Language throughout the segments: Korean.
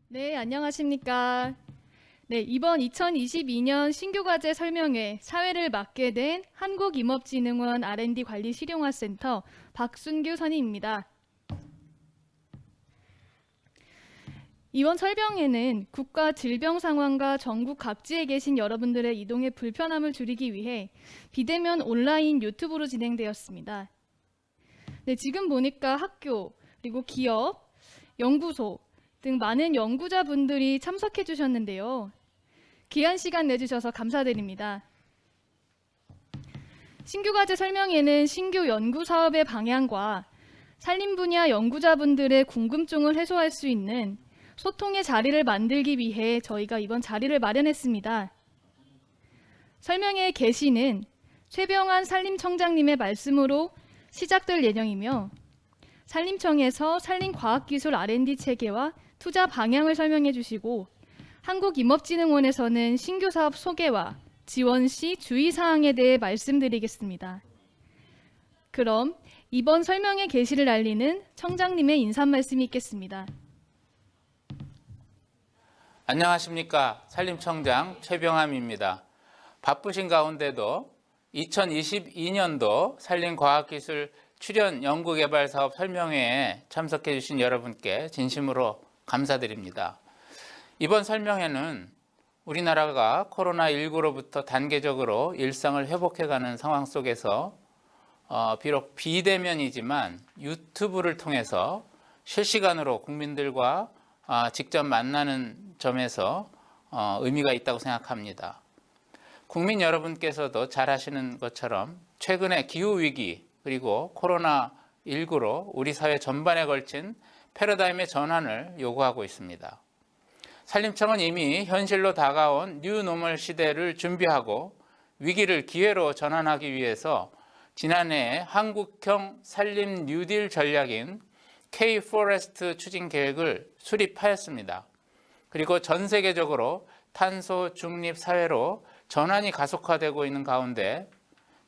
네, 안녕하십니까. 네, 이번 2022년 신규과제 설명회 사회를 맡게 된 한국임업진흥원 R&D 관리실용화센터 박순규 선임입니다. 이번 설명회는 국가 질병 상황과 전국 각지에 계신 여러분들의 이동의 불편함을 줄이기 위해 비대면 온라인 유튜브로 진행되었습니다. 네, 지금 보니까 학교, 그리고 기업, 연구소 등 많은 연구자분들이 참석해 주셨는데요. 귀한 시간 내주셔서 감사드립니다. 신규과제 설명회는 신규 연구 사업의 방향과 산림 분야 연구자분들의 궁금증을 해소할 수 있는 소통의 자리를 만들기 위해 저희가 이번 자리를 마련했습니다. 설명회의 개시는 최병환 산림청장님의 말씀으로 시작될 예정이며 산림청에서 산림과학기술 R&D 체계와 투자 방향을 설명해 주시고 한국임업진흥원에서는 신규 사업 소개와 지원 시 주의사항에 대해 말씀드리겠습니다. 그럼 이번 설명회 개시를 알리는 청장님의 인사 말씀이 있겠습니다. 안녕하십니까. 산림청장 최병함입니다. 바쁘신 가운데도 2022년도 산림과학기술 출연 연구개발 사업 설명회에 참석해 주신 여러분께 진심으로 감사드립니다. 이번 설명회는 우리나라가 코로나19로부터 단계적으로 일상을 회복해가는 상황 속에서 비록 비대면이지만 유튜브를 통해서 실시간으로 국민들과 직접 만나는 점에서 의미가 있다고 생각합니다. 국민 여러분께서도 잘 아시는 것처럼 최근의 기후위기 그리고 코로나19로 우리 사회 전반에 걸친 패러다임의 전환을 요구하고 있습니다. 산림청은 이미 현실로 다가온 뉴노멀 시대를 준비하고 위기를 기회로 전환하기 위해서 지난해 한국형 산림 뉴딜 전략인 K-포레스트 추진 계획을 수립하였습니다. 그리고 전 세계적으로 탄소 중립 사회로 전환이 가속화되고 있는 가운데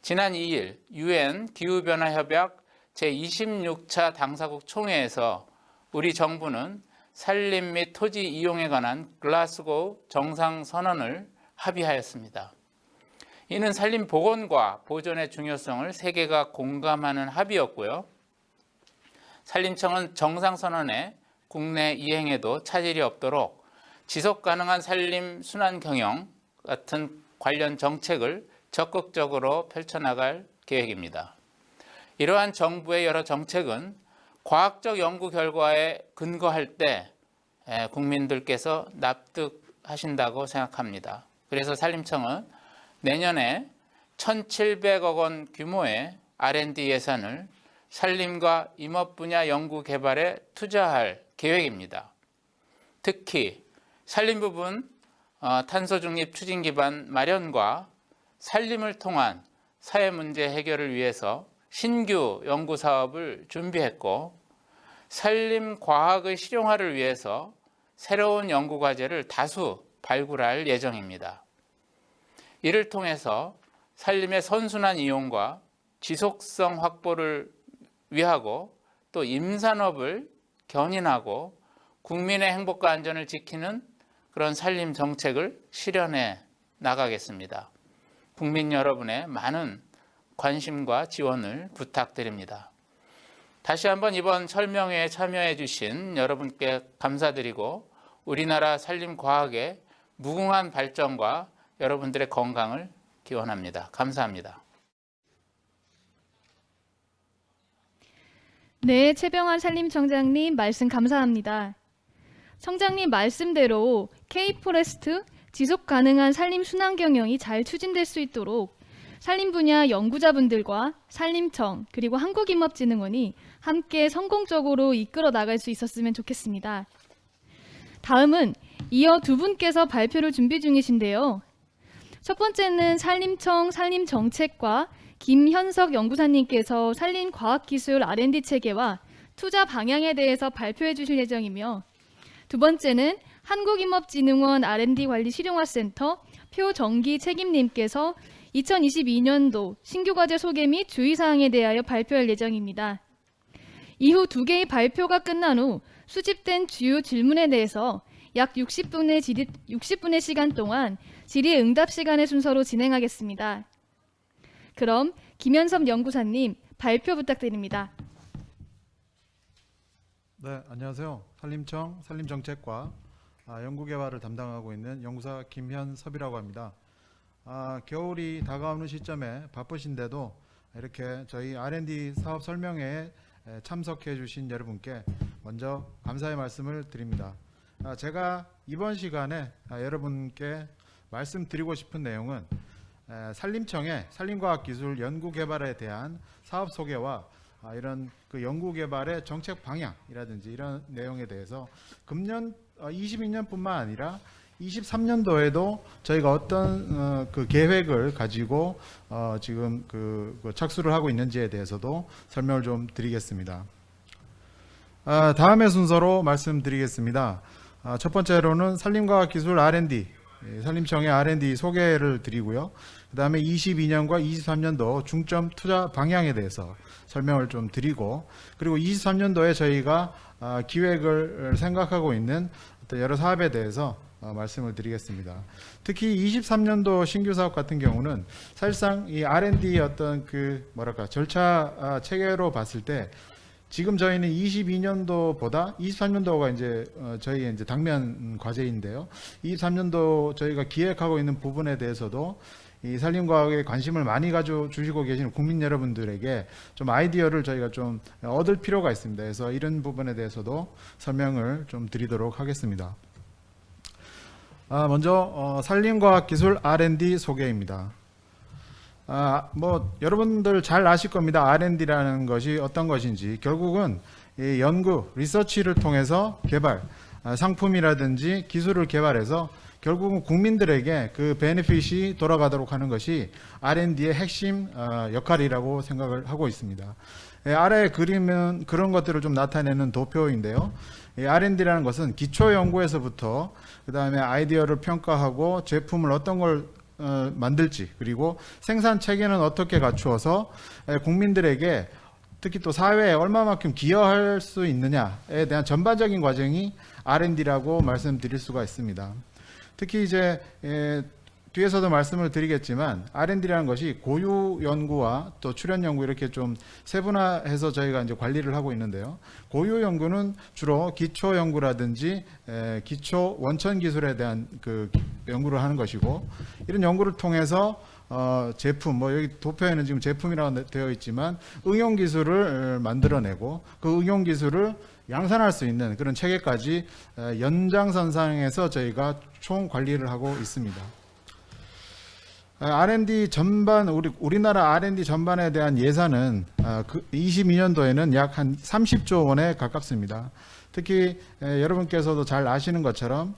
지난 2일 UN 기후변화협약 제26차 당사국 총회에서 우리 정부는 산림 및 토지 이용에 관한 글라스고우 정상선언을 합의하였습니다. 이는 산림 복원과 보존의 중요성을 세계가 공감하는 합의였고요. 산림청은 정상선언의 국내 이행에도 차질이 없도록 지속가능한 산림 순환 경영 같은 관련 정책을 적극적으로 펼쳐나갈 계획입니다. 이러한 정부의 여러 정책은 과학적 연구 결과에 근거할 때 국민들께서 납득하신다고 생각합니다. 그래서 산림청은 내년에 1,700억 원 규모의 R&D 예산을 산림과 임업 분야 연구 개발에 투자할 계획입니다. 특히 산림 부분 탄소 중립 추진 기반 마련과 산림을 통한 사회 문제 해결을 위해서 신규 연구 사업을 준비했고 산림 과학의 실용화를 위해서 새로운 연구 과제를 다수 발굴할 예정입니다. 이를 통해서 산림의 선순환 이용과 지속성 확보를 위하고 또 임산업을 견인하고 국민의 행복과 안전을 지키는 그런 산림 정책을 실현해 나가겠습니다. 국민 여러분의 많은 관심과 지원을 부탁드립니다. 다시 한번 이번 설명회에 참여해 주신 여러분께 감사드리고 우리나라 산림과학의 무궁한 발전과 여러분들의 건강을 기원합니다. 감사합니다. 네, 최병환 산림청장님 말씀 감사합니다. 청장님 말씀대로 K-포레스트 지속 가능한 산림 순환 경영이 잘 추진될 수 있도록 산림 분야 연구자분들과 산림청 그리고 한국임업진흥원이 함께 성공적으로 이끌어 나갈 수 있었으면 좋겠습니다. 다음은 이어 두 분께서 발표를 준비 중이신데요. 첫 번째는 산림청 산림정책과 김현석 연구사님께서 산림과학기술 R&D 체계와 투자 방향에 대해서 발표해 주실 예정이며 두 번째는 한국임업진흥원 R&D 관리 실용화센터 표정기 책임님께서 2022년도 신규과제 소개 및 주의사항에 대하여 발표할 예정입니다. 이후 두 개의 발표가 끝난 후 수집된 주요 질문에 대해서 약 60분의 시간 동안 질의응답 시간의 순서로 진행하겠습니다. 그럼 김현섭 연구사님 발표 부탁드립니다. 네, 안녕하세요. 산림청 산림정책과 연구개발을 담당하고 있는 연구사 김현섭이라고 합니다. 겨울이 다가오는 시점에 바쁘신데도 이렇게 저희 R&D 사업 설명회에 참석해 주신 여러분께 먼저 감사의 말씀을 드립니다. 제가 이번 시간에 여러분께 말씀드리고 싶은 내용은 산림청의 산림과학기술 연구개발에 대한 사업 소개와 이런 그 연구개발의 정책 방향이라든지 이런 내용에 대해서 금년 22년뿐만 아니라 23년도에도 저희가 어떤 그 계획을 가지고 지금 그 착수를 하고 있는지에 대해서도 설명을 좀 드리겠습니다. 다음의 순서로 말씀드리겠습니다. 첫 번째로는 산림과학기술 R&D, 산림청의 R&D 소개를 드리고요. 그 다음에 22년과 23년도 중점 투자 방향에 대해서 설명을 좀 드리고, 그리고 23년도에 저희가 기획을 생각하고 있는 어떤 여러 사업에 대해서 말씀을 드리겠습니다. 특히 23년도 신규 사업 같은 경우는 사실상 이 R&D 어떤 그 절차 체계로 봤을 때 지금 저희는 22년도보다 23년도가 이제 저희의 이제 당면 과제인데요. 23년도 저희가 기획하고 있는 부분에 대해서도 이 산림과학에 관심을 많이 가져주시고 계시는 국민 여러분들에게 좀 아이디어를 저희가 좀 얻을 필요가 있습니다. 그래서 이런 부분에 대해서도 설명을 좀 드리도록 하겠습니다. 먼저 산림과학기술 R&D 소개입니다. 여러분들 잘 아실 겁니다. R&D라는 것이 어떤 것인지. 결국은 이 연구, 리서치를 통해서 개발, 상품이라든지 기술을 개발해서 결국은 국민들에게 그 베네핏이 돌아가도록 하는 것이 R&D의 핵심 역할이라고 생각을 하고 있습니다. 아래 그림은 그런 것들을 좀 나타내는 도표인데요. R&D라는 것은 기초 연구에서부터 그 다음에 아이디어를 평가하고 제품을 어떤 걸 만들지, 그리고 생산 체계는 어떻게 갖추어서 국민들에게 특히 또 사회에 얼마만큼 기여할 수 있느냐에 대한 전반적인 과정이 R&D라고 말씀드릴 수가 있습니다. 특히 이제 뒤에서도 말씀을 드리겠지만 R&D라는 것이 고유 연구와 또 출연 연구 이렇게 좀 세분화해서 저희가 이제 관리를 하고 있는데요. 고유 연구는 주로 기초 연구라든지 기초 원천 기술에 대한 그 연구를 하는 것이고, 이런 연구를 통해서 제품, 여기 도표에는 지금 제품이라고 되어 있지만 응용 기술을 만들어내고 그 응용 기술을 양산할 수 있는 그런 체계까지 연장선상에서 저희가 총 관리를 하고 있습니다. R&D 전반, 우리나라 R&D 전반에 대한 예산은 22년도에는 약 한 30조 원에 가깝습니다. 특히 여러분께서도 잘 아시는 것처럼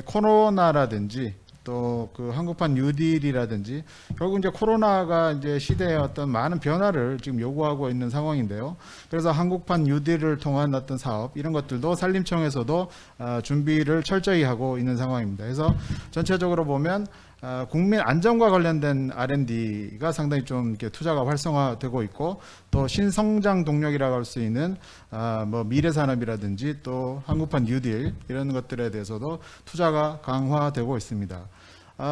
코로나라든지 또 그 한국판 뉴딜이라든지 결국 이제 코로나가 이제 시대의 어떤 많은 변화를 지금 요구하고 있는 상황인데요. 그래서 한국판 뉴딜을 통한 어떤 사업 이런 것들도 산림청에서도 준비를 철저히 하고 있는 상황입니다. 그래서 전체적으로 보면 국민 안전과 관련된 R&D가 상당히 좀 이렇게 투자가 활성화되고 있고, 또 신성장 동력이라고 할 수 있는 미래 산업이라든지 또 한국판 뉴딜 이런 것들에 대해서도 투자가 강화되고 있습니다.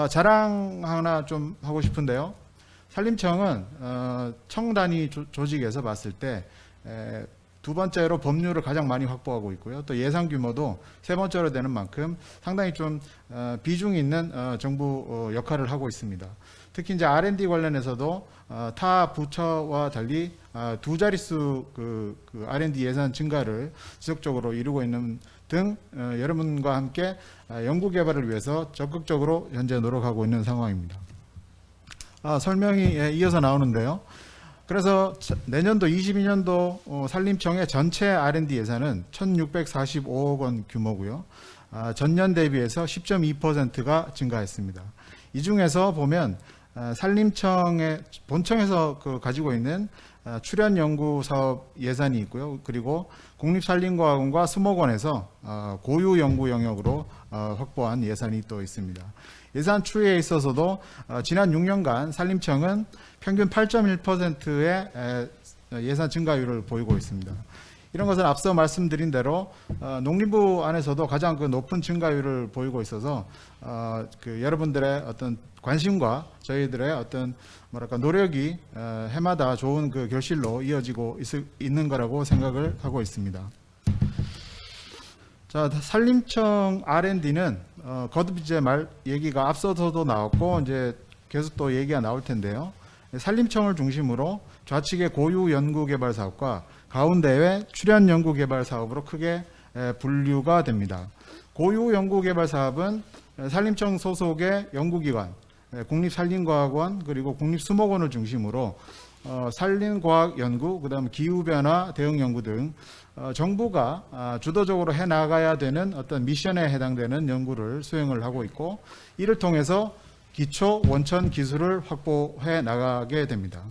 자랑 하나 좀 하고 싶은데요. 산림청은 청 단위 조직에서 봤을 때 두 번째로 법률을 가장 많이 확보하고 있고요. 또 예산 규모도 세 번째로 되는 만큼 상당히 좀 비중이 있는 정부 역할을 하고 있습니다. 특히 이제 R&D 관련해서도 타 부처와 달리 두 자릿수 그 R&D 예산 증가를 지속적으로 이루고 있는 등 여러분과 함께 연구 개발을 위해서 적극적으로 현재 노력하고 있는 상황입니다. 설명이 이어서 나오는데요. 그래서 내년도 22년도 산림청의 전체 R&D 예산은 1,645억 원 규모고요. 전년 대비해서 10.2%가 증가했습니다. 이 중에서 보면 산림청의 본청에서 가지고 있는 출연 연구 사업 예산이 있고요. 그리고 국립산림과학원과 수목원에서 고유 연구 영역으로 확보한 예산이 또 있습니다. 예산 추이에 있어서도 지난 6년간 산림청은 평균 8.1%의 예산 증가율을 보이고 있습니다. 이런 것은 앞서 말씀드린 대로 농림부 안에서도 가장 그 높은 증가율을 보이고 있어서 그 여러분들의 어떤 관심과 저희들의 어떤 뭐랄까 노력이 해마다 좋은 그 결실로 이어지고 있는 거라고 생각을 하고 있습니다. 자, 산림청 R&D는 거듭 이제 얘기가 앞서서도 나왔고 이제 계속 또 얘기가 나올 텐데요. 산림청을 중심으로 좌측의 고유 연구 개발 사업과 가운데의 출연 연구 개발 사업으로 크게 분류가 됩니다. 고유 연구 개발 사업은 산림청 소속의 연구기관, 국립산림과학원 그리고 국립수목원을 중심으로 산림과학 연구, 그다음 기후변화 대응 연구 등 정부가 주도적으로 해 나가야 되는 어떤 미션에 해당되는 연구를 수행을 하고 있고, 이를 통해서 기초 원천 기술을 확보해 나가게 됩니다.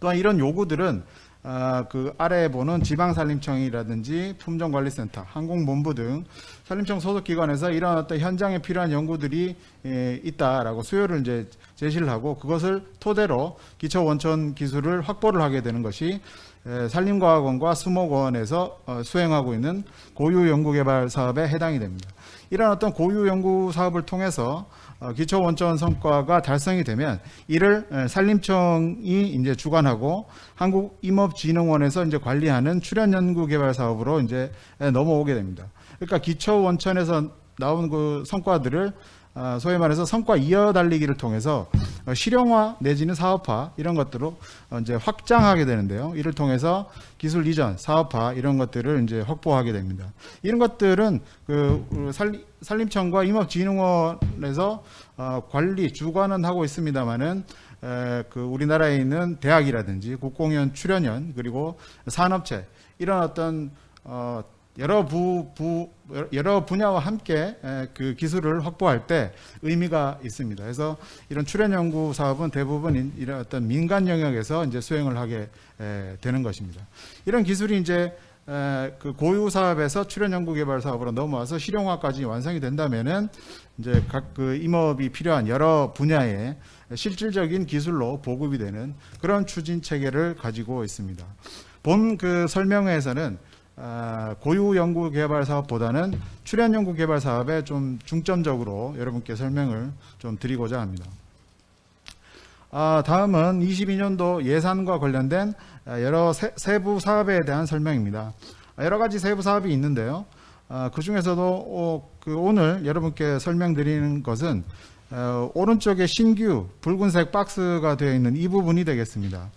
또한 이런 요구들은 그 아래에 보는 지방산림청이라든지 품종관리센터, 항공본부 등 산림청 소속기관에서 이런 어떤 현장에 필요한 연구들이 있다라고 수요를 이제 제시를 하고, 그것을 토대로 기초 원천 기술을 확보를 하게 되는 것이 산림과학원과 수목원에서 수행하고 있는 고유 연구개발 사업에 해당이 됩니다. 이런 어떤 고유 연구 사업을 통해서 기초 원천 성과가 달성이 되면 이를 산림청이 이제 주관하고 한국임업진흥원에서 이제 관리하는 출연 연구 개발 사업으로 이제 넘어오게 됩니다. 그러니까 기초 원천에서 나온 그 성과들을 소위 말해서 성과 이어달리기를 통해서 실용화 내지는 사업화 이런 것들로 이제 확장하게 되는데요. 이를 통해서 기술 이전, 사업화 이런 것들을 이제 확보하게 됩니다. 이런 것들은 그 산림청과 임업진흥원에서 관리 주관은 하고 있습니다만은 그 우리나라에 있는 대학이라든지 국공연, 출연연 그리고 산업체 이런 어떤 여러 분야와 함께 그 기술을 확보할 때 의미가 있습니다. 그래서 이런 출연 연구 사업은 대부분 이런 어떤 민간 영역에서 이제 수행을 하게 되는 것입니다. 이런 기술이 이제 그 고유 사업에서 출연 연구 개발 사업으로 넘어와서 실용화까지 완성이 된다면은 이제 각 그 임업이 필요한 여러 분야의 실질적인 기술로 보급이 되는 그런 추진 체계를 가지고 있습니다. 본 그 설명회에서는 고유 연구 개발 사업보다는 출연 연구 개발 사업에 좀 중점적으로 여러분께 설명을 좀 드리고자 합니다. 다음은 22년도 예산과 관련된 여러 세부 사업에 대한 설명입니다. 여러 가지 세부 사업이 있는데요. 그 중에서도 오늘 여러분께 설명드리는 것은 오른쪽에 신규 붉은색 박스가 되어 있는 이 부분이 되겠습니다.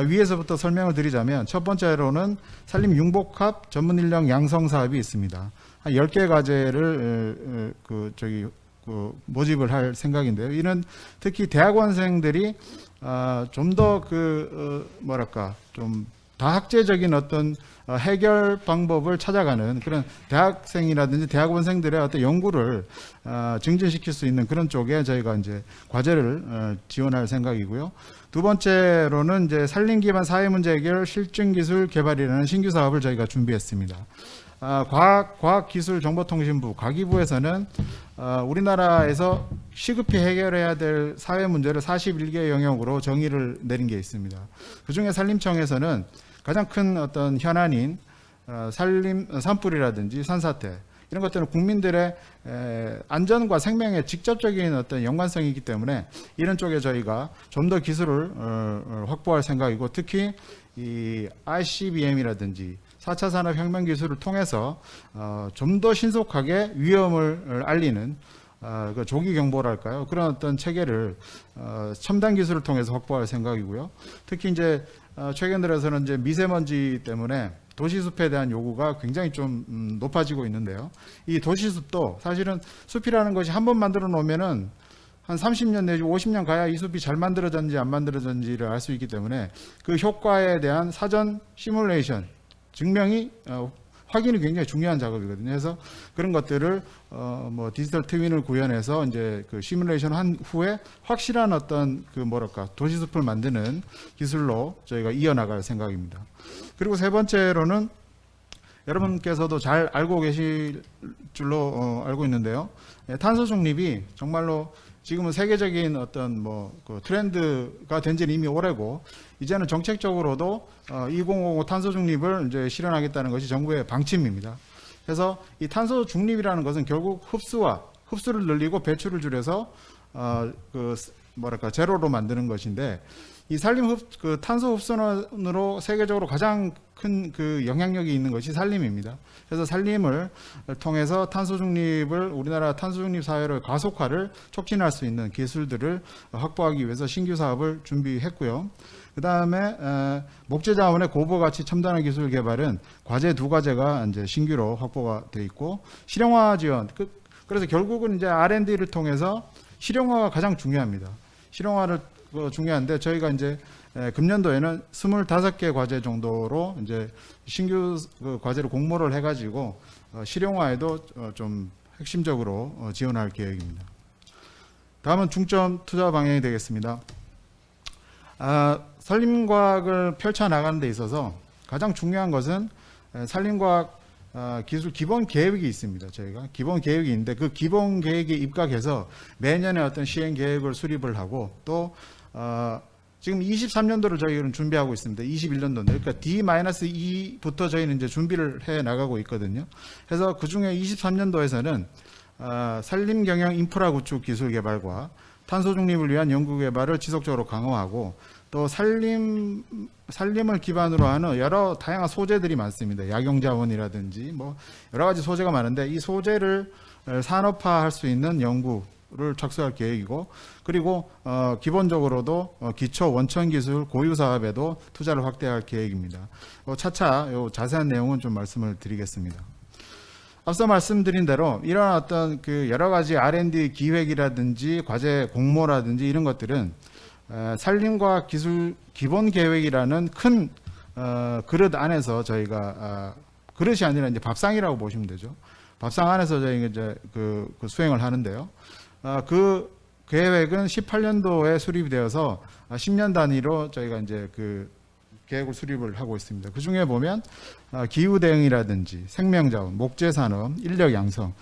위에서부터 설명을 드리자면 첫 번째로는 산림 융복합 전문 인력 양성 사업이 있습니다. 한 10개 과제를 모집을 할 생각인데요. 이는 특히 대학원생들이 좀 더 좀 다학제적인 어떤 해결 방법을 찾아가는 그런 대학생이라든지 대학원생들의 어떤 연구를 증진시킬 수 있는 그런 쪽에 저희가 이제 과제를 지원할 생각이고요. 두 번째로는 이제 산림 기반 사회 문제 해결 실증 기술 개발이라는 신규 사업을 저희가 준비했습니다. 과학기술정보통신부 과기부에서는 우리나라에서 시급히 해결해야 될 사회 문제를 41개 영역으로 정의를 내린 게 있습니다. 그중에 산림청에서는 가장 큰 어떤 현안인 산불이라든지 산사태 이런 것들은 국민들의 안전과 생명에 직접적인 어떤 연관성이 있기 때문에 이런 쪽에 저희가 좀 더 기술을 확보할 생각이고, 특히 이 ICBM이라든지 4차 산업혁명 기술을 통해서 좀 더 신속하게 위험을 알리는 그 조기 경보랄까요? 그런 어떤 체계를 첨단 기술을 통해서 확보할 생각이고요. 특히 이제 최근 들어서는 이제 미세먼지 때문에 도시숲에 대한 요구가 굉장히 좀 높아지고 있는데요. 이 도시숲도 사실은 숲이라는 것이 한번 만들어 놓으면은 한 30년 내지 50년 가야 이 숲이 잘 만들어졌는지 안 만들어졌는지를 알 수 있기 때문에 그 효과에 대한 사전 시뮬레이션, 증명이 확인이 굉장히 중요한 작업이거든요. 그래서 그런 것들을 디지털 트윈을 구현해서 이제 그 시뮬레이션 한 후에 확실한 어떤 도시숲을 만드는 기술로 저희가 이어나갈 생각입니다. 그리고 세 번째로는 여러분께서도 잘 알고 계실 줄로 알고 있는데요. 탄소 중립이 정말로 지금은 세계적인 어떤 그 트렌드가 된 지는 이미 오래고, 이제는 정책적으로도 2050 탄소 중립을 이제 실현하겠다는 것이 정부의 방침입니다. 그래서 이 탄소 중립이라는 것은 결국 흡수를 늘리고 배출을 줄여서 제로로 만드는 것인데, 이 그 탄소 흡수원으로 세계적으로 가장 큰 그 영향력이 있는 것이 산림입니다. 그래서 산림을 통해서 탄소 중립을, 우리나라 탄소 중립 사회를 가속화를 촉진할 수 있는 기술들을 확보하기 위해서 신규 사업을 준비했고요. 그 다음에 목재 자원의 고부 가치 첨단화 기술 개발은 과제 2과제가 이제 신규로 확보가 돼 있고, 실용화 지원. 그래서 결국은 이제 R&D를 통해서 실용화가 가장 중요합니다. 실용화를 중요한데, 저희가 이제 금년도에는 25개 과제 정도로 이제 신규 과제를 공모를 해가지고 실용화에도 좀 핵심적으로 지원할 계획입니다. 다음은 중점 투자 방향이 되겠습니다. 산림과학을 펼쳐나가는 데 있어서 가장 중요한 것은 산림과학 기술 기본 계획이 있습니다. 저희가 기본 계획이 있는데, 그 기본 계획에 입각해서 매년에 어떤 시행 계획을 수립을 하고, 또 지금 23년도를 저희는 준비하고 있습니다. 21년도인데, 그러니까 D-2부터 저희는 이제 준비를 해 나가고 있거든요. 그래서 그 중에 23년도에서는 산림 경영 인프라 구축 기술 개발과 탄소 중립을 위한 연구 개발을 지속적으로 강화하고, 또 산림을 기반으로 하는 여러 다양한 소재들이 많습니다. 약용자원이라든지 여러 가지 소재가 많은데, 이 소재를 산업화할 수 있는 연구를 착수할 계획이고, 그리고 기본적으로도 기초 원천 기술 고유 사업에도 투자를 확대할 계획입니다. 차차 자세한 내용은 좀 말씀을 드리겠습니다. 앞서 말씀드린 대로 이런 어떤 그 여러 가지 R&D 기획이라든지 과제 공모라든지 이런 것들은 산림과학 기술 기본 계획이라는 큰 그릇 안에서 저희가 그릇이 아니라 이제 밥상이라고 보시면 되죠. 밥상 안에서 저희가 이제 그 수행을 하는데요. 그 계획은 18년도에 수립이 되어서 10년 단위로 저희가 이제 그 계획을 수립을 하고 있습니다. 그 중에 보면 기후 대응이라든지 생명자원, 목재 산업, 인력 양성,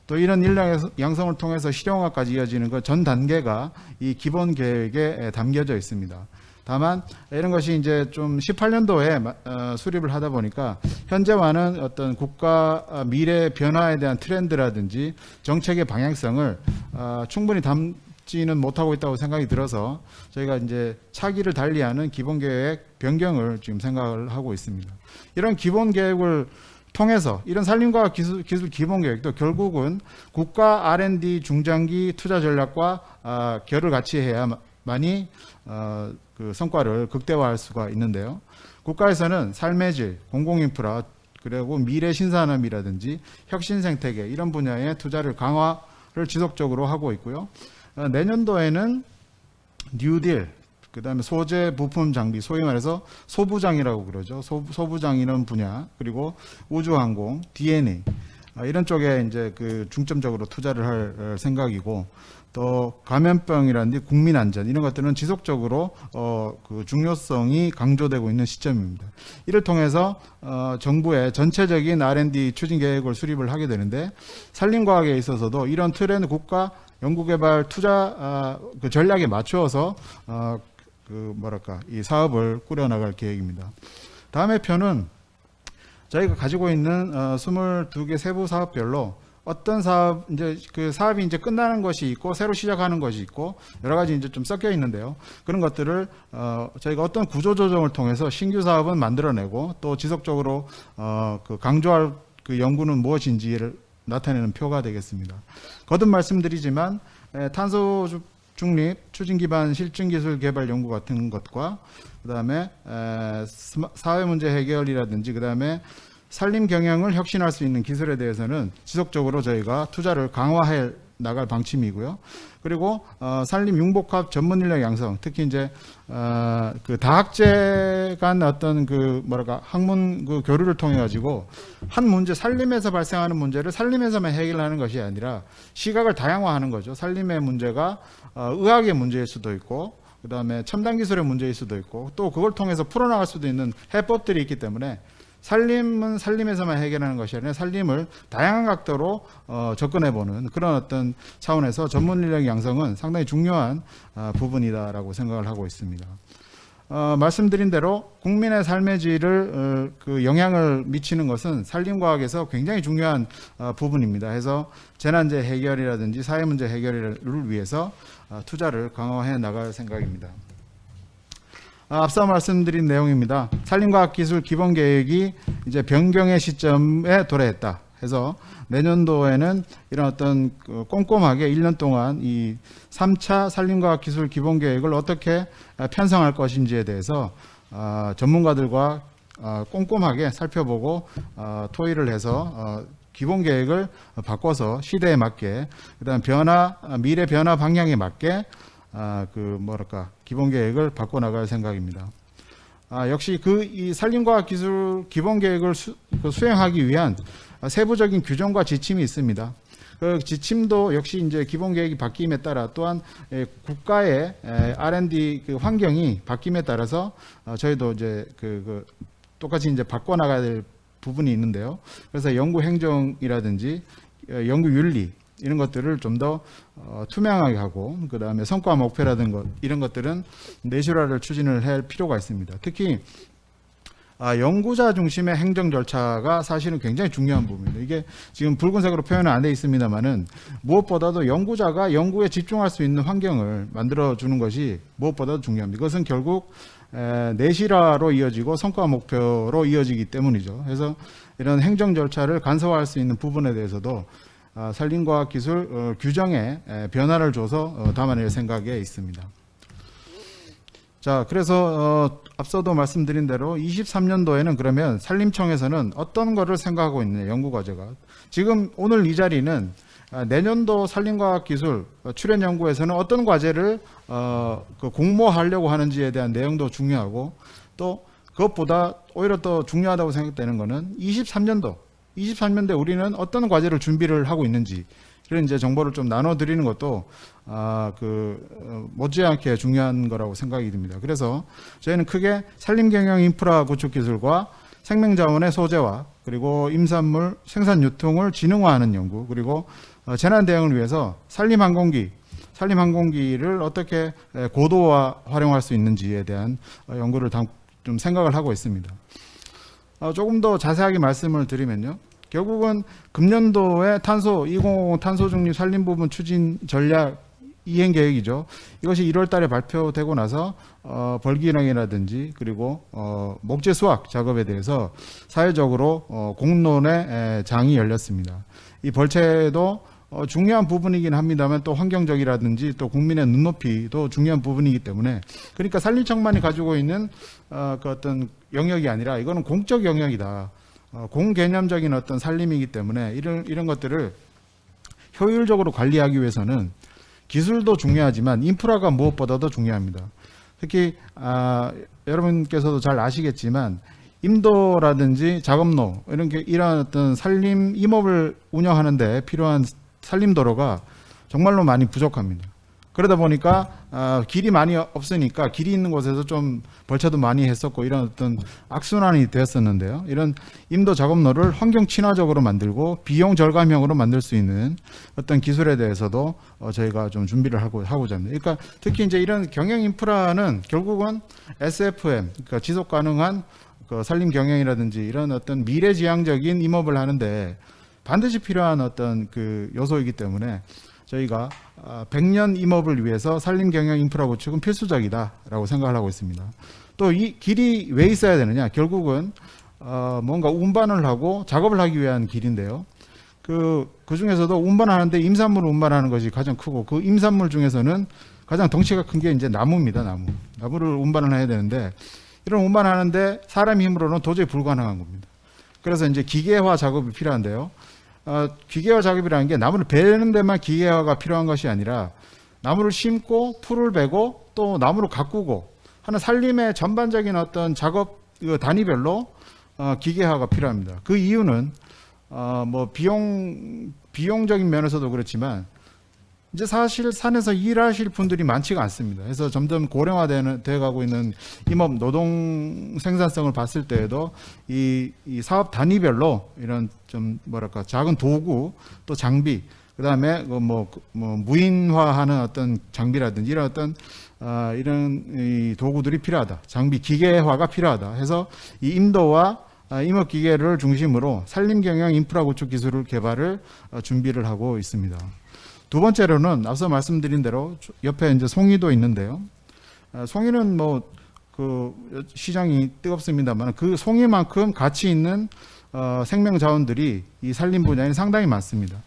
또 이런 인력 양성을 통해서 실용화까지 이어지는 그 전 단계가 이 기본 계획에 담겨져 있습니다. 다만 이런 것이 이제 좀 18년도에 수립을 하다 보니까 현재와는 어떤 국가 미래 변화에 대한 트렌드라든지 정책의 방향성을 충분히 담지는 못하고 있다고 생각이 들어서 저희가 이제 차기를 달리하는 기본 계획 변경을 지금 생각을 하고 있습니다. 이런 기본 계획을 통해서 이런 산림과학 기술 기본 계획도 결국은 국가 R&D 중장기 투자 전략과 결을 같이 해야만이 그 성과를 극대화할 수가 있는데요. 국가에서는 삶의 질, 공공인프라, 그리고 미래 신산업이라든지 혁신 생태계 이런 분야의 투자를 강화를 지속적으로 하고 있고요. 내년도에는 뉴딜, 그 다음에 소재, 부품, 장비, 소위 말해서 소부장이라고 그러죠. 소부장 이런 분야, 그리고 우주항공, DNA 이런 쪽에 이제 그 중점적으로 투자를 할 생각이고, 또 감염병이라든지 국민안전 이런 것들은 지속적으로 그 중요성이 강조되고 있는 시점입니다. 이를 통해서 정부의 전체적인 R&D 추진 계획을 수립을 하게 되는데, 산림과학에 있어서도 이런 트렌드 국가 연구개발 투자 그 전략에 맞추어서 이 사업을 꾸려나갈 계획입니다. 다음의 편은 저희가 가지고 있는 22개 세부 사업별로 어떤 사업, 이제 그 사업이 이제 끝나는 것이 있고 새로 시작하는 것이 있고 여러 가지 이제 좀 섞여 있는데요. 그런 것들을 저희가 어떤 구조 조정을 통해서 신규 사업은 만들어내고, 또 지속적으로 그 강조할 그 연구는 무엇인지를 나타내는 표가 되겠습니다. 거듭 말씀드리지만 탄소 중립, 추진 기반 실증 기술 개발 연구 같은 것과, 그 다음에 사회 문제 해결이라든지, 그 다음에 산림 경영을 혁신할 수 있는 기술에 대해서는 지속적으로 저희가 투자를 강화해 나갈 방침이고요. 그리고 산림 융복합 전문 인력 양성, 특히 이제 그 다학제 간 어떤 학문 그 교류를 통해 가지고 한 문제, 산림에서 발생하는 문제를 산림에서만 해결하는 것이 아니라 시각을 다양화하는 거죠. 산림의 문제가 의학의 문제일 수도 있고, 그 다음에 첨단 기술의 문제일 수도 있고, 또 그걸 통해서 풀어나갈 수도 있는 해법들이 있기 때문에 살림은 살림에서만 해결하는 것이 아니라 살림을 다양한 각도로 접근해보는 그런 어떤 차원에서 전문 인력 양성은 상당히 중요한 부분이다라고 생각을 하고 있습니다. 말씀드린 대로 국민의 삶의 질을 그 영향을 미치는 것은 산림과학에서 굉장히 중요한 부분입니다. 해서 재난재 해결이라든지 사회문제 해결을 위해서 투자를 강화해 나갈 생각입니다. 앞서 말씀드린 내용입니다. 산림과학기술 기본계획이 이제 변경의 시점에 도래했다 해서 내년도에는 이런 어떤 꼼꼼하게 1년 동안 이 3차 산림과학기술 기본계획을 어떻게 편성할 것인지에 대해서 전문가들과 꼼꼼하게 살펴보고 토의를 해서 기본계획을 바꿔서 시대에 맞게 그다음 미래 변화 방향에 맞게 기본계획을 바꿔 나갈 생각입니다. 역시 이 산림과학기술 기본계획을 수행하기 위한 세부적인 규정과 지침이 있습니다. 그 지침도 역시 이제 기본계획이 바뀜에 따라 또한 국가의 R&D 그 환경이 바뀜에 따라서 저희도 이제 똑같이 이제 바꿔 나가야 될 부분이 있는데요. 그래서 연구 행정이라든지 연구 윤리 이런 것들을 좀 더 투명하게 하고 그 다음에 성과 목표라든가 이런 것들은 내실화를 추진을 할 필요가 있습니다. 특히 연구자 중심의 행정 절차가 사실은 굉장히 중요한 부분입니다. 이게 지금 붉은색으로 표현은 안 돼 있습니다만은 무엇보다도 연구자가 연구에 집중할 수 있는 환경을 만들어 주는 것이 무엇보다도 중요합니다. 이것은 결국 내실화로 이어지고 성과 목표로 이어지기 때문이죠. 그래서 이런 행정 절차를 간소화할 수 있는 부분에 대해서도 산림과학기술 규정에 변화를 줘서 담아낼 생각에 있습니다. 자, 그래서 앞서도 말씀드린 대로 23년도에는 그러면 산림청에서는 어떤 거를 생각하고 있느냐, 연구과제가. 지금 오늘 이 자리는 내년도 산림과학기술 출연연구에서는 어떤 과제를 공모하려고 하는지에 대한 내용도 중요하고 또 그것보다 오히려 더 중요하다고 생각되는 거는 23년도에 우리는 어떤 과제를 준비를 하고 있는지 이런 이제 정보를 좀 나눠드리는 것도 못지않게 중요한 거라고 생각이 듭니다. 그래서 저희는 크게 산림경영 인프라 구축 기술과 생명자원의 소재화 그리고 임산물 생산 유통을 지능화하는 연구 그리고 재난 대응을 위해서 산림항공기를 어떻게 고도화 활용할 수 있는지에 대한 연구를 좀 생각을 하고 있습니다. 조금 더 자세하게 말씀을 드리면요. 결국은 금년도에 2050 탄소중립 산림부분 추진 전략 이행 계획이죠. 이것이 1월 달에 발표되고 나서 벌기령이라든지 그리고 목재 수확 작업에 대해서 사회적으로 공론의 장이 열렸습니다. 이 벌채도 중요한 부분이긴 합니다만 또 환경적이라든지 또 국민의 눈높이도 중요한 부분이기 때문에 그러니까 산림청만이 가지고 있는 그 어떤 영역이 아니라 이거는 공적 영역이다. 공개념적인 어떤 산림이기 때문에 이런 것들을 효율적으로 관리하기 위해서는 기술도 중요하지만 인프라가 무엇보다도 중요합니다. 특히 여러분께서도 잘 아시겠지만 임도라든지 작업로 이런 어떤 산림 임업을 운영하는 데 필요한 산림도로가 정말로 많이 부족합니다. 그러다 보니까 길이 많이 없으니까 길이 있는 곳에서 좀 벌채도 많이 했었고 이런 어떤 악순환이 되었었는데요. 이런 임도 작업로를 환경 친화적으로 만들고 비용 절감형으로 만들 수 있는 어떤 기술에 대해서도 저희가 좀 준비를 하고자 합니다. 그러니까 특히 이제 이런 경영 인프라는 결국은 SFM, 그러니까 지속 가능한 산림 경영이라든지 이런 어떤 미래지향적인 임업을 하는데 반드시 필요한 어떤 요소이기 때문에 저희가 100년 임업을 위해서 산림 경영 인프라 구축은 필수적이다라고 생각을 하고 있습니다. 또 이 길이 왜 있어야 되느냐? 결국은 뭔가 운반을 하고 작업을 하기 위한 길인데요. 그 중에서도 운반하는데 임산물을 운반하는 것이 가장 크고 그 임산물 중에서는 가장 덩치가 큰 게 이제 나무입니다. 나무를 운반을 해야 되는데 이런 운반하는데 사람 힘으로는 도저히 불가능한 겁니다. 그래서 이제 기계화 작업이 필요한데요. 기계화 작업이라는 게 나무를 베는 데만 기계화가 필요한 것이 아니라 나무를 심고 풀을 베고 또 나무를 가꾸고 하는 산림의 전반적인 어떤 작업 단위별로 기계화가 필요합니다. 그 이유는 비용적인 면에서도 그렇지만 이제 사실 산에서 일하실 분들이 많지가 않습니다. 그래서 점점 고령화되어 가고 있는 임업 노동 생산성을 봤을 때에도 이 사업 단위별로 이런 좀 뭐랄까 작은 도구 또 장비 그다음에 무인화하는 어떤 장비라든지 이런 어떤 이런 이 도구들이 필요하다. 장비 기계화가 필요하다. 해서 이 임도와 임업 기계를 중심으로 산림 경영 인프라 구축 기술을 개발을 준비를 하고 있습니다. 두 번째로는 앞서 말씀드린 대로 옆에 이제 송이도 있는데요. 송이는 그 시장이 뜨겁습니다만 그 송이만큼 가치 있는 생명 자원들이 이 산림 분야에 상당히 많습니다.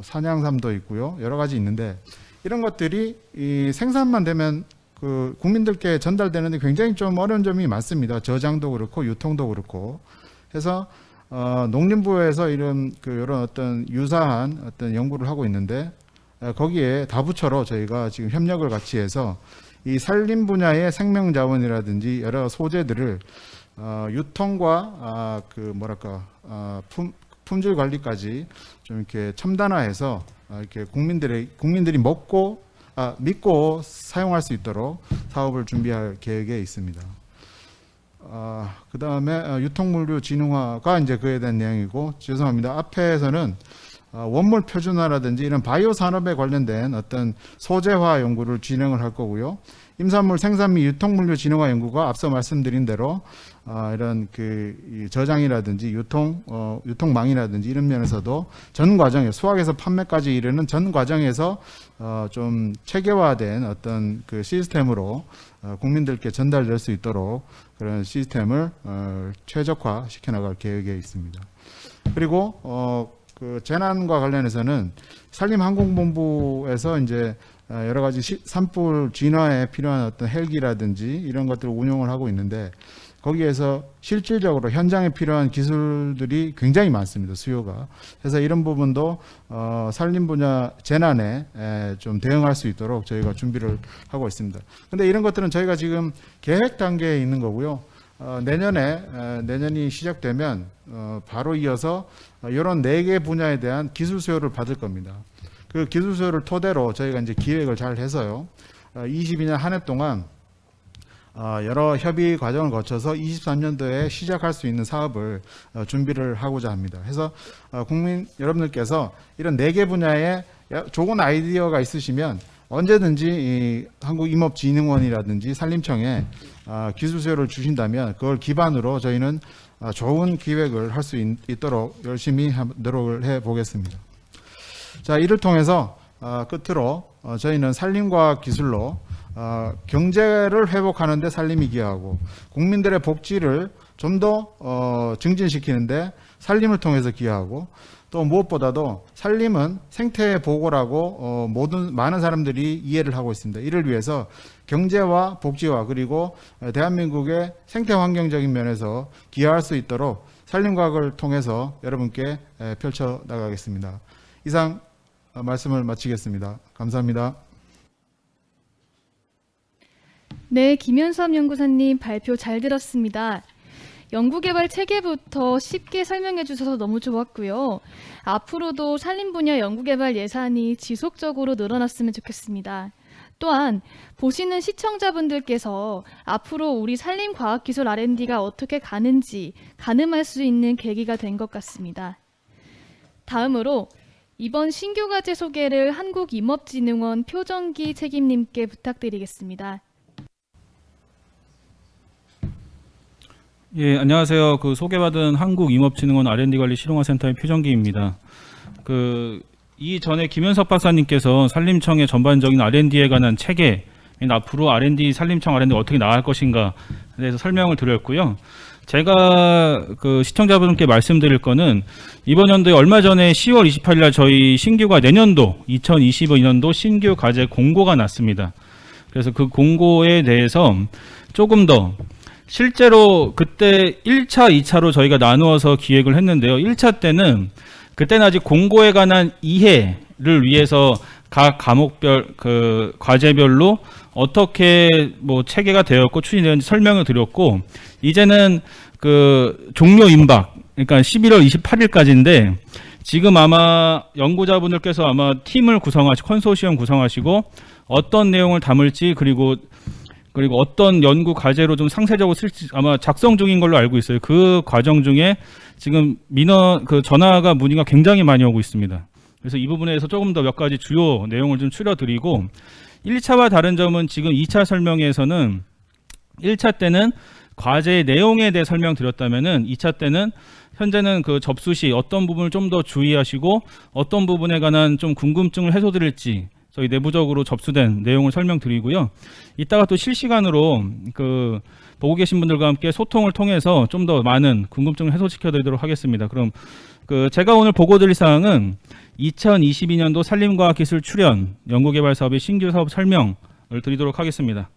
산양삼도 있고요. 여러 가지 있는데 이런 것들이 이 생산만 되면 그 국민들께 전달되는데 굉장히 좀 어려운 점이 많습니다. 저장도 그렇고 유통도 그렇고 해서 농림부에서 이런 어떤 유사한 어떤 연구를 하고 있는데 거기에 다부처로 저희가 지금 협력을 같이 해서 이 산림 분야의 생명 자원이라든지 여러 소재들을 유통과 품질 관리까지 좀 이렇게 첨단화해서 이렇게 국민들이 믿고 사용할 수 있도록 사업을 준비할 계획에 있습니다. 그 다음에 유통물류 진흥화가 이제 그에 대한 내용이고, 죄송합니다. 앞에서는 원물 표준화라든지 이런 바이오 산업에 관련된 어떤 소재화 연구를 진행을 할 거고요. 임산물 생산 및 유통물류 진흥화 연구가 앞서 말씀드린 대로 이런 이 저장이라든지 유통망이라든지 이런 면에서도 전 과정에 수확에서 판매까지 이르는 전 과정에서 좀 체계화된 어떤 그 시스템으로 국민들께 전달될 수 있도록 그런 시스템을 최적화 시켜나갈 계획에 있습니다. 그리고 그 재난과 관련해서는 산림항공본부에서 이제 여러 가지 산불 진화에 필요한 어떤 헬기라든지 이런 것들을 운용을 하고 있는데 거기에서 실질적으로 현장에 필요한 기술들이 굉장히 많습니다. 수요가. 그래서 이런 부분도 산림 분야 재난에 좀 대응할 수 있도록 저희가 준비를 하고 있습니다. 근데 이런 것들은 저희가 지금 계획 단계에 있는 거고요. 내년이 시작되면 바로 이어서 이런 4개 분야에 대한 기술 수요를 받을 겁니다. 그 기술 수요를 토대로 저희가 이제 기획을 잘 해서요. 22년 한 해 동안 여러 협의 과정을 거쳐서 23년도에 시작할 수 있는 사업을 준비를 하고자 합니다. 그래서 국민 여러분들께서 이런 4개 분야에 좋은 아이디어가 있으시면 언제든지 이 한국임업진흥원이라든지 산림청에 기술 수요를 주신다면 그걸 기반으로 저희는 좋은 기획을 할 수 있도록 열심히 노력을 해보겠습니다. 자, 이를 통해서 끝으로 저희는 산림과학 기술로 경제를 회복하는 데 산림이 기여하고 국민들의 복지를 좀 더 증진시키는데 산림을 통해서 기여하고 또 무엇보다도 산림은 생태 보고라고 많은 사람들이 이해를 하고 있습니다. 이를 위해서 경제와 복지와 그리고 대한민국의 생태 환경적인 면에서 기여할 수 있도록 산림과학을 통해서 여러분께 펼쳐 나가겠습니다. 이상 말씀을 마치겠습니다. 감사합니다. 네, 김현섭 연구사님 발표 잘 들었습니다. 연구개발 체계부터 쉽게 설명해 주셔서 너무 좋았고요. 앞으로도 산림 분야 연구개발 예산이 지속적으로 늘어났으면 좋겠습니다. 또한 보시는 시청자분들께서 앞으로 우리 산림과학기술 R&D가 어떻게 가는지 가늠할 수 있는 계기가 된 것 같습니다. 다음으로 이번 신규 과제 소개를 한국임업진흥원 표정기 책임님께 부탁드리겠습니다. 예, 안녕하세요. 소개받은 한국임업진흥원 R&D 관리 실용화센터의 표정기입니다. 이전에 김현석 박사님께서 산림청의 전반적인 R&D에 관한 체계, 앞으로 R&D, 산림청 R&D 어떻게 나갈 것인가에 대해서 설명을 드렸고요. 제가 시청자분께 말씀드릴 거는 이번 연도에 얼마 전에 10월 28일 날 저희 신규가 내년도 2022년도 신규 과제 공고가 났습니다. 그래서 그 공고에 대해서 조금 더 실제로 그때 1차, 2차로 저희가 나누어서 기획을 했는데요. 1차 때는 그때는 아직 공고에 관한 이해를 위해서 각 과목별 과제별로 어떻게 체계가 되었고 추진되는지 설명을 드렸고, 이제는 종료 임박, 그러니까 11월 28일까지인데 지금 아마 연구자분들께서 아마 팀을 컨소시엄 구성하시고 어떤 내용을 담을지 그리고 어떤 연구 과제로 좀 상세적으로 쓸지 아마 작성 중인 걸로 알고 있어요. 그 과정 중에 지금 전화가 문의가 굉장히 많이 오고 있습니다. 그래서 이 부분에서 조금 더 몇 가지 주요 내용을 좀 추려드리고 1차와 다른 점은 지금 2차 설명회에서는 1차 때는 과제의 내용에 대해 설명드렸다면은 2차 때는 현재는 그 접수 시 어떤 부분을 좀 더 주의하시고 어떤 부분에 관한 좀 궁금증을 해소드릴지 저희 내부적으로 접수된 내용을 설명드리고요. 이따가 또 실시간으로 그 보고 계신 분들과 함께 소통을 통해서 좀 더 많은 궁금증을 해소시켜드리도록 하겠습니다. 그럼 제가 오늘 보고드릴 사항은 2022년도 산림과학기술 출연 연구개발 사업의 신규 사업 설명을 드리도록 하겠습니다.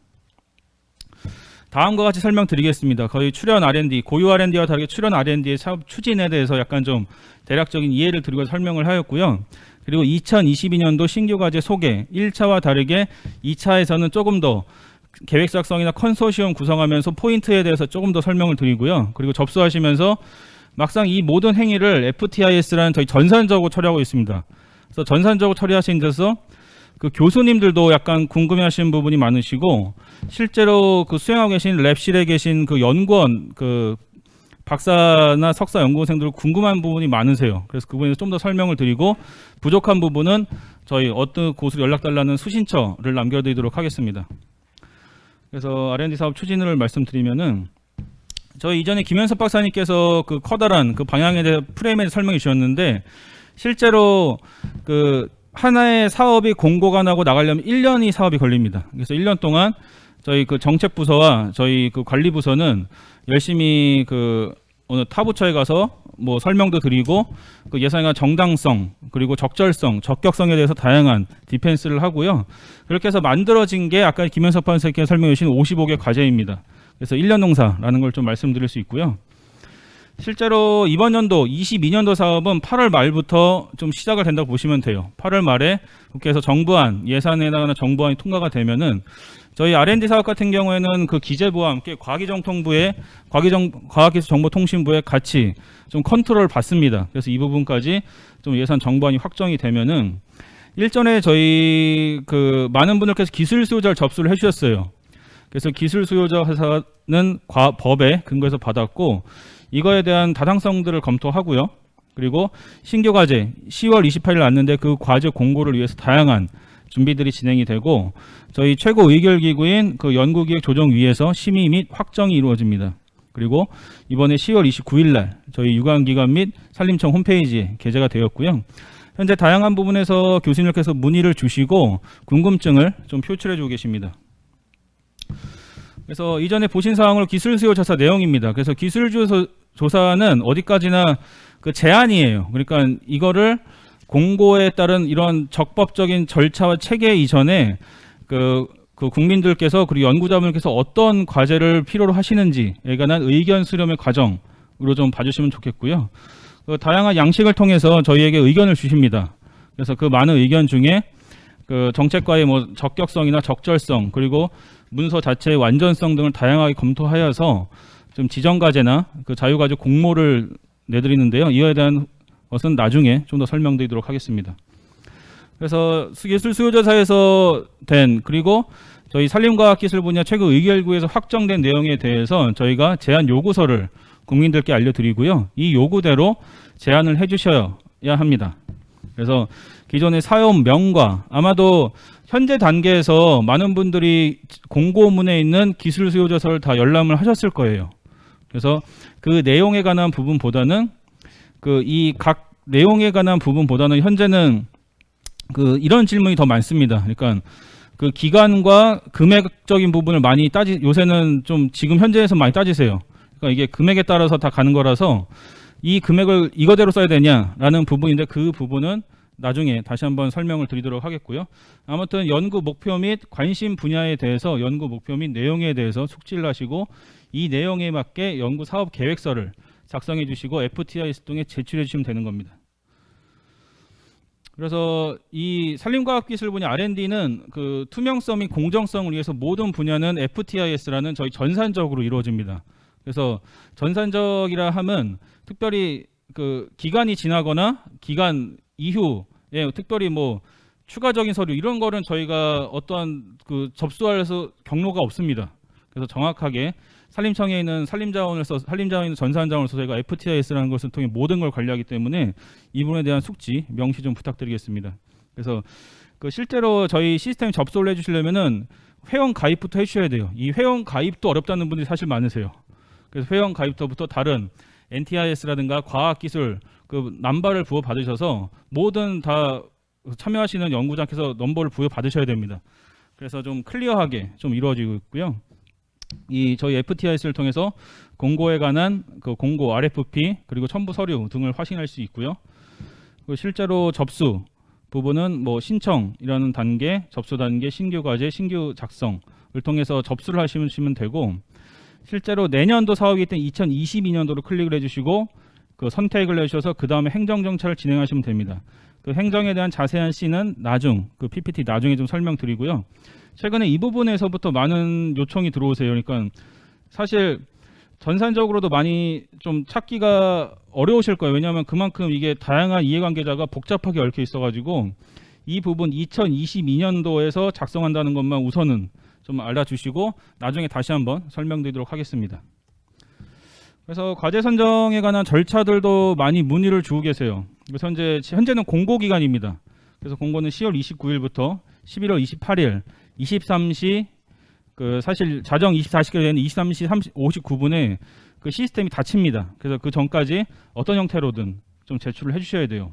다음과 같이 설명드리겠습니다. 거의 출연 R&D, 고유 R&D와 다르게 출연 R&D의 사업 추진에 대해서 약간 좀 대략적인 이해를 드리고 설명을 하였고요. 그리고 2022년도 신규 과제 소개, 1차와 다르게 2차에서는 조금 더 계획 작성이나 컨소시엄 구성하면서 포인트에 대해서 조금 더 설명을 드리고요. 그리고 접수하시면서 막상 이 모든 행위를 FTIS라는 저희 전산적으로 처리하고 있습니다. 그래서 전산적으로 처리하신 데서 그 교수님들도 약간 궁금해하시는 부분이 많으시고 실제로 그 수행하고 계신 랩실에 계신 그 연구원 그 박사나 석사 연구생들 궁금한 부분이 많으세요. 그래서 그 부분에서 좀 더 설명을 드리고 부족한 부분은 저희 어떤 곳으로 연락달라는 수신처를 남겨드리도록 하겠습니다. 그래서 R&D 사업 추진을 말씀드리면은 저희 이전에 김현석 박사님께서 그 커다란 그 방향에 대해 프레임에 설명해 주셨는데 실제로 그 하나의 사업이 공고가 나고 나가려면 1년이 사업이 걸립니다. 그래서 1년 동안 저희 그 정책부서와 저희 그 관리부서는 열심히 그 어느 타부처에 가서 뭐 설명도 드리고 그 예산의 정당성 그리고 적절성, 적격성에 대해서 다양한 디펜스를 하고요. 그렇게 해서 만들어진 게 아까 김현석 박사님께서 설명해 주신 55개 과제입니다. 그래서 1년 농사라는 걸 좀 말씀드릴 수 있고요. 실제로 이번 연도 22년도 사업은 8월 말부터 좀 시작을 된다고 보시면 돼요. 8월 말에 국회에서 정부안, 예산에 해당하는 정부안이 통과가 되면은 저희 R&D 사업 같은 경우에는 그 기재부와 함께 과기정통부의 과학기술정보통신부에 같이 좀 컨트롤을 받습니다. 그래서 이 부분까지 좀 예산 정부안이 확정이 되면은 일전에 저희 그 많은 분들께서 기술 수요자를 접수를 해주셨어요. 그래서 기술 수요자 회사는 법에 근거해서 받았고 이거에 대한 타당성들을 검토하고요. 그리고 신규 과제 10월 28일 났는데 그 과제 공고를 위해서 다양한 준비들이 진행이 되고 저희 최고 의결기구인 그 연구기획조정위에서 심의 및 확정이 이루어집니다. 그리고 이번에 10월 29일 날 저희 유관기관 및 산림청 홈페이지에 게재가 되었고요. 현재 다양한 부분에서 교수님께서 문의를 주시고 궁금증을 좀 표출해 주고 계십니다. 그래서 이전에 보신 사항으로 기술 수요 조사 내용입니다. 그래서 기술 조사는 어디까지나 그 제한이에요. 그러니까 이거를 공고에 따른 이런 적법적인 절차와 체계 이전에 그 국민들께서 그리고 연구자분들께서 어떤 과제를 필요로 하시는지에 관한 의견 수렴의 과정으로 좀 봐주시면 좋겠고요. 그 다양한 양식을 통해서 저희에게 의견을 주십니다. 그래서 그 많은 의견 중에 그 정책과의 뭐 적격성이나 적절성 그리고 문서 자체의 완전성 등을 다양하게 검토하여서 좀 지정 과제나 그 자유 과제 공모를 내드리는데요. 이에 대한 것은 나중에 좀 더 설명드리도록 하겠습니다. 그래서 기술 수요조사에서 된 그리고 저희 산림과학기술 분야 최고 의결구에서 확정된 내용에 대해서 저희가 제안 요구서를 국민들께 알려드리고요. 이 요구대로 제안을 해주셔야 합니다. 그래서 기존의 사업명과 아마도 현재 단계에서 많은 분들이 공고문에 있는 기술 수요조사를 다 열람을 하셨을 거예요. 그래서 그 내용에 관한 부분보다는 이 각 내용에 관한 부분보다는 현재는 이런 질문이 더 많습니다. 그러니까 그 기간과 금액적인 부분을 많이 요새는 좀 지금 현재에서 많이 따지세요. 그러니까 이게 금액에 따라서 다 가는 거라서 이 금액을 이거대로 써야 되냐라는 부분인데 그 부분은 나중에 다시 한번 설명을 드리도록 하겠고요. 아무튼 연구 목표 및 관심 분야에 대해서 연구 목표 및 내용에 대해서 숙지를 하시고 이 내용에 맞게 연구 사업 계획서를 작성해 주시고 FTIS 등에 제출해 주시면 되는 겁니다. 그래서 이 산림과학기술 분야 R&D는 그 투명성 및 공정성을 위해서 모든 분야는 FTIS라는 저희 전산적으로 이루어집니다. 그래서 전산적이라 함은 특별히 그 기간이 지나거나 기간 이후에 특별히 뭐 추가적인 서류 이런 거는 저희가 어떠한 그 접수할서 경로가 없습니다. 그래서 정확하게 산림청에 있는 산림자원에 있는 전산자원으로서 저희가 FTIS라는 것을 통해 모든 걸 관리하기 때문에 이 부분에 대한 숙지 명시 좀 부탁드리겠습니다. 그래서 그 실제로 저희 시스템 접속을 해주시려면은 회원 가입부터 해주셔야 돼요. 이 회원 가입도 어렵다는 분들이 사실 많으세요. 그래서 회원 가입부터 다른 NTIS라든가 과학기술 그 넘버를 부여 받으셔서 모든 다 참여하시는 연구자께서 넘버를 부여 받으셔야 됩니다. 그래서 좀 클리어하게 좀 이루어지고 있고요. 이 저희 FTIS를 통해서 공고에 관한 그 공고, RFP 그리고 첨부 서류 등을 확인할 수 있고요. 그리고 실제로 접수 부분은 뭐 신청이라는 단계, 접수 단계, 신규 과제, 신규 작성을 통해서 접수를 하시면 되고 실제로 내년도 사업이기 때문에 2022년도로 클릭을 해주시고 그 선택을 해주셔서 그 다음에 행정정차를 진행하시면 됩니다. 그 행정에 대한 자세한 C는 나중, 그 PPT 나중에 좀 설명드리고요. 최근에 이 부분에서부터 많은 요청이 들어오세요. 그러니까 사실 전산적으로도 많이 좀 찾기가 어려우실 거예요. 왜냐하면 그만큼 이게 다양한 이해관계자가 복잡하게 얽혀 있어가지고 이 부분 2022년도에서 작성한다는 것만 우선은 좀 알아주시고 나중에 다시 한번 설명드리도록 하겠습니다. 그래서 과제 선정에 관한 절차들도 많이 문의를 주고 계세요. 그래서 현재는 공고 기간입니다. 그래서 공고는 10월 29일부터 11월 28일 23시 그 사실 자정 24시까지 되는 23시 59분에 그 시스템이 닫힙니다. 그래서 그 전까지 어떤 형태로든 좀 제출을 해주셔야 돼요.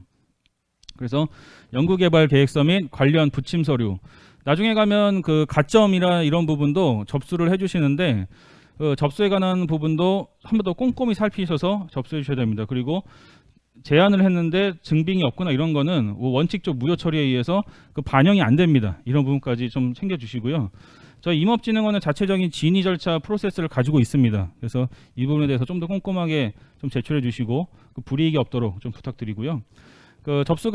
그래서 연구개발 계획서 및 관련 부침 서류 나중에 가면 그 가점이나 이런 부분도 접수를 해주시는데 그 접수에 관한 부분도 한 번 더 꼼꼼히 살피셔서 접수해 주셔야 됩니다. 그리고 제안을 했는데 증빙이 없거나 이런 거는 원칙적 무효 처리에 의해서 그 반영이 안 됩니다. 이런 부분까지 좀 챙겨주시고요. 저희 임업진흥원은 자체적인 진위 절차 프로세스를 가지고 있습니다. 그래서 이 부분에 대해서 좀 더 꼼꼼하게 좀 제출해 주시고 그 불이익이 없도록 좀 부탁드리고요. 그 접수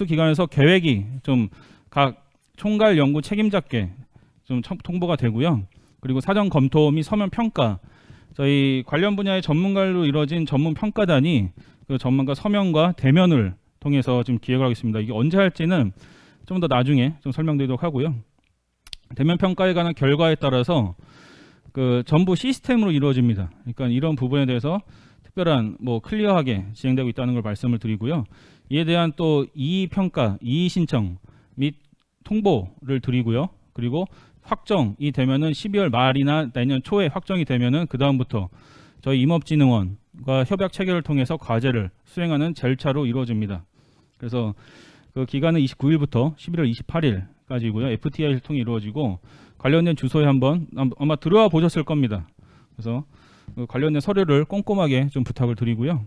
기간에서 계획이 좀 각 총괄 연구 책임자께 좀 통보가 되고요. 그리고 사전 검토 및 서면 평가 저희 관련 분야의 전문가로 이루어진 전문 평가단이 그 전문가 서면과 대면을 통해서 지금 기획을 하겠습니다. 이게 언제 할지는 좀 더 나중에 좀 설명드리도록 하고요. 대면 평가에 관한 결과에 따라서 그 전부 시스템으로 이루어집니다. 그러니까 이런 부분에 대해서 특별한 뭐 클리어하게 진행되고 있다는 걸 말씀을 드리고요. 이에 대한 또 이의 평가, 이의 신청 및 통보를 드리고요. 그리고 확정이 되면은 12월 말이나 내년 초에 확정이 되면은 그 다음부터 저희 임업진흥원과 협약 체결을 통해서 과제를 수행하는 절차로 이루어집니다. 그래서 그 기간은 29일부터 11월 28일까지고요. FTI를 통해 이루어지고 관련된 주소에 한번 아마 들어와 보셨을 겁니다. 그래서 그 관련된 서류를 꼼꼼하게 좀 부탁을 드리고요.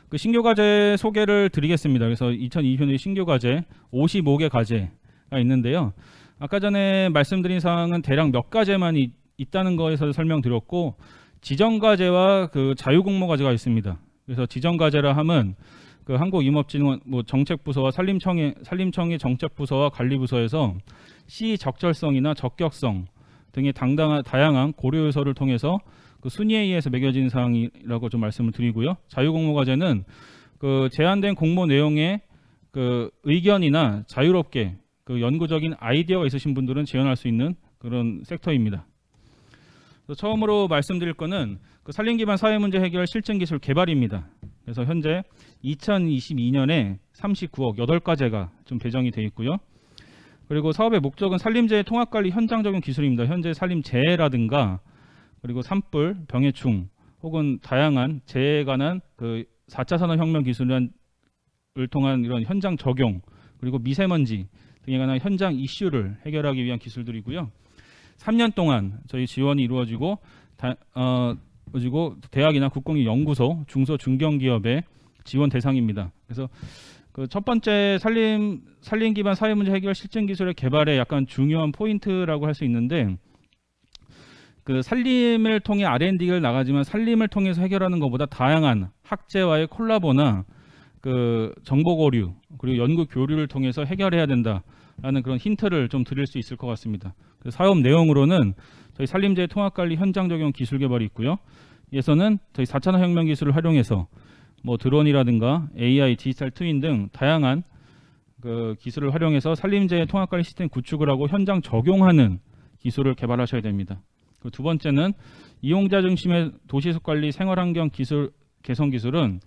그 신규 과제 소개를 드리겠습니다. 그래서 2020년도 신규 과제 55개 과제가 있는데요. 아까 전에 말씀드린 사항은 대략 몇 가지만 있다는 거에서 설명드렸고 지정 과제와 그 자유 공모 과제가 있습니다. 그래서 지정 과제라 함은 그 한국임업진흥원 뭐 정책부서와 산림청의 정책부서와 관리부서에서 시 적절성이나 적격성 등의 다양한 고려 요소를 통해서 그 순위에 의해서 매겨진 사항이라고 좀 말씀을 드리고요. 자유 공모 과제는 그 제한된 공모 내용에 그 의견이나 자유롭게 그 연구적인 아이디어가 있으신 분들은 지원할 수 있는 그런 섹터입니다. 처음으로 말씀드릴 거는 그 산림 기반 사회 문제 해결 실증 기술 개발입니다. 그래서 현재 2022년에 39억 8가지가 좀 배정이 되어 있고요. 그리고 사업의 목적은 산림재해 통합관리 현장 적용 기술입니다. 현재 산림재해라든가 그리고 산불, 병해충 혹은 다양한 재해에 관한 그 4차 산업혁명 기술을 통한 이런 현장 적용 그리고 미세먼지 등에 관한 현장 이슈를 해결하기 위한 기술들이고요. 3년 동안 저희 지원이 이루어지고 대학이나 국공립 연구소, 중소 중견기업의 지원 대상입니다. 그래서 그 첫 번째 산림 기반 사회 문제 해결 실증 기술의 개발에 약간 중요한 포인트라고 할 수 있는데 그 산림을 통해 R&D를 나가지만 산림을 통해서 해결하는 것보다 다양한 학제와의 콜라보나 그 정보 교류 그리고 연구 교류를 통해서 해결해야 된다라는 그런 힌트를 좀 드릴 수 있을 것 같습니다. 그 사업 내용으로는 저희 산림재해 통합관리 현장 적용 기술 개발이 있고요. 이에서는 저희 4차 산업혁명 기술을 활용해서 뭐 드론이라든가 AI, 디지털 트윈 등 다양한 그 기술을 활용해서 산림재해 통합관리 시스템 구축을 하고 현장 적용하는 기술을 개발하셔야 됩니다. 그리고 두 번째는 이용자 중심의 도시숲 관리 생활환경 기술 개선 기술은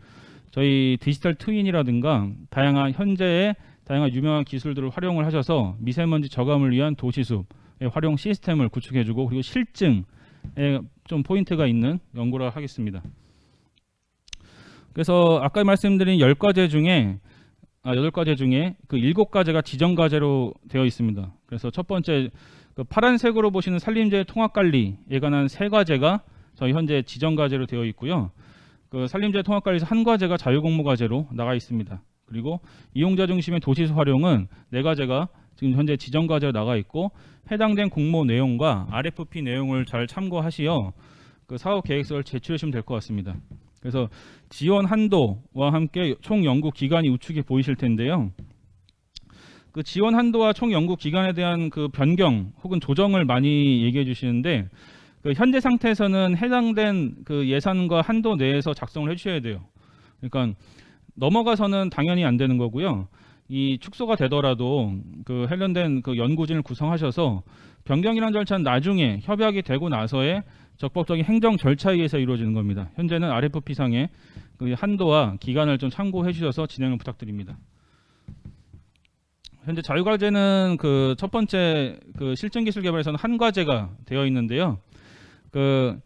저희 디지털 트윈이라든가 다양한 현재의 다양한 유명한 기술들을 활용을 하셔서 미세먼지 저감을 위한 도시숲의 활용 시스템을 구축해주고 그리고 실증에 좀 포인트가 있는 연구를 하겠습니다. 그래서 아까 말씀드린 10과제 중에 8과제 중에 그 7과제가 지정과제로 되어 있습니다. 그래서 첫 번째 그 파란색으로 보시는 산림재해 통합관리에 관한 3과제가 저희 현재 지정과제로 되어 있고요. 그 산림재해 통합관리에서 1과제가 자유공모과제로 나가 있습니다. 그리고 이용자 중심의 도시수 활용은 4과제가 지금 현재 지정과제로 나가 있고 해당된 공모 내용과 RFP 내용을 잘 참고하시어 그 사업 계획서를 제출하시면 될 것 같습니다. 그래서 지원 한도와 함께 총 연구 기간이 우측에 보이실 텐데요. 그 지원 한도와 총 연구 기간에 대한 그 변경 혹은 조정을 많이 얘기해 주시는데 그 현재 상태에서는 해당된 그 예산과 한도 내에서 작성을 해주셔야 돼요. 그러니까 넘어가서는 당연히 안 되는 거고요. 이 축소가 되더라도 그 관련된 그 연구진을 구성하셔서 변경이라는 절차는 나중에 협약이 되고 나서의 적법적인 행정 절차에 의해서 이루어지는 겁니다. 현재는 RFP상의 그 한도와 기간을 좀 참고해 주셔서 진행을 부탁드립니다. 현재 자유과제는 그 첫 번째 그 실증기술 개발에서는 1과제가 되어 있는데요. 그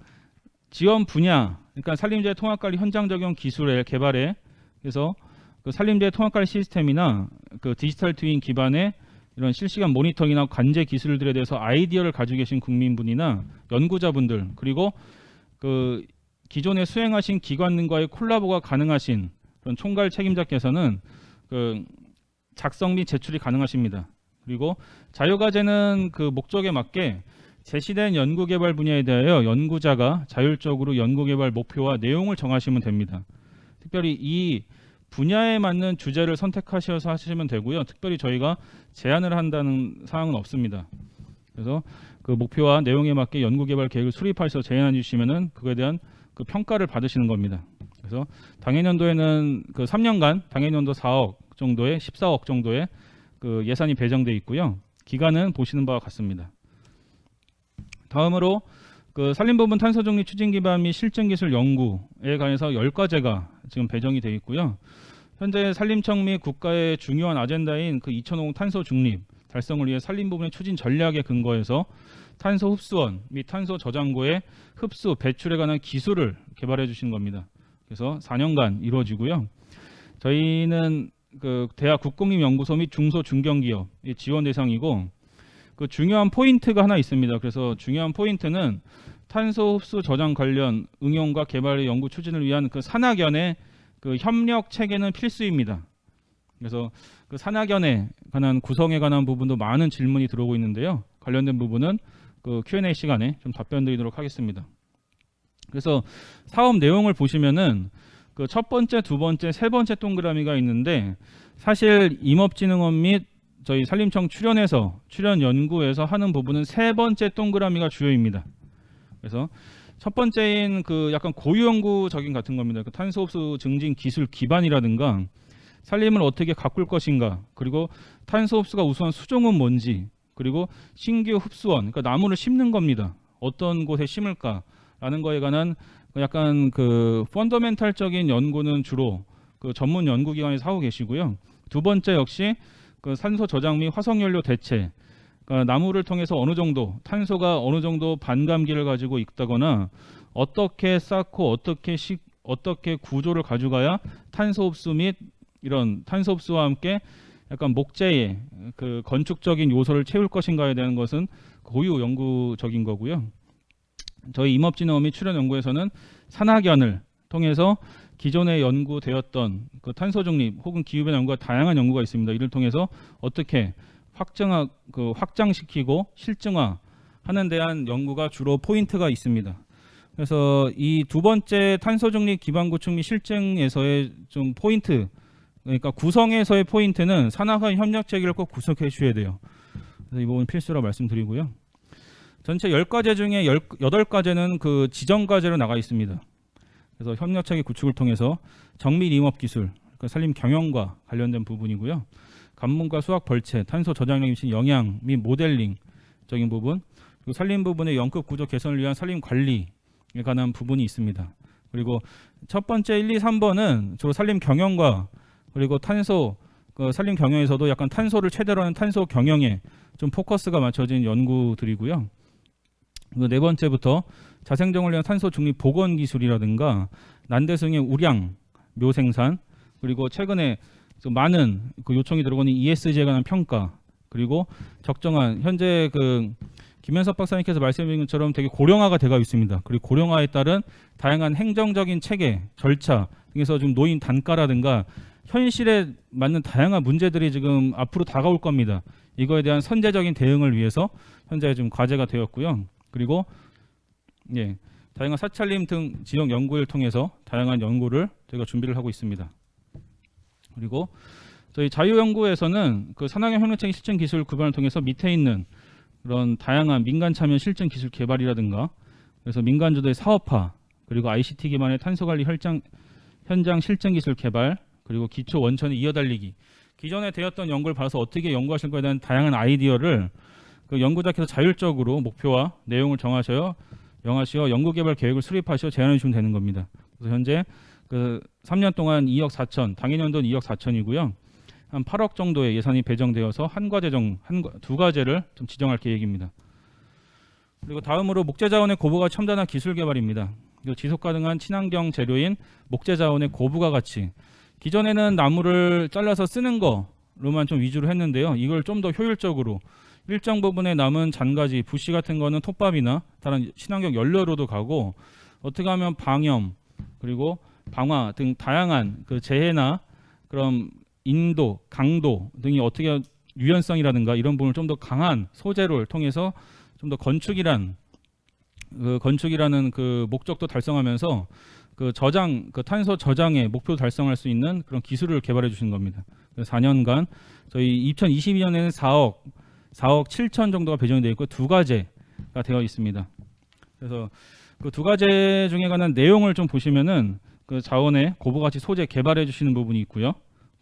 지원 분야, 그러니까 산림재해 통합관리 현장 적용 기술의 개발에 그래서 그 산림재해 통합관리 시스템이나 그 디지털 트윈 기반의 이런 실시간 모니터링이나 관제 기술들에 대해서 아이디어를 가지고 계신 국민분이나 연구자분들 그리고 그 기존에 수행하신 기관과의 콜라보가 가능하신 그런 총괄 책임자께서는 그 작성 및 제출이 가능하십니다. 그리고 자유과제는 그 목적에 맞게 제시된 연구개발 분야에 대하여 연구자가 자율적으로 연구개발 목표와 내용을 정하시면 됩니다. 특별히 이 분야에 맞는 주제를 선택하셔서 하시면 되고요. 특별히 저희가 제안을 한다는 사항은 없습니다. 그래서 그 목표와 내용에 맞게 연구개발 계획을 수립하셔서 제안해 주시면은 그거에 대한 그 평가를 받으시는 겁니다. 그래서 당해년도에는 그 3년간 당해년도 4억 정도의 14억 정도의 그 예산이 배정돼 있고요. 기간은 보시는 바와 같습니다. 다음으로 그 산림부분 탄소중립 추진 기반 및 실증기술 연구에 관해서 10과제가 지금 배정이 되어 있고요. 현재 산림청 및 국가의 중요한 아젠다인 그 2050 탄소 중립 달성을 위해 산림부분의 추진 전략에 근거해서 탄소 흡수원 및 탄소 저장고의 흡수, 배출에 관한 기술을 개발해 주신 겁니다. 그래서 4년간 이루어지고요. 저희는 그 대학 국공립연구소 및 중소 중견기업이 지원 대상이고 그 중요한 포인트가 하나 있습니다. 그래서 중요한 포인트는 탄소 흡수 저장 관련 응용과 개발의 연구 추진을 위한 그 산학연의 그 협력 체계는 필수입니다. 그래서 그 산학연에 관한 구성에 관한 부분도 많은 질문이 들어오고 있는데요. 관련된 부분은 그 Q&A 시간에 좀 답변드리도록 하겠습니다. 그래서 사업 내용을 보시면은 그 첫 번째, 두 번째, 세 번째 동그라미가 있는데 사실 임업진흥원 및 저희 산림청 출연 연구에서 하는 부분은 세 번째 동그라미가 주요입니다. 그래서 첫 번째인 그 약간 고유 연구적인 같은 겁니다. 그 탄소 흡수 증진 기술 기반이라든가 산림을 어떻게 가꿀 것인가, 그리고 탄소 흡수가 우수한 수종은 뭔지, 그리고 신규 흡수원, 그러니까 나무를 심는 겁니다. 어떤 곳에 심을까라는 거에 관한 약간 그 펀더멘탈적인 연구는 주로 그 전문 연구기관에서 하고 계시고요. 두 번째 역시 그 산소 저장 및 화석연료 대체, 그러니까 나무를 통해서 어느 정도 탄소가 어느 정도 반감기를 가지고 있다거나 어떻게 쌓고 어떻게 구조를 가져가야 탄소 흡수 및 이런 탄소 흡수와 함께 약간 목재의 그 건축적인 요소를 채울 것인가에 대한 것은 고유 연구적인 거고요. 저희 임업진흥원 및 출연 연구에서는 산학연을 통해서 기존에 연구되었던 그 탄소 중립 혹은 기후변화 연구가 다양한 연구가 있습니다. 이를 통해서 어떻게 확장시키고 실증화하는 대한 연구가 주로 포인트가 있습니다. 그래서 이 두 번째 탄소 중립 기반 구축 및 실증에서의 좀 포인트, 그러니까 구성에서의 포인트는 산학연 협력 체계를 꼭 구성해 주셔야 돼요. 그래서 이 부분 필수라고 말씀드리고요. 전체 10과제 중에 8과제는 그 지정과제로 나가 있습니다. 그래서 협력 체계 구축을 통해서 정밀 임업 기술, 그러니까 산림 경영과 관련된 부분이고요. 관문과 수학 벌채, 탄소 저장량에 미친 영향 및 모델링적인 부분, 그리고 산림 부분의 연급 구조 개선을 위한 산림 관리에 관한 부분이 있습니다. 그리고 첫 번째 1, 2, 3번은 주로 산림 경영과 그리고 탄소 그 산림 경영에서도 약간 탄소를 최대로 하는 탄소 경영에 좀 포커스가 맞춰진 연구들이고요. 그 네 번째부터 자생정을 위한 탄소 중립 보건 기술이라든가 난대승의 우량 묘생산, 그리고 최근에 많은 그 요청이 들어오는 ESG에 관한 평가, 그리고 적정한 현재 그 김현석 박사님께서 말씀해 주신 것처럼 되게 고령화가 되고 있습니다. 그리고 고령화에 따른 다양한 행정적인 체계, 절차 등에서 좀 노인 단가라든가 현실에 맞는 다양한 문제들이 지금 앞으로 다가올 겁니다. 이거에 대한 선제적인 대응을 위해서 현재 좀 과제가 되었고요. 그리고 다양한 사찰림 등 지역 연구를 통해서 다양한 연구를 저희가 준비를 하고 있습니다. 그리고 저희 자유연구에서는 그 산학형 협력체계 실증 기술 구변을 통해서 밑에 있는 그런 다양한 민간 참여 실증 기술 개발이라든가, 그래서 민간 주도의 사업화, 그리고 ICT 기반의 탄소 관리 현장 실증 기술 개발, 그리고 기초 원천의 이어달리기, 기존에 되었던 연구를 봐서 어떻게 연구하실 거에 대한 다양한 아이디어를 그 연구자께서 자율적으로 목표와 내용을 정하시어 연구 개발 계획을 수립하시어 제안해 주시면 되는 겁니다. 그래서 현재 그 3년 동안 2억 4천, 당해년도는 2억 4천이고요. 한 8억 정도의 예산이 배정되어서 두 과제를 좀 지정할 계획입니다. 그리고 다음으로 목재자원의 고부가 첨단화 기술 개발입니다. 지속 가능한 친환경 재료인 목재자원의 고부가 가치. 기존에는 나무를 잘라서 쓰는 거로만 좀 위주로 했는데요. 이걸 좀 더 효율적으로 일정 부분의 남은 잔가지, 부시 같은 거는 톱밥이나 다른 친환경 연료로도 가고, 어떻게 하면 방염, 그리고 방화 등 다양한 그 재해나 그런 인도, 강도 등이 어떻게 유연성이라든가 이런 부분을 좀 더 강한 소재를 통해서 좀 더 건축이라는 그 목적도 달성하면서 그 탄소 저장의 목표 달성할 수 있는 그런 기술을 개발해 주신 겁니다. 4년간 저희 2022년에는 4억 7천 정도가 배정이 되어 있고 두 과제가 되어 있습니다. 그래서 그 두 과제 중에 관한 내용을 좀 보시면은 그 자원의 고부가치 소재 개발해 주시는 부분이 있고요.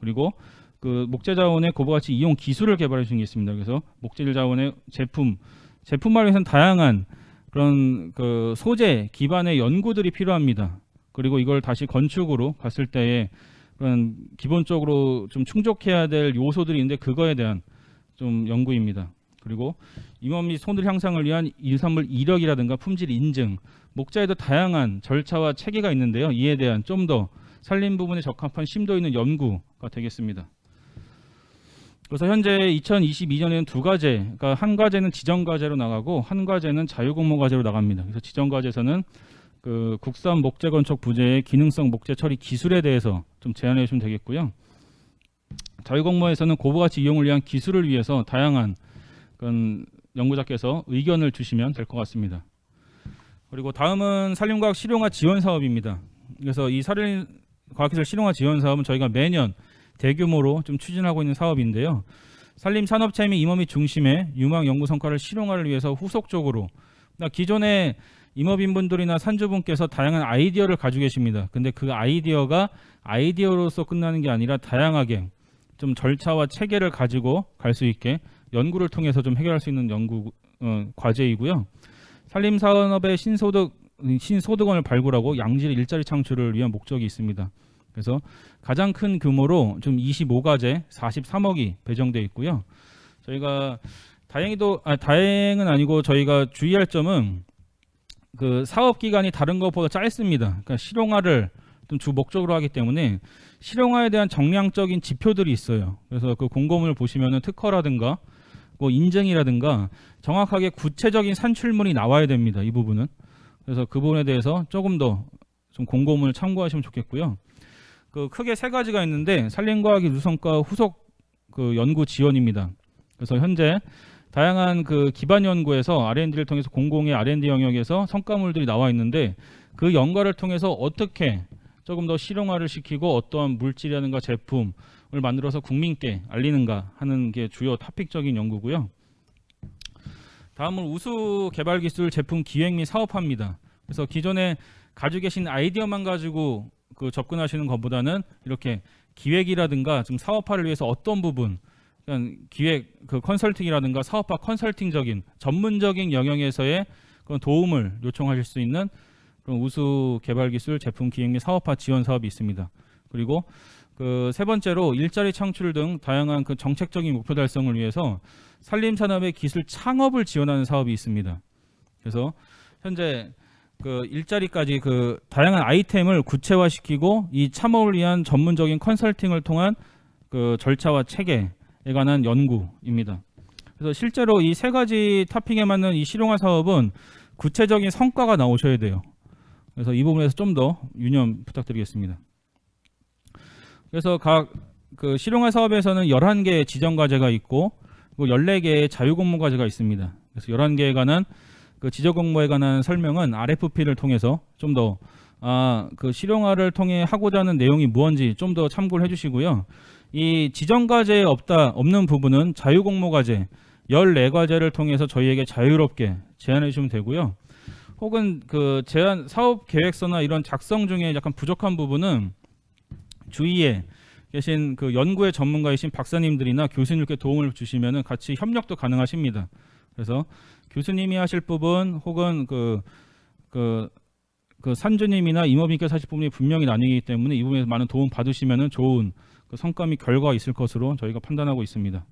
그리고 그 목재 자원의 고부가치 이용 기술을 개발해 주신 게 있습니다. 그래서 목재 자원의 제품화를 위해서는 다양한 그런 그 소재 기반의 연구들이 필요합니다. 그리고 이걸 다시 건축으로 갔을 때에 그런 기본적으로 좀 충족해야 될 요소들이 있는데 그거에 대한 좀 연구입니다. 그리고 임원 및 손을 향상을 위한 일산물 이력이라든가 품질 인증, 목재에도 다양한 절차와 체계가 있는데요. 이에 대한 좀 더 산림 부분에 적합한 심도 있는 연구가 되겠습니다. 그래서 현재 2022년에는 두 과제, 그러니까 한 과제는 지정 과제로 나가고 한 과제는 자유공모 과제로 나갑니다. 그래서 지정 과제에서는 그 국산 목재 건축 부재의 기능성 목재 처리 기술에 대해서 좀 제안해 주시면 되겠고요. 자유공모에서는 고부가치 이용을 위한 기술을 위해서 다양한 그런 연구자께서 의견을 주시면 될 것 같습니다. 그리고 다음은 산림과학 실용화 지원 사업입니다. 그래서 이 산림과학기술 실용화 지원 사업은 저희가 매년 대규모로 좀 추진하고 있는 사업인데요. 산림 산업체 및 임업인 중심의 유망 연구 성과를 실용화를 위해서 후속적으로 기존의 임업인분들이나 산주분께서 다양한 아이디어를 가지고 계십니다. 근데 그 아이디어가 아이디어로서 끝나는 게 아니라 다양하게 좀 절차와 체계를 가지고 갈 수 있게 연구를 통해서 좀 해결할 수 있는 연구 과제이고요. 산림산업의 신소득원을 발굴하고 양질의 일자리 창출을 위한 목적이 있습니다. 그래서 가장 큰 규모로 좀 25과제 43억이 배정되어 있고요. 저희가 다행은 아니고 저희가 주의할 점은 그 사업 기간이 다른 것보다 짧습니다. 그러니까 실용화를 좀 주 목적으로 하기 때문에 실용화에 대한 정량적인 지표들이 있어요. 그래서 그 공고문을 보시면은 특허라든가 뭐 인증이라든가 정확하게 구체적인 산출물이 나와야 됩니다. 이 부분은. 그래서 그 부분에 대해서 조금 더 좀 공고문을 참고하시면 좋겠고요. 그 크게 세 가지가 있는데 산림과학의 누성과 후속 그 연구 지원입니다. 그래서 현재 다양한 그 기반 연구에서 R&D를 통해서 공공의 R&D 영역에서 성과물들이 나와 있는데 그 연구를 통해서 어떻게 조금 더 실용화를 시키고 어떠한 물질이라든가 제품을 만들어서 국민께 알리는가 하는 게 주요 토픽적인 연구고요. 다음은 우수 개발 기술 제품 기획 및 사업화입니다. 그래서 기존에 가지고 계신 아이디어만 가지고 그 접근하시는 것보다는 이렇게 기획이라든가 좀 사업화를 위해서 어떤 부분, 그냥 기획 그 컨설팅이라든가 사업화 컨설팅적인 전문적인 영역에서의 그런 도움을 요청하실 수 있는 그런 우수 개발 기술 제품 기획 및 사업화 지원 사업이 있습니다. 그리고 그 세 번째로 일자리 창출 등 다양한 그 정책적인 목표 달성을 위해서 산림 산업의 기술 창업을 지원하는 사업이 있습니다. 그래서 현재 그 일자리까지 그 다양한 아이템을 구체화시키고 이 창업을 위한 전문적인 컨설팅을 통한 그 절차와 체계에 관한 연구입니다. 그래서 실제로 이 세 가지 토픽에 맞는 이 실용화 사업은 구체적인 성과가 나오셔야 돼요. 그래서 이 부분에서 좀 더 유념 부탁드리겠습니다. 그래서 각 그 실용화 사업에서는 11개의 지정 과제가 있고 그리고 14개의 자유 공모 과제가 있습니다. 그래서 11개에 관한 그 지정 공모에 관한 설명은 RFP를 통해서 좀 더 그 실용화를 통해 하고자 하는 내용이 무언지 좀 더 참고를 해주시고요. 이 지정 과제에 없는 부분은 자유 공모 과제 14과제를 통해서 저희에게 자유롭게 제안해 주시면 되고요. 혹은 그 제안 사업 계획서나 이런 작성 중에 약간 부족한 부분은 주위에 계신 그 연구의 전문가이신 박사님들이나 교수님께 도움을 주시면은 같이 협력도 가능하십니다. 그래서 교수님이 하실 부분 혹은 그 산주님이나 임업인께서 하실 부분이 분명히 나뉘기 때문에 이 부분에서 많은 도움 받으시면은 좋은 그 성과 및 결과가 있을 것으로 저희가 판단하고 있습니다.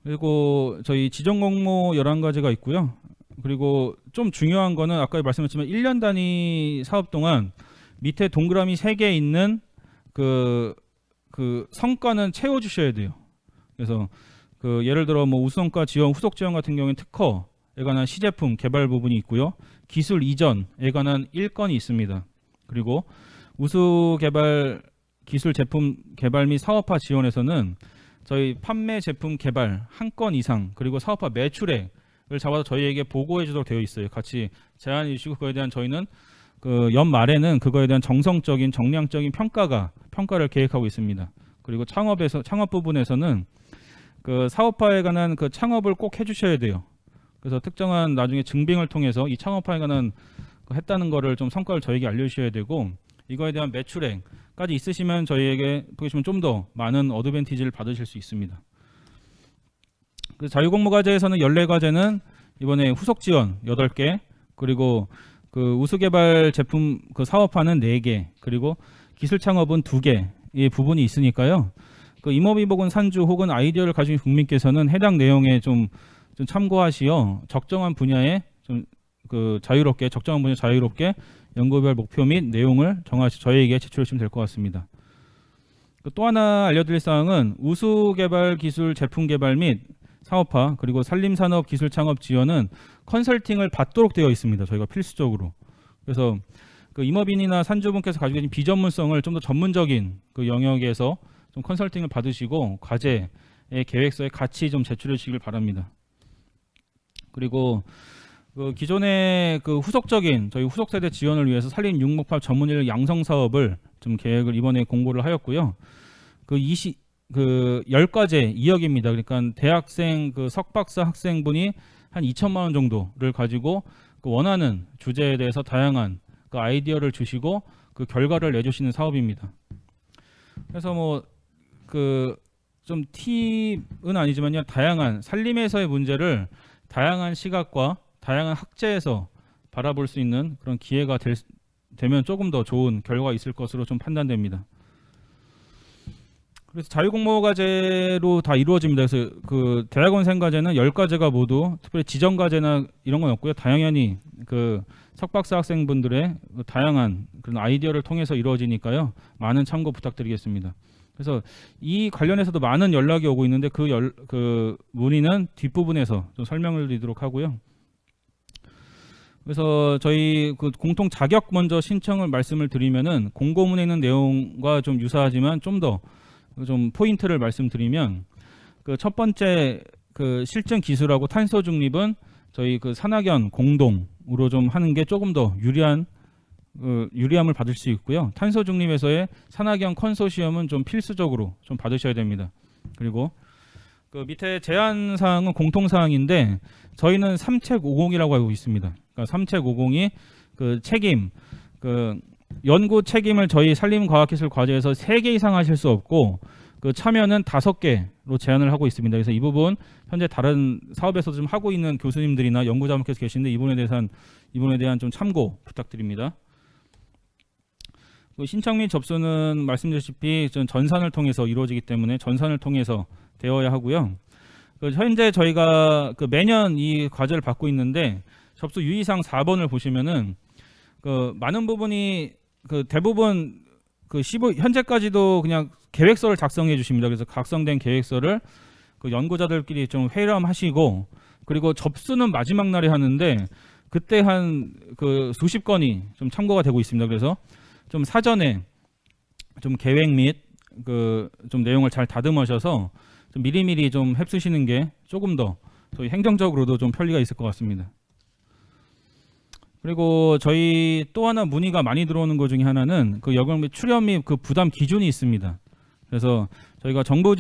그리고 저희 지정 공모 11가지가 있고요. 그리고 좀 중요한 거는 아까 말씀드렸지만 1년 단위 사업 동안 밑에 동그라미 3개 있는 그 성과는 채워주셔야 돼요. 그래서 그 예를 들어 뭐 우수성과 지원, 후속 지원 같은 경우에는 특허에 관한 시제품 개발 부분이 있고요. 기술 이전에 관한 1건이 있습니다. 그리고 우수 개발 기술 제품 개발 및 사업화 지원에서는 저희 판매 제품 개발 1건 이상 그리고 사업화 매출액을 잡아서 저희에게 보고해 주도록 되어 있어요. 같이 제안해 주시고 그거에 대한 저희는 그 연말에는 그거에 대한 정성적인 정량적인 평가를 계획하고 있습니다. 그리고 창업 부분에서는 그 사업화에 관한 그 창업을 꼭 해주셔야 돼요. 그래서 특정한 나중에 증빙을 통해서 이 창업화에 관한 했다는 거를 좀 성과를 저에게 알려주셔야 되고 이거에 대한 매출액까지 있으시면 저희에게 보시면 좀 더 많은 어드밴티지를 받으실 수 있습니다. 그 자유공모과제에서는 14과제는 이번에 후속 지원 8개 그리고 그 우수개발 제품 그 사업화는 4개 그리고 기술 창업은 2개의 부분이 있으니까요. 그 임업이복은 산주 혹은 아이디어를 가진 국민께서는 해당 내용에 좀 참고하시어 적정한 분야에 좀 그 적정한 분야 자유롭게 연구별 목표 및 내용을 정하시 저희에게 제출해 주시면 될 것 같습니다. 또 하나 알려드릴 사항은 우수개발 기술 제품 개발 및 사업화 그리고 산림산업 기술 창업 지원은 컨설팅을 받도록 되어 있습니다. 저희가 필수적으로. 그래서 그 임업인이나 산주분께서 가지고 계신 비전문성을 좀 더 전문적인 그 영역에서 좀 컨설팅을 받으시고 과제의 계획서에 같이 좀 제출해 주시길 바랍니다. 그리고 그 기존의 그 후속적인 저희 후속 세대 지원을 위해서 산림 육목팝 전문 인력 양성 사업을 좀 계획을 이번에 공고를 하였고요. 그 10과제 2억입니다. 그러니까 대학생 그 석박사 학생분이 한 2천만 원 정도를 가지고 그 원하는 주제에 대해서 다양한 그 아이디어를 주시고 그 결과를 내주시는 사업입니다. 그래서 뭐 그 좀 팁은 아니지만요. 다양한 산림에서의 문제를 다양한 시각과 다양한 학제에서 바라볼 수 있는 그런 기회가 되면 조금 더 좋은 결과가 있을 것으로 좀 판단됩니다. 그래서 자유공모과제로 다 이루어집니다. 그래서 그 대학원생 과제는 10과제가 모두 특별히 지정 과제나 이런 건 없고요. 당연히 그 석박사 학생분들의 다양한 그런 아이디어를 통해서 이루어지니까요. 많은 참고 부탁드리겠습니다. 그래서 이 관련해서도 많은 연락이 오고 있는데 그 문의는 뒷부분에서 좀 설명을 드리도록 하고요. 그래서 저희 그 공통 자격 먼저 신청을 말씀을 드리면은 공고문에 있는 내용과 좀 유사하지만 좀 더 좀 포인트를 말씀드리면 그 첫 번째 그 실증 기술하고 탄소 중립은 저희 그 산학연 공동으로 좀 하는 게 조금 더 유리함을 받을 수 있고요. 탄소 중립에서의 산학연 컨소시엄은 좀 필수적으로 좀 받으셔야 됩니다. 그리고 그 밑에 제안 사항은 공통 사항인데 저희는 3책 50이라고 알고 있습니다. 그러니까 그러니까 3책 502 그 책임 그 연구 책임을 저희 산림과학기술 과제에서 3개 이상 하실 수 없고 그 참여는 5개로 제한을 하고 있습니다. 그래서 이 부분 현재 다른 사업에서 좀 하고 있는 교수님들이나 연구자분께서 계시는데 이분에 대한 좀 참고 부탁드립니다. 그 신청 및 접수는 말씀드렸다시피 전산을 통해서 이루어지기 때문에 전산을 통해서 되어야 하고요. 그 현재 저희가 그 매년 이 과제를 받고 있는데 접수 유의사항 4번을 보시면은 그 많은 부분이 그 대부분 그 15 현재까지도 그냥 계획서를 작성해 주십니다. 그래서 각성된 계획서를 그 연구자들끼리 좀 회람하시고 그리고 접수는 마지막 날에 하는데 그때 한 그 수십 건이 좀 참고가 되고 있습니다. 그래서 좀 사전에 좀 계획 및 그 좀 내용을 잘 다듬으셔서 좀 미리미리 좀 휩쓰시는 게 조금 더 저희 행정적으로도 좀 편리가 있을 것 같습니다. 그리고 저희 또 하나 문의가 많이 들어오는 것 중에 하나는 그 여경 및 출연 및 그 부담 기준이 있습니다. 그래서 저희가 정부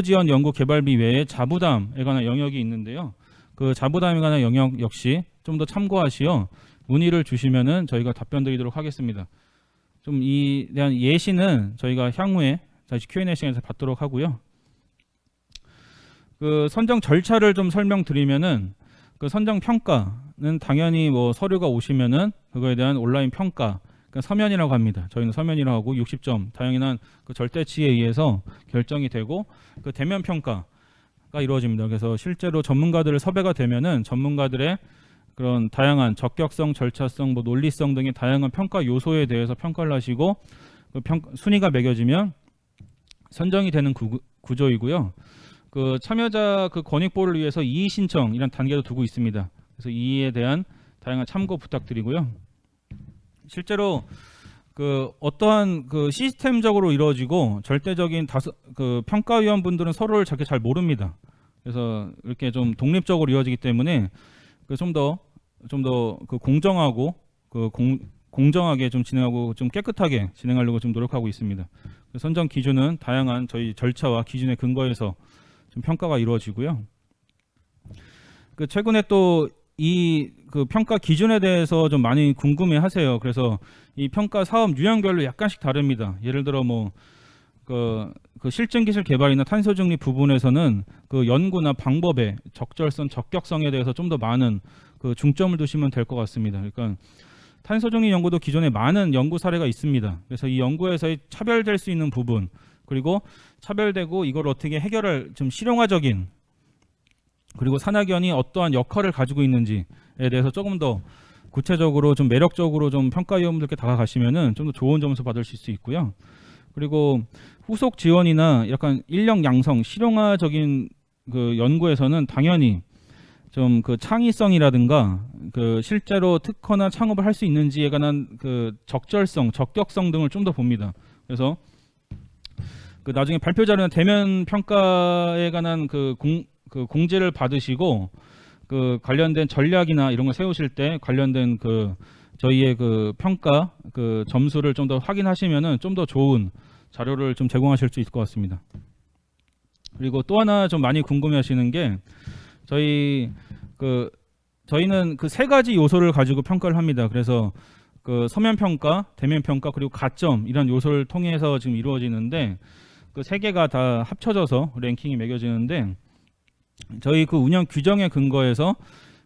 지원 연구 개발비 외에 자부담에 관한 영역이 있는데요. 그 자부담에 관한 영역 역시 좀 더 참고하시어 문의를 주시면은 저희가 답변 드리도록 하겠습니다. 좀 이 대한 예시는 저희가 향후에 다시 Q&A 시간에서 받도록 하고요. 그 선정 절차를 좀 설명드리면은 그 선정 평가는 당연히 뭐 서류가 오시면은 그거에 대한 온라인 평가, 그러니까 서면이라고 합니다. 저희는 서면이라고 하고 60점 다양한 그 절대치에 의해서 결정이 되고 그 대면 평가가 이루어집니다. 그래서 실제로 전문가들 섭외가 되면은 전문가들의 그런 다양한 적격성, 절차성, 뭐 논리성 등의 다양한 평가 요소에 대해서 평가를 하시고 그 순위가 매겨지면 선정이 되는 구조이고요. 그 참여자 그 권익보호를 위해서 이의 신청이라는 단계도 두고 있습니다. 그래서 이의에 대한 다양한 참고 부탁드리고요. 실제로 그 어떠한 그 시스템적으로 이루어지고 절대적인 그 평가위원분들은 서로를 잘 모릅니다. 그래서 이렇게 좀 독립적으로 이루어지기 때문에 그 좀 더 그 공정하고 그 공정하게 좀 진행하고 좀 깨끗하게 진행하려고 좀 노력하고 있습니다. 그 선정 기준은 다양한 저희 절차와 기준에 근거해서 좀 평가가 이루어지고요. 그 최근에 또 이 그 평가 기준에 대해서 좀 많이 궁금해하세요. 그래서 이 평가 사업 유형별로 약간씩 다릅니다. 예를 들어 뭐 그 실증 기술 개발이나 탄소 중립 부분에서는 그 연구나 방법의 적절성, 적격성에 대해서 좀 더 많은 그 중점을 두시면 될 것 같습니다. 그러니까 탄소 중립 연구도 기존에 많은 연구 사례가 있습니다. 그래서 이 연구에서의 차별될 수 있는 부분, 그리고 차별되고 이걸 어떻게 해결할 좀 실용화적인, 그리고 산학연이 어떠한 역할을 가지고 있는지에 대해서 조금 더 구체적으로 좀 매력적으로 좀 평가위원분들께 다가가시면은 좀 더 좋은 점수 받으실 수 있고요. 그리고 후속 지원이나 약간 인력 양성, 실용화적인 그 연구에서는 당연히 좀 그 창의성이라든가 그 실제로 특허나 창업을 할 수 있는지에 관한 그 적절성, 적격성 등을 좀 더 봅니다. 그래서 그 나중에 발표 자료나 대면 평가에 관한 그 공지를 받으시고 그 관련된 전략이나 이런 걸 세우실 때 관련된 그 저희의 그 평가 그 점수를 좀 더 확인하시면은 좀 더 좋은 자료를 좀 제공하실 수 있을 것 같습니다. 그리고 또 하나 좀 많이 궁금해하시는 게 저희는 그 3가지 요소를 가지고 평가를 합니다. 그래서 그 서면 평가, 대면 평가, 그리고 가점 이런 요소를 통해서 지금 이루어지는데 그 3개가 다 합쳐져서 랭킹이 매겨지는데 저희 그 운영 규정에 근거해서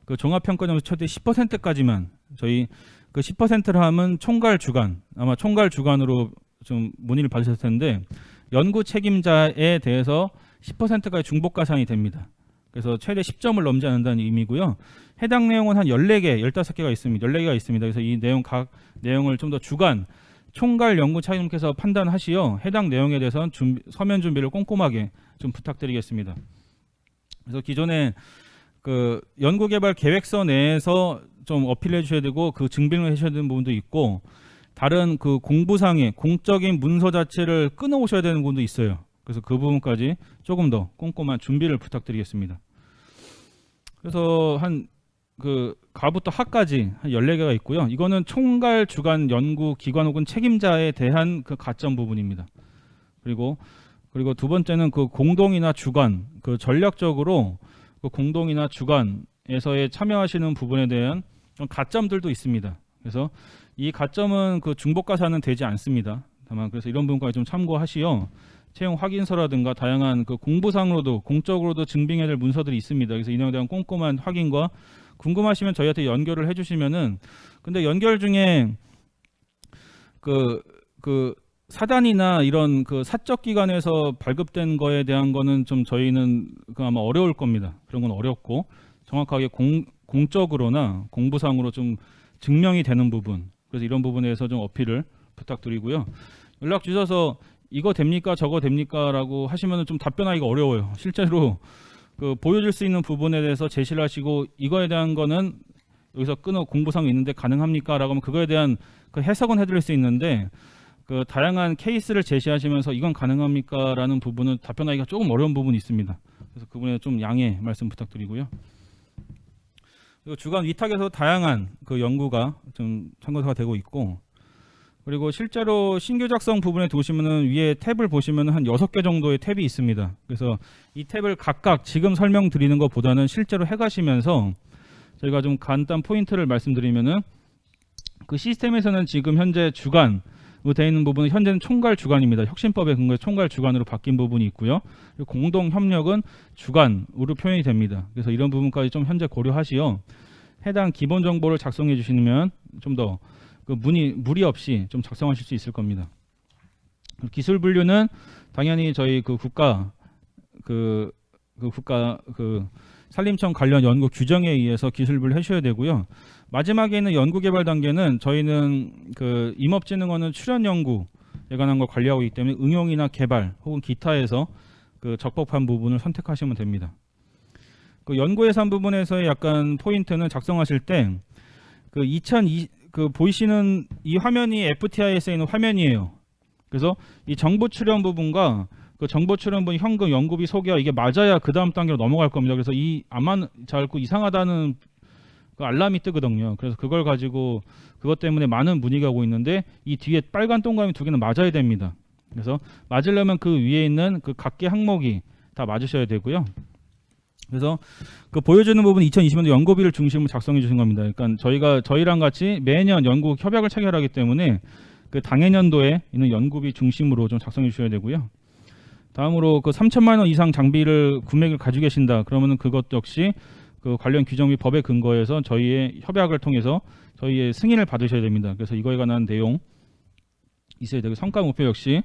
그 종합 평가 점수 최대 10%까지만 저희 그 10%를 하면 총괄 주간, 아마 총괄 주간으로 좀 문의를 받으셨을 텐데 연구 책임자에 대해서 10%까지 중복 가산이 됩니다. 그래서 최대 10점을 넘지 않는다는 의미고요. 해당 내용은 한 14개, 15개가 있습니다. 14개가 있습니다. 그래서 이 내용 각 내용을 좀 더 주간 총괄 연구 차장님께서 판단하시어 해당 내용에 대해서는 서면 준비를 꼼꼼하게 좀 부탁드리겠습니다. 그래서 기존에 그 연구개발 계획서 내에서 좀 어필해 주셔야 되고 그 증빙을 하셔야 되는 부분도 있고 다른 그 공부상의 공적인 문서 자체를 끊어 오셔야 되는 부분도 있어요. 그래서 그 부분까지 조금 더 꼼꼼한 준비를 부탁드리겠습니다. 그래서 한 그 가부터 하까지 한 14개가 있고요. 이거는 총괄 주간 연구 기관 혹은 책임자에 대한 그 가점 부분입니다. 그리고 두 번째는 그 공동이나 주관, 그 전략적으로 그 공동이나 주관에서의 참여하시는 부분에 대한 좀 가점들도 있습니다. 그래서 이 가점은 그 중복가사는 되지 않습니다. 다만 그래서 이런 부분까지 좀 참고하시어 채용 확인서라든가 다양한 그 공부상으로도 공적으로도 증빙해야 될 문서들이 있습니다. 그래서 이 내용에 대한 꼼꼼한 확인과 궁금하시면 저희한테 연결을 해주시면은 근데 연결 중에 그 사단이나 이런 그 사적 기관에서 발급된 거에 대한 거는 좀 저희는 그 아마 어려울 겁니다. 그런 건 어렵고 정확하게 공적으로나 공부상으로 좀 증명이 되는 부분 그래서 이런 부분에서 좀 어필을 부탁드리고요. 연락 주셔서 이거 됩니까 저거 됩니까 라고 하시면 좀 답변하기가 어려워요. 실제로 그 보여줄 수 있는 부분에 대해서 제시를 하시고 이거에 대한 거는 여기서 끊어 공부상 있는데 가능합니까 라고 하면 그거에 대한 그 해석은 해드릴 수 있는데 그 다양한 케이스를 제시하시면서 이건 가능합니까 라는 부분은 답변하기가 조금 어려운 부분이 있습니다. 그래서 그 부분에 좀 양해 말씀 부탁드리고요. 그리고 주간 위탁에서 다양한 그 연구가 좀 참고가 되고 있고 그리고 실제로 신규 작성 부분에 보시면은 위에 탭을 보시면은 한 6개 정도의 탭이 있습니다. 그래서 이 탭을 각각 지금 설명드리는 것보다는 실제로 해가시면서 저희가 좀 간단 포인트를 말씀드리면은 그 시스템에서는 지금 현재 주간으로 되어 있는 부분은 현재는 총괄 주간입니다. 혁신법에 근거해 총괄 주간으로 바뀐 부분이 있고요. 그리고 공동 협력은 주간으로 표현이 됩니다. 그래서 이런 부분까지 좀 현재 고려하시어 해당 기본 정보를 작성해 주시면 좀 더 그 무리 없이 좀 작성하실 수 있을 겁니다. 기술 분류는 당연히 저희 그 국가 산림청 관련 연구 규정에 의해서 기술 분류 해주셔야 되고요. 마지막에 있는 연구 개발 단계는 저희는 그 임업진흥원은 출연 연구에 관한 걸 관리하고 있기 때문에 응용이나 개발 혹은 기타에서 그 적법한 부분을 선택하시면 됩니다. 그 연구 예산 부분에서의 약간 포인트는 작성하실 때 그 보이시는 이 화면이 FTI에 있는 화면이에요. 그래서 이 정보 출연 부분과 그 정보 출연분 현금 연구비 소개와 이게 맞아야 그 다음 단계로 넘어갈 겁니다. 그래서 이 암만 자꾸 이상하다는 그 알람이 뜨거든요. 그래서 그걸 가지고 그것 때문에 많은 문의가 오고 있는데 이 뒤에 빨간 동그라미 2개는 맞아야 됩니다. 그래서 맞으려면 그 위에 있는 그 각계 항목이 다 맞으셔야 되고요. 그래서 그 보여주는 부분 2020년도 연구비를 중심으로 작성해 주신 겁니다. 그러니까 저희랑 같이 매년 연구 협약을 체결하기 때문에 그 당해년도에 있는 연구비 중심으로 좀 작성해 주셔야 되고요. 다음으로 그 3천만 원 이상 장비를 구매를 가지고 계신다. 그러면은 그것 역시 그 관련 규정 및 법에 근거해서 저희의 협약을 통해서 저희의 승인을 받으셔야 됩니다. 그래서 이거에 관한 내용 있어야 되고 성과 목표 역시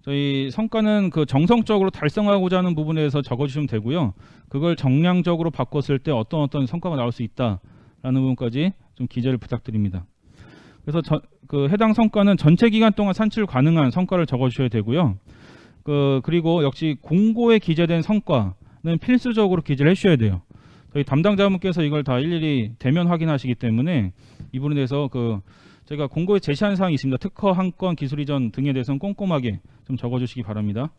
저희 성과는 그 정성적으로 달성하고자 하는 부분에 대해서 적어주시면 되고요. 그걸 정량적으로 바꿨을 때 어떤 성과가 나올 수 있다라는 부분까지 좀 기재를 부탁드립니다. 그래서 그 해당 성과는 전체 기간 동안 산출 가능한 성과를 적어주셔야 되고요. 그리고 역시 공고에 기재된 성과는 필수적으로 기재를 해주셔야 돼요. 저희 담당자분께서 이걸 다 일일이 대면 확인하시기 때문에 이 부분에 대해서 저희가 공고에 제시한 사항이 있습니다. 특허, 한건, 기술 이전 등에 대해서는 꼼꼼하게 좀 적어주시기 바랍니다.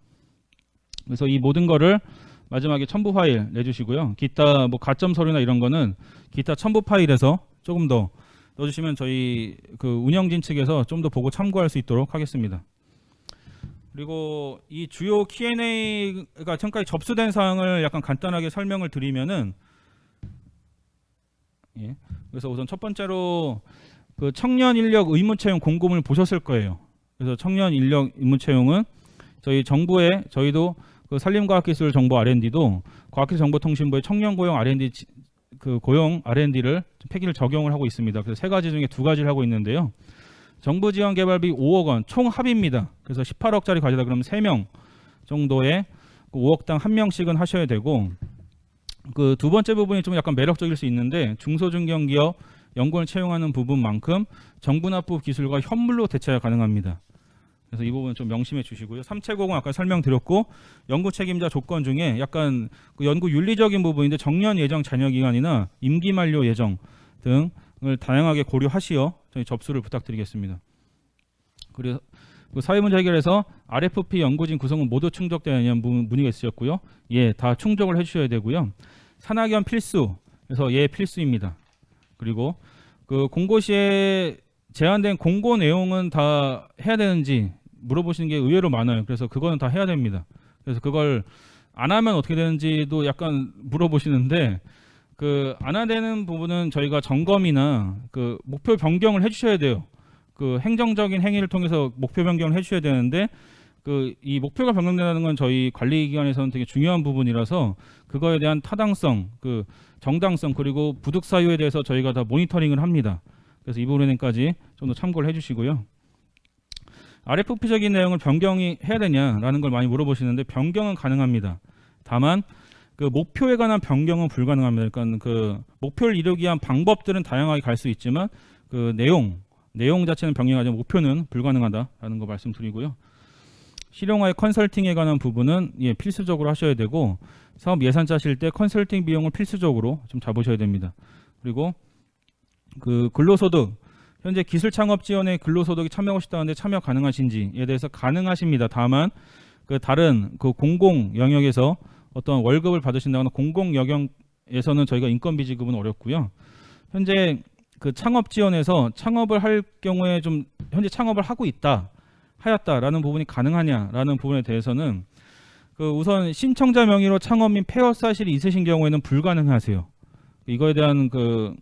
그래서 이 모든 거를 마지막에 첨부 파일 내주시고요. 기타 뭐 가점 서류나 이런 거는 기타 첨부 파일에서 조금 더 넣어주시면 저희 그 운영진 측에서 좀 더 보고 참고할 수 있도록 하겠습니다. 그리고 이 주요 Q&A가 지금까지 접수된 사항을 약간 간단하게 설명을 드리면은 그래서 우선 첫 번째로 그 청년 인력 의무 채용 공고문을 보셨을 거예요. 그래서 청년 인력 의무 채용은 저희 정부에 저희도 그 산림과학기술정보 R&D도 과학기술정보통신부의 청년 고용 R&D 그 고용 R&D를 폐기를 적용을 하고 있습니다. 그래서 3가지 중에 2가지를 하고 있는데요. 정부 지원 개발비 5억 원 총 합입니다. 그래서 18억짜리 과제다 그러면 3명 정도의 5억당 1명씩은 하셔야 되고 그 두 번째 부분이 좀 약간 매력적일 수 있는데 중소중견기업 연구원을 채용하는 부분만큼 정부 납부 기술과 현물로 대체가 가능합니다. 그래서 이 부분은 좀 명심해 주시고요. 3채공은 아까 설명드렸고 연구 책임자 조건 중에 약간 그 연구 윤리적인 부분인데 정년 예정 잔여 기간이나 임기 만료 예정 등을 다양하게 고려하시어 저희 접수를 부탁드리겠습니다. 그리고 그 사회문제 해결에서 RFP 연구진 구성은 모두 충족되느냐는 문의가 있으셨고요. 예, 다 충족을 해주셔야 되고요. 산학연 필수, 그래서 예 필수입니다. 그리고 그 공고시에 제한된 공고 내용은 다 해야 되는지 물어보시는 게 의외로 많아요. 그래서 그거는 다 해야 됩니다. 그래서 그걸 안 하면 어떻게 되는지도 약간 물어보시는데 그 안 되는 부분은 저희가 점검이나 그 목표 변경을 해주셔야 돼요. 그 행정적인 행위를 통해서 목표 변경을 해주셔야 되는데 그 이 목표가 변경된다는 건 저희 관리기관에서는 되게 중요한 부분이라서 그거에 대한 타당성, 그 정당성 그리고 부득 사유에 대해서 저희가 다 모니터링을 합니다. 그래서 이 부분에까지 좀 더 참고를 해주시고요. RFP적인 내용을 변경이 해야 되냐라는 걸 많이 물어보시는데 변경은 가능합니다. 다만 그 목표에 관한 변경은 불가능합니다. 그러니까 그 목표를 이루기 위한 방법들은 다양하게 갈 수 있지만 그 내용 자체는 변경하지만 목표는 불가능하다라는 거 말씀드리고요. 실용화의 컨설팅에 관한 부분은 필수적으로 하셔야 되고 사업 예산 짜실 때 컨설팅 비용을 필수적으로 좀 잡으셔야 됩니다. 그리고 그 근로소득 현재 기술 창업 지원에 근로소득이 참여하고 싶다는데 참여 가능하신지에 대해서 가능하십니다. 다만 그 다른 그 공공 영역에서 어떤 월급을 받으신다거나 공공 영역에서는 저희가 인건비 지급은 어렵고요. 현재 그 창업 지원에서 창업을 할 경우에 좀 현재 창업을 하고 하였다라는 부분이 가능하냐라는 부분에 대해서는 그 우선 신청자 명의로 창업 및 폐업 사실이 있으신 경우에는 불가능하세요. 이거에 대한 그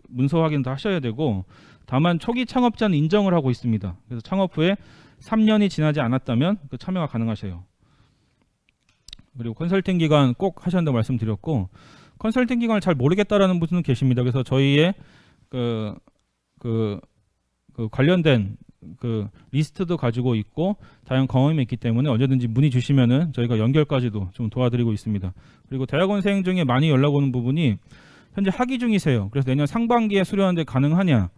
문서 확인도 하셔야 되고 다만 초기 창업자는 인정을 하고 있습니다. 그래서 창업 후에 3년이 지나지 않았다면 그 참여가 가능하세요. 그리고 컨설팅 기간 꼭 하셔야 한다고 말씀드렸고 컨설팅 기간을 잘 모르겠다라는 분은 계십니다. 그래서 저희의 그 관련된 그 리스트도 가지고 있고 다양한 경험이 있기 때문에 언제든지 문의 주시면은 저희가 연결까지도 좀 도와드리고 있습니다. 그리고 대학원생 중에 많이 연락 오는 부분이 현재 학위 중이세요. 그래서 내년 상반기에 수료하는데 가능하냐?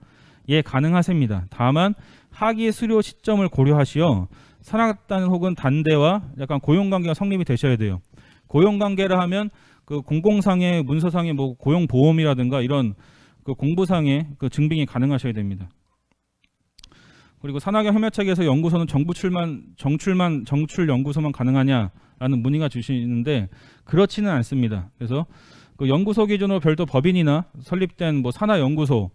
예, 가능하십니다. 다만 학위 수료 시점을 고려하시어 산학단 혹은 단대와 약간 고용관계가 성립이 되셔야 돼요. 고용관계라 하면 그 공공상의 문서상의 뭐 고용보험이라든가 이런 그 공부상의 그 증빙이 가능하셔야 됩니다. 그리고 산학연 협력체계에서 연구소는 정출 연구소만 가능하냐라는 문의가 주시는데 그렇지는 않습니다. 그래서 그 연구소 기준으로 별도 법인이나 설립된 뭐 산하연구소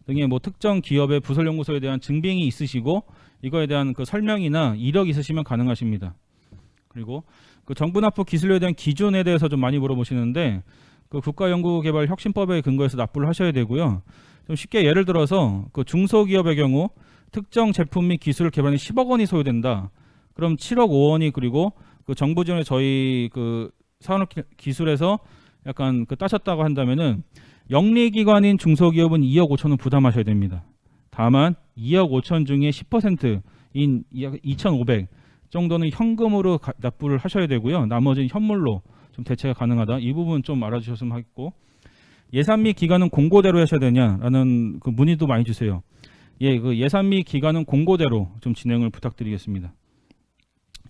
등의 뭐 특정 기업의 부설연구소에 대한 증빙이 있으시고 이거에 대한 그 설명이나 이력이 있으시면 가능하십니다. 그리고 그 정부 납부 기술료에 대한 기준에 대해서 좀 많이 물어보시는데 그 국가연구개발혁신법에 근거해서 납부를 하셔야 되고요. 좀 쉽게 예를 들어서 그 중소기업의 경우 특정 제품 및 기술을 개발하는 10억 원이 소요된다. 그럼 7억 5원이 그리고 그 정부 지원에 저희 그 산업기술에서 약간 그 따셨다고 한다면은 영리기관인 중소기업은 2억 5천원 부담하셔야 됩니다. 다만 2억 5천 중에 10%인 2,500 정도는 현금으로 납부를 하셔야 되고요. 나머지는 현물로 좀 대체가 가능하다. 이 부분 좀 알아주셨으면 하겠고 예산 및 기간은 공고대로 하셔야 되냐라는 그 문의도 많이 주세요. 예, 그 예산 및 기간은 공고대로 좀 진행을 부탁드리겠습니다.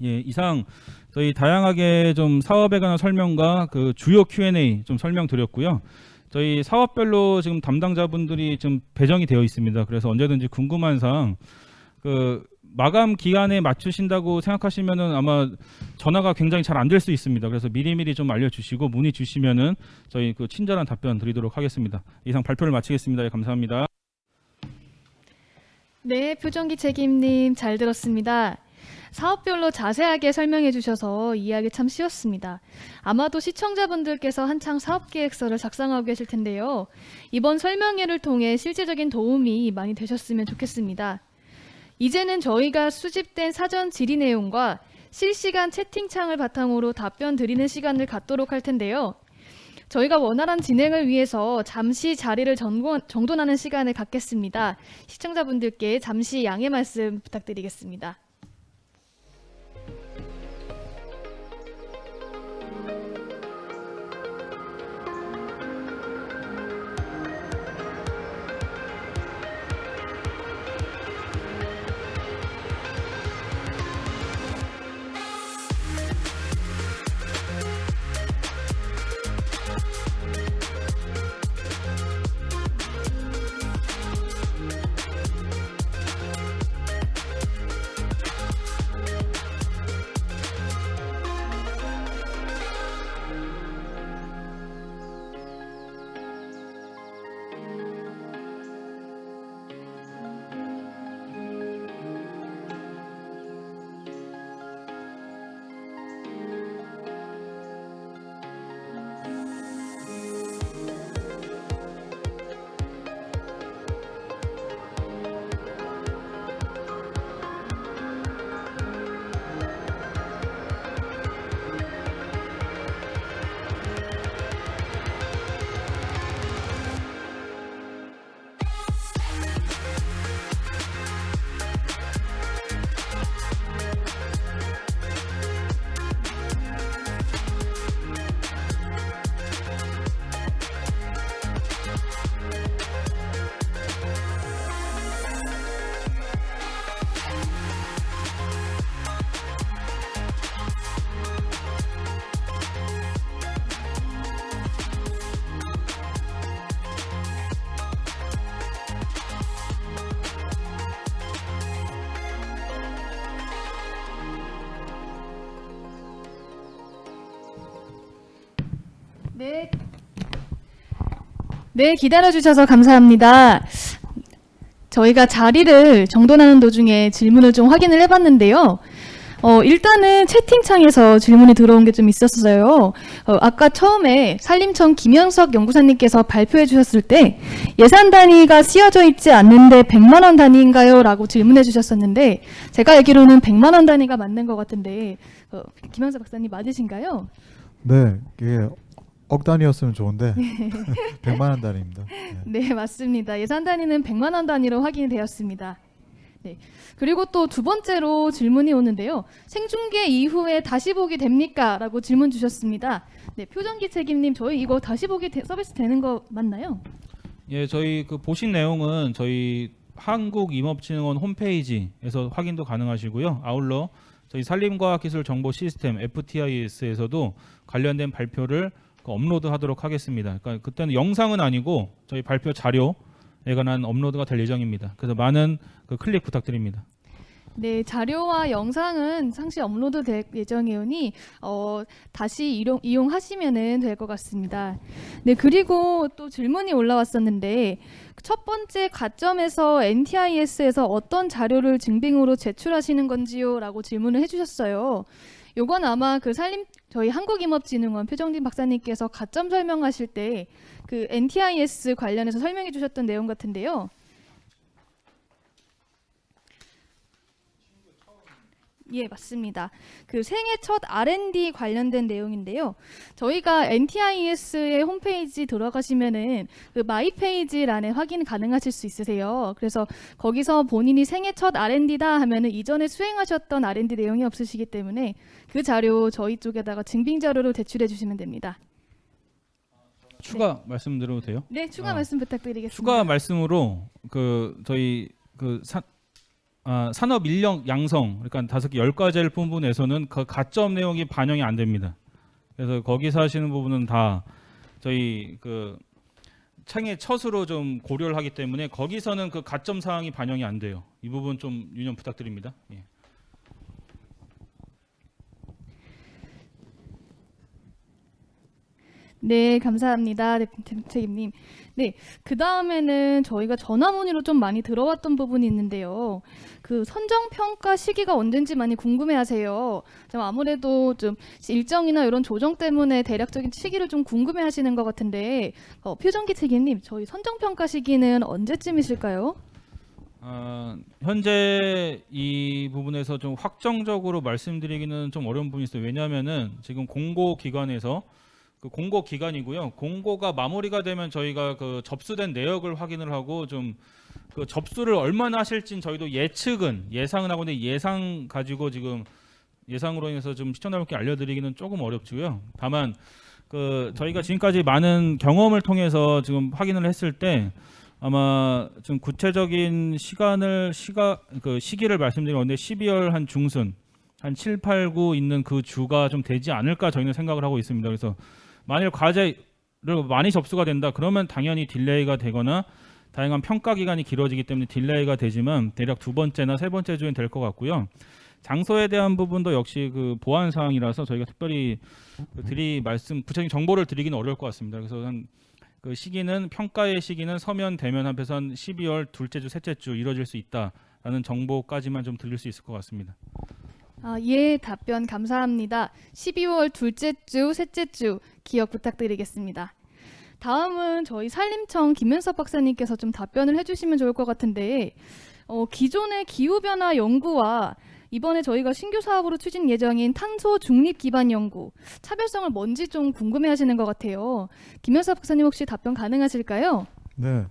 예, 이상 저희 다양하게 좀 사업에 관한 설명과 그 주요 Q&A 좀 설명드렸고요. 저희 사업별로 지금 담당자분들이 좀 배정이 되어 있습니다. 그래서 언제든지 궁금한 사항 그 마감 기간에 맞추신다고 생각하시면은 아마 전화가 굉장히 잘 안 될 수 있습니다. 그래서 미리미리 좀 알려주시고 문의 주시면은 저희 그 친절한 답변 드리도록 하겠습니다. 이상 발표를 마치겠습니다. 예, 감사합니다. 네, 표정기 책임님 잘 들었습니다. 사업별로 자세하게 설명해 주셔서 이해하기 참 쉬웠습니다. 아마도 시청자분들께서 한창 사업계획서를 작성하고 계실 텐데요. 이번 설명회를 통해 실제적인 도움이 많이 되셨으면 좋겠습니다. 이제는 저희가 수집된 사전 질의 내용과 실시간 채팅창을 바탕으로 답변 드리는 시간을 갖도록 할 텐데요. 저희가 원활한 진행을 위해서 잠시 자리를 정돈하는 시간을 갖겠습니다. 시청자분들께 잠시 양해 말씀 부탁드리겠습니다. 네. 네, 기다려주셔서 감사합니다. 저희가 자리를 정돈하는 도중에 질문을 좀 확인을 해봤는데요. 일단은 채팅창에서 질문이 들어온 게 좀 있었어요. 아까 처음에 산림청 김현석 연구사님께서 발표해 주셨을 때 예산 단위가 쓰여져 있지 않는데 100만 원 단위인가요? 라고 질문해 주셨었는데 제가 알기로는 100만 원 단위가 맞는 것 같은데 김현석 박사님 맞으신가요? 네, 이게 억 단위였으면 좋은데 100만 원 단위입니다. 네. 네, 맞습니다. 예산 단위는 100만 원 단위로 확인이 되었습니다. 네. 그리고 또 두 번째로 질문이 오는데요. 생중계 이후에 다시 보기 됩니까? 라고 질문 주셨습니다. 네, 표정기 책임님, 저희 이거 다시 보기 서비스 되는 거 맞나요? 예, 저희 그 보신 내용은 저희 한국임업진흥원 홈페이지에서 확인도 가능하시고요. 아울러 저희 산림과학기술정보시스템 FTIS에서도 관련된 발표를 업로드하도록 하겠습니다. 그러니까 그때는 영상은 아니고 저희 발표 자료에 관한 업로드가 될 예정입니다. 그래서 많은 그 클릭 부탁드립니다. 네, 자료와 영상은 상시 업로드 될 예정이오니 다시 이용하시면 될 것 같습니다. 네, 그리고 또 질문이 올라왔었는데 첫 번째 가점에서 NTIS에서 어떤 자료를 증빙으로 제출하시는 건지요? 라고 질문을 해주셨어요. 요건 아마 그 저희 한국임업진흥원 표정진 박사님께서 가점 설명하실 때 그 NTIS 관련해서 설명해 주셨던 내용 같은데요. 예, 맞습니다. 그 생애 첫 R&D 관련된 내용인데요. 저희가 NTIS의 홈페이지 들어가시면은 그 마이 페이지란에 확인 가능하실 수 있으세요. 그래서 거기서 본인이 생애 첫 R&D다 하면은 이전에 수행하셨던 R&D 내용이 없으시기 때문에 그 자료 저희 쪽에다가 증빙 자료로 제출해 주시면 됩니다. 추가 말씀드려도 돼요? 네, 추가 말씀 부탁드리겠습니다. 추가 말씀으로 그 저희 그 산업 인력 양성, 그러니까 10가지를 부분에서는 그 가점 내용이 반영이 안 됩니다. 그래서 거기서 하시는 부분은 다 저희 그 창의 첫으로 좀 고려를 하기 때문에 거기서는 그 가점 사항이 반영이 안 돼요. 이 부분 좀 유념 부탁드립니다. 예. 네, 감사합니다. 책임님. 네, 그 다음에는 저희가 전화 문의로 좀 많이 들어왔던 부분이 있는데요. 그 선정 평가 시기가 언젠지 많이 궁금해하세요. 좀 아무래도 좀 일정이나 이런 조정 때문에 대략적인 시기를 좀 궁금해하시는 것 같은데, 표정기 책임님, 저희 선정 평가 시기는 언제쯤이실까요? 현재 이 부분에서 좀 확정적으로 말씀드리기는 좀 어려운 부분이 있어요. 왜냐하면은 지금 공고 기관에서 그 공고 기간이고요. 공고가 마무리가 되면 저희가 그 접수된 내역을 확인을 하고 좀 그 접수를 얼마나 하실진 저희도 예상은 하고 있는데 예상 가지고 지금 예상으로 인해서 좀 시청자분께 알려드리기는 조금 어렵고요. 다만 그 저희가 지금까지 많은 경험을 통해서 지금 확인을 했을 때 아마 좀 구체적인 시기를 말씀드리는 건데 12월 한 중순 한 7, 8, 9 있는 그 주가 좀 되지 않을까 저희는 생각을 하고 있습니다. 그래서 만일 과제를 많이 접수가 된다 그러면 당연히 딜레이가 되거나 다양한 평가 기간이 길어지기 때문에 딜레이가 되지만 대략 두 번째나 세 번째 주엔 될 것 같고요. 장소에 대한 부분도 역시 그 보안 사항이라서 저희가 특별히 구체적인 정보를 드리기는 어려울 것 같습니다. 그래서 한 그 시기는 평가의 시기는 서면 대면 합해서 한 12월 둘째 주, 셋째 주 이뤄질 수 있다라는 정보까지만 좀 드릴 수 있을 것 같습니다. 예, 답변 감사합니다. 12월 둘째 주, 셋째 주 기억 부탁드리겠습니다. 다음은 저희 산림청 김현석 박사님께서 좀 답변을 해주시면 좋을 것 같은데 기존의 기후변화 연구와 이번에 저희가 신규 사업으로 추진 예정인 탄소 중립 기반 연구 차별성을 뭔지 좀 궁금해하시는 것 같아요. 김현석 박사님 혹시 답변 가능하실까요? 네.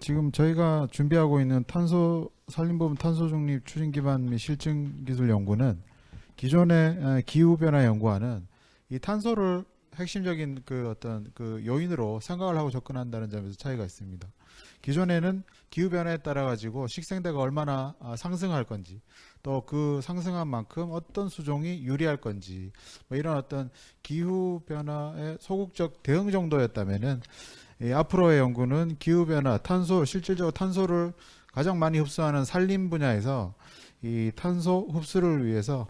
지금 저희가 준비하고 있는 산림부문 탄소 중립 추진 기반 및 실증 기술 연구는 기존의 기후 변화 연구와는 이 탄소를 핵심적인 그 어떤 그 요인으로 생각을 하고 접근한다는 점에서 차이가 있습니다. 기존에는 기후 변화에 따라 가지고 식생대가 얼마나 상승할 건지, 또 그 상승한 만큼 어떤 수종이 유리할 건지, 뭐 이런 어떤 기후 변화의 소극적 대응 정도였다면은 앞으로의 연구는 기후 변화, 실질적으로 탄소를 가장 많이 흡수하는 산림 분야에서 이 탄소 흡수를 위해서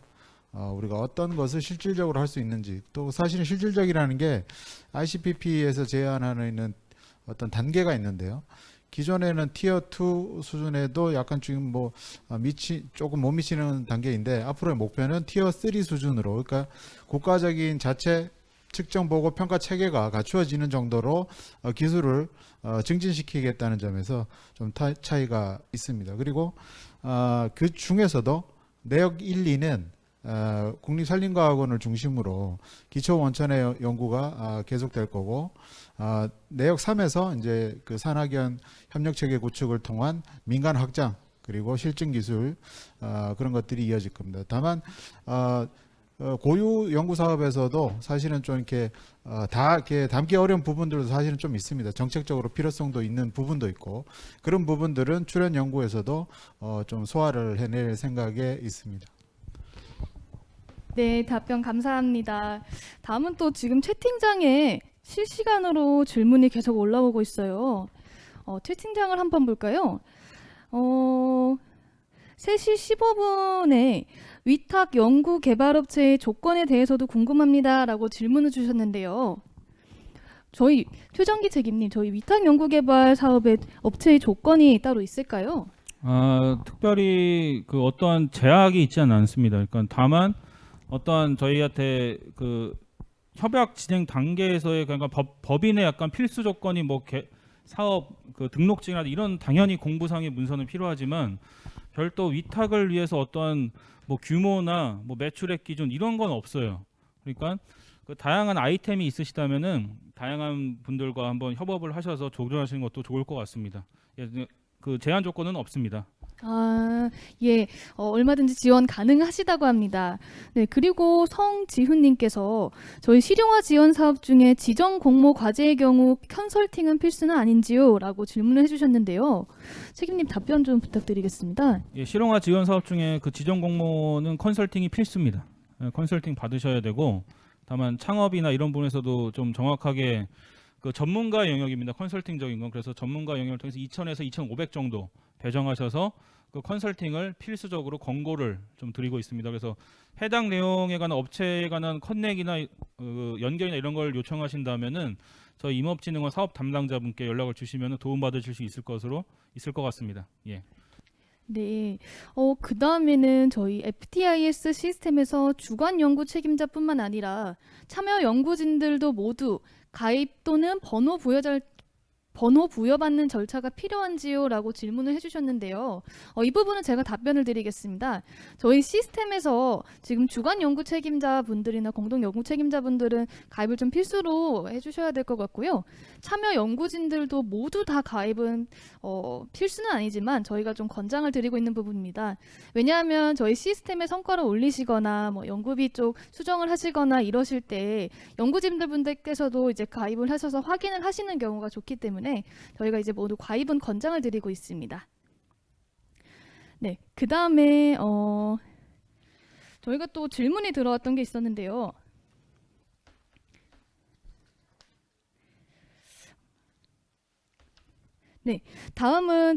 우리가 어떤 것을 실질적으로 할 수 있는지, 또 사실은 실질적이라는 게 ICPP에서 제안하는 있는 어떤 단계가 있는데요. 기존에는 티어 2 수준에도 약간 지금 뭐 조금 못 미치는 단계인데, 앞으로의 목표는 티어 3 수준으로, 그러니까 국가적인 자체 측정 보고 평가 체계가 갖추어지는 정도로 기술을 증진시키겠다는 점에서 좀 차이가 있습니다. 그리고 그 중에서도 내역 1, 2는 국립산림과학원을 중심으로 기초 원천의 연구가 계속될 거고, 내역 3에서 이제 그 산학연 협력 체계 구축을 통한 민간 확장 그리고 실증 기술 그런 것들이 이어질 겁니다. 다만 고유 연구 사업에서도 사실은 좀 이렇게 다 이렇게 담기 어려운 부분들도 사실은 좀 있습니다. 정책적으로 필요성도 있는 부분도 있고, 그런 부분들은 출연 연구에서도 좀 소화를 해낼 생각에 있습니다. 네, 답변 감사합니다. 다음은 또 지금 채팅장에 실시간으로 질문이 계속 올라오고 있어요. 채팅장을 한번 볼까요? 3시 15분에 위탁 연구 개발업체의 조건에 대해서도 궁금합니다라고 질문을 주셨는데요. 저희 최정기 책임님, 저희 위탁 연구 개발 사업의 업체의 조건이 따로 있을까요? 특별히 그 어떠한 제약이 있지는 않습니다. 그러니까 다만 어떠한 저희한테 그 협약 진행 단계에서의 그러니까 법인의 약간 필수 조건이 뭐 사업 그 등록증이나 이런 당연히 공부상의 문서는 필요하지만, 별도 위탁을 위해서 어떠한 뭐 규모나 뭐 매출액 기준 이런 건 없어요. 그러니까 그 다양한 아이템이 있으시다면은 다양한 분들과 한번 협업을 하셔서 조정하시는 것도 좋을 것 같습니다. 그 제한 조건은 없습니다. 예, 얼마든지 지원 가능하시다고 합니다. 네, 그리고 성지훈님께서 저희 실용화 지원 사업 중에 지정 공모 과제의 경우 컨설팅은 필수는 아닌지요? 라고 질문을 해주셨는데요. 책임님 답변 좀 부탁드리겠습니다. 예, 실용화 지원 사업 중에 그 지정 공모는 컨설팅이 필수입니다. 컨설팅 받으셔야 되고, 다만 창업이나 이런 부분에서도 좀 정확하게 그 전문가 영역입니다. 컨설팅적인 건. 그래서 전문가 영역을 통해서 2,000에서 2,500 정도 배정하셔서 그 컨설팅을 필수적으로 권고를 좀 드리고 있습니다. 그래서 해당 내용에 관한 업체에 관한 컨넥이나 연결이나 이런 걸 요청하신다면은 저희 임업진흥원 사업 담당자분께 연락을 주시면 도움받으실 수 있을 것 같습니다. 예. 네, 그 다음에는 저희 FTIS 시스템에서 주관 연구 책임자뿐만 아니라 참여 연구진들도 모두 가입 또는 번호 부여받는 절차가 필요한지요? 라고 질문을 해주셨는데요. 이 부분은 제가 답변을 드리겠습니다. 저희 시스템에서 지금 주관 연구 책임자분들이나 공동 연구 책임자분들은 가입을 좀 필수로 해주셔야 될 것 같고요. 참여 연구진들도 모두 다 가입은 필수는 아니지만 저희가 좀 권장을 드리고 있는 부분입니다. 왜냐하면 저희 시스템에 성과를 올리시거나 뭐 연구비 쪽 수정을 하시거나 이러실 때 연구진분들께서도 이제 가입을 하셔서 확인을 하시는 경우가 좋기 때문에 저희가 이제 모두 가입은 권장을 드리고 있습니다. 네, 그 다음에 저희가 또 질문이 들어왔던 게 있었는데요. 네, 다음은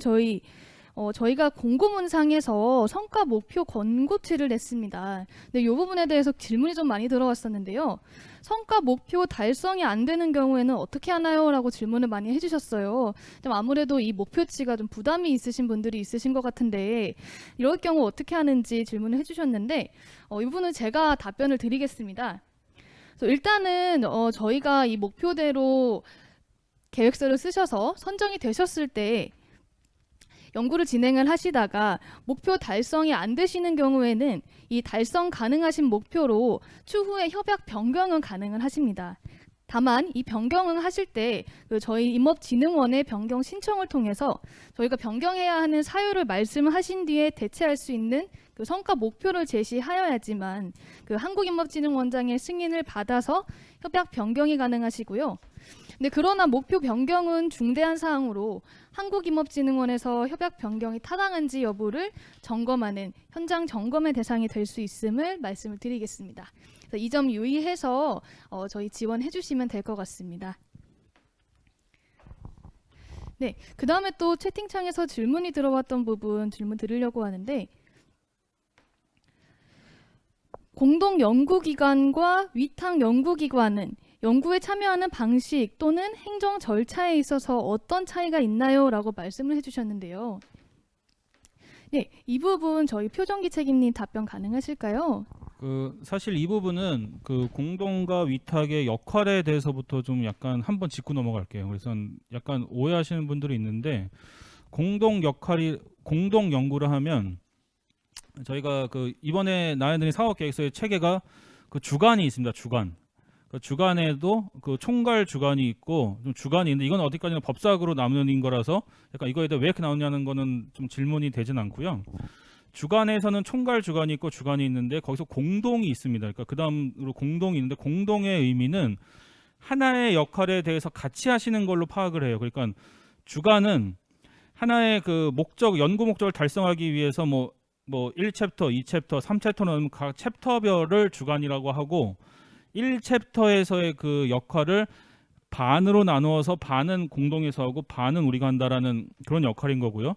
저희가 공고문상에서 성과 목표 권고치를 냈습니다. 네, 이 부분에 대해서 질문이 좀 많이 들어왔었는데요. 성과 목표 달성이 안 되는 경우에는 어떻게 하나요? 라고 질문을 많이 해주셨어요. 좀 아무래도 이 목표치가 좀 부담이 있으신 분들이 있으신 것 같은데 이럴 경우 어떻게 하는지 질문을 해주셨는데 이 부분은 제가 답변을 드리겠습니다. 그래서 일단은 저희가 이 목표대로 계획서를 쓰셔서 선정이 되셨을 때 연구를 진행을 하시다가 목표 달성이 안 되시는 경우에는 이 달성 가능하신 목표로 추후에 협약 변경은 가능을 하십니다. 다만 이 변경을 하실 때 저희 임업진흥원의 변경 신청을 통해서 저희가 변경해야 하는 사유를 말씀하신 뒤에 대체할 수 있는 그 성과 목표를 제시하여야지만 그 한국임업진흥원장의 승인을 받아서 협약 변경이 가능하시고요. 근데 그러나 목표 변경은 중대한 사항으로 한국임업진흥원에서 협약 변경이 타당한지 여부를 점검하는 현장 점검의 대상이 될 수 있음을 말씀을 드리겠습니다. 그래서 이 점 유의해서 저희 지원해 주시면 될 것 같습니다. 네, 그 다음에 또 채팅창에서 질문이 들어왔던 부분 질문 드리려고 하는데 공동 연구기관과 위탁 연구기관은 연구에 참여하는 방식 또는 행정 절차에 있어서 어떤 차이가 있나요? 라고 말씀을 해주셨는데요. 네, 이 부분 저희 표정기 책임님 답변 가능하실까요? 사실 이 부분은 그 공동과 위탁의 역할에 대해서부터 좀 약간 한번 짚고 넘어갈게요. 그래서 약간 오해하시는 분들이 있는데 공동 연구를 하면 저희가 그 이번에 나와있는 사업계획서의 체계가 그 주간이 있습니다. 주간. 그 주간에도 그 총괄 주간이 있고 좀 주간이 있는데 이건 어디까지나 법사학으로 나누는 거라서 약간 이거에 대해 왜 이렇게 나오냐는 거는 좀 질문이 되진 않고요. 주간에서는 총괄 주간이 있고 주간이 있는데 거기서 공동이 있습니다. 그러니까 그 다음으로 공동이 있는데 공동의 의미는 하나의 역할에 대해서 같이 하시는 걸로 파악을 해요. 그러니까 주간은 하나의 그 목적, 연구 목적을 달성하기 위해서 뭐 1챕터, 2챕터, 3챕터는 각 챕터별을 주간이라고 하고 1챕터에서의 그 역할을 반으로 나누어서 반은 공동에서 하고 반은 우리가 한다라는 그런 역할인 거고요.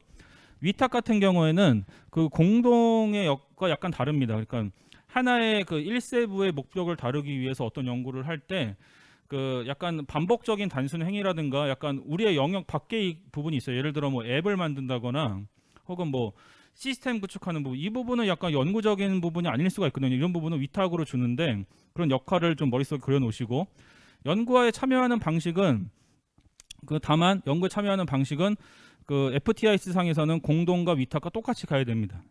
위탁 같은 경우에는 그 공동의 역과 약간 다릅니다. 그러니까 하나의 그 1세부의 목적을 다루기 위해서 어떤 연구를 할 때 그 약간 반복적인 단순 행위라든가 약간 우리의 영역 밖의 부분이 있어요. 예를 들어 뭐 앱을 만든다거나 혹은 뭐 시스템 구축하는 부분, 이 부분은 약간 연구적인 부분이 아닐 수가 있거든요. 이런 부분은 위탁으로 주는데 그런 역할을 좀 머릿속에 그려놓으시고 연구에 참여하는 방식은 다만 연구에 참여하는 방식은 그 FTIC 상에서는 공동과 위탁과 똑같이 가야 됩니다.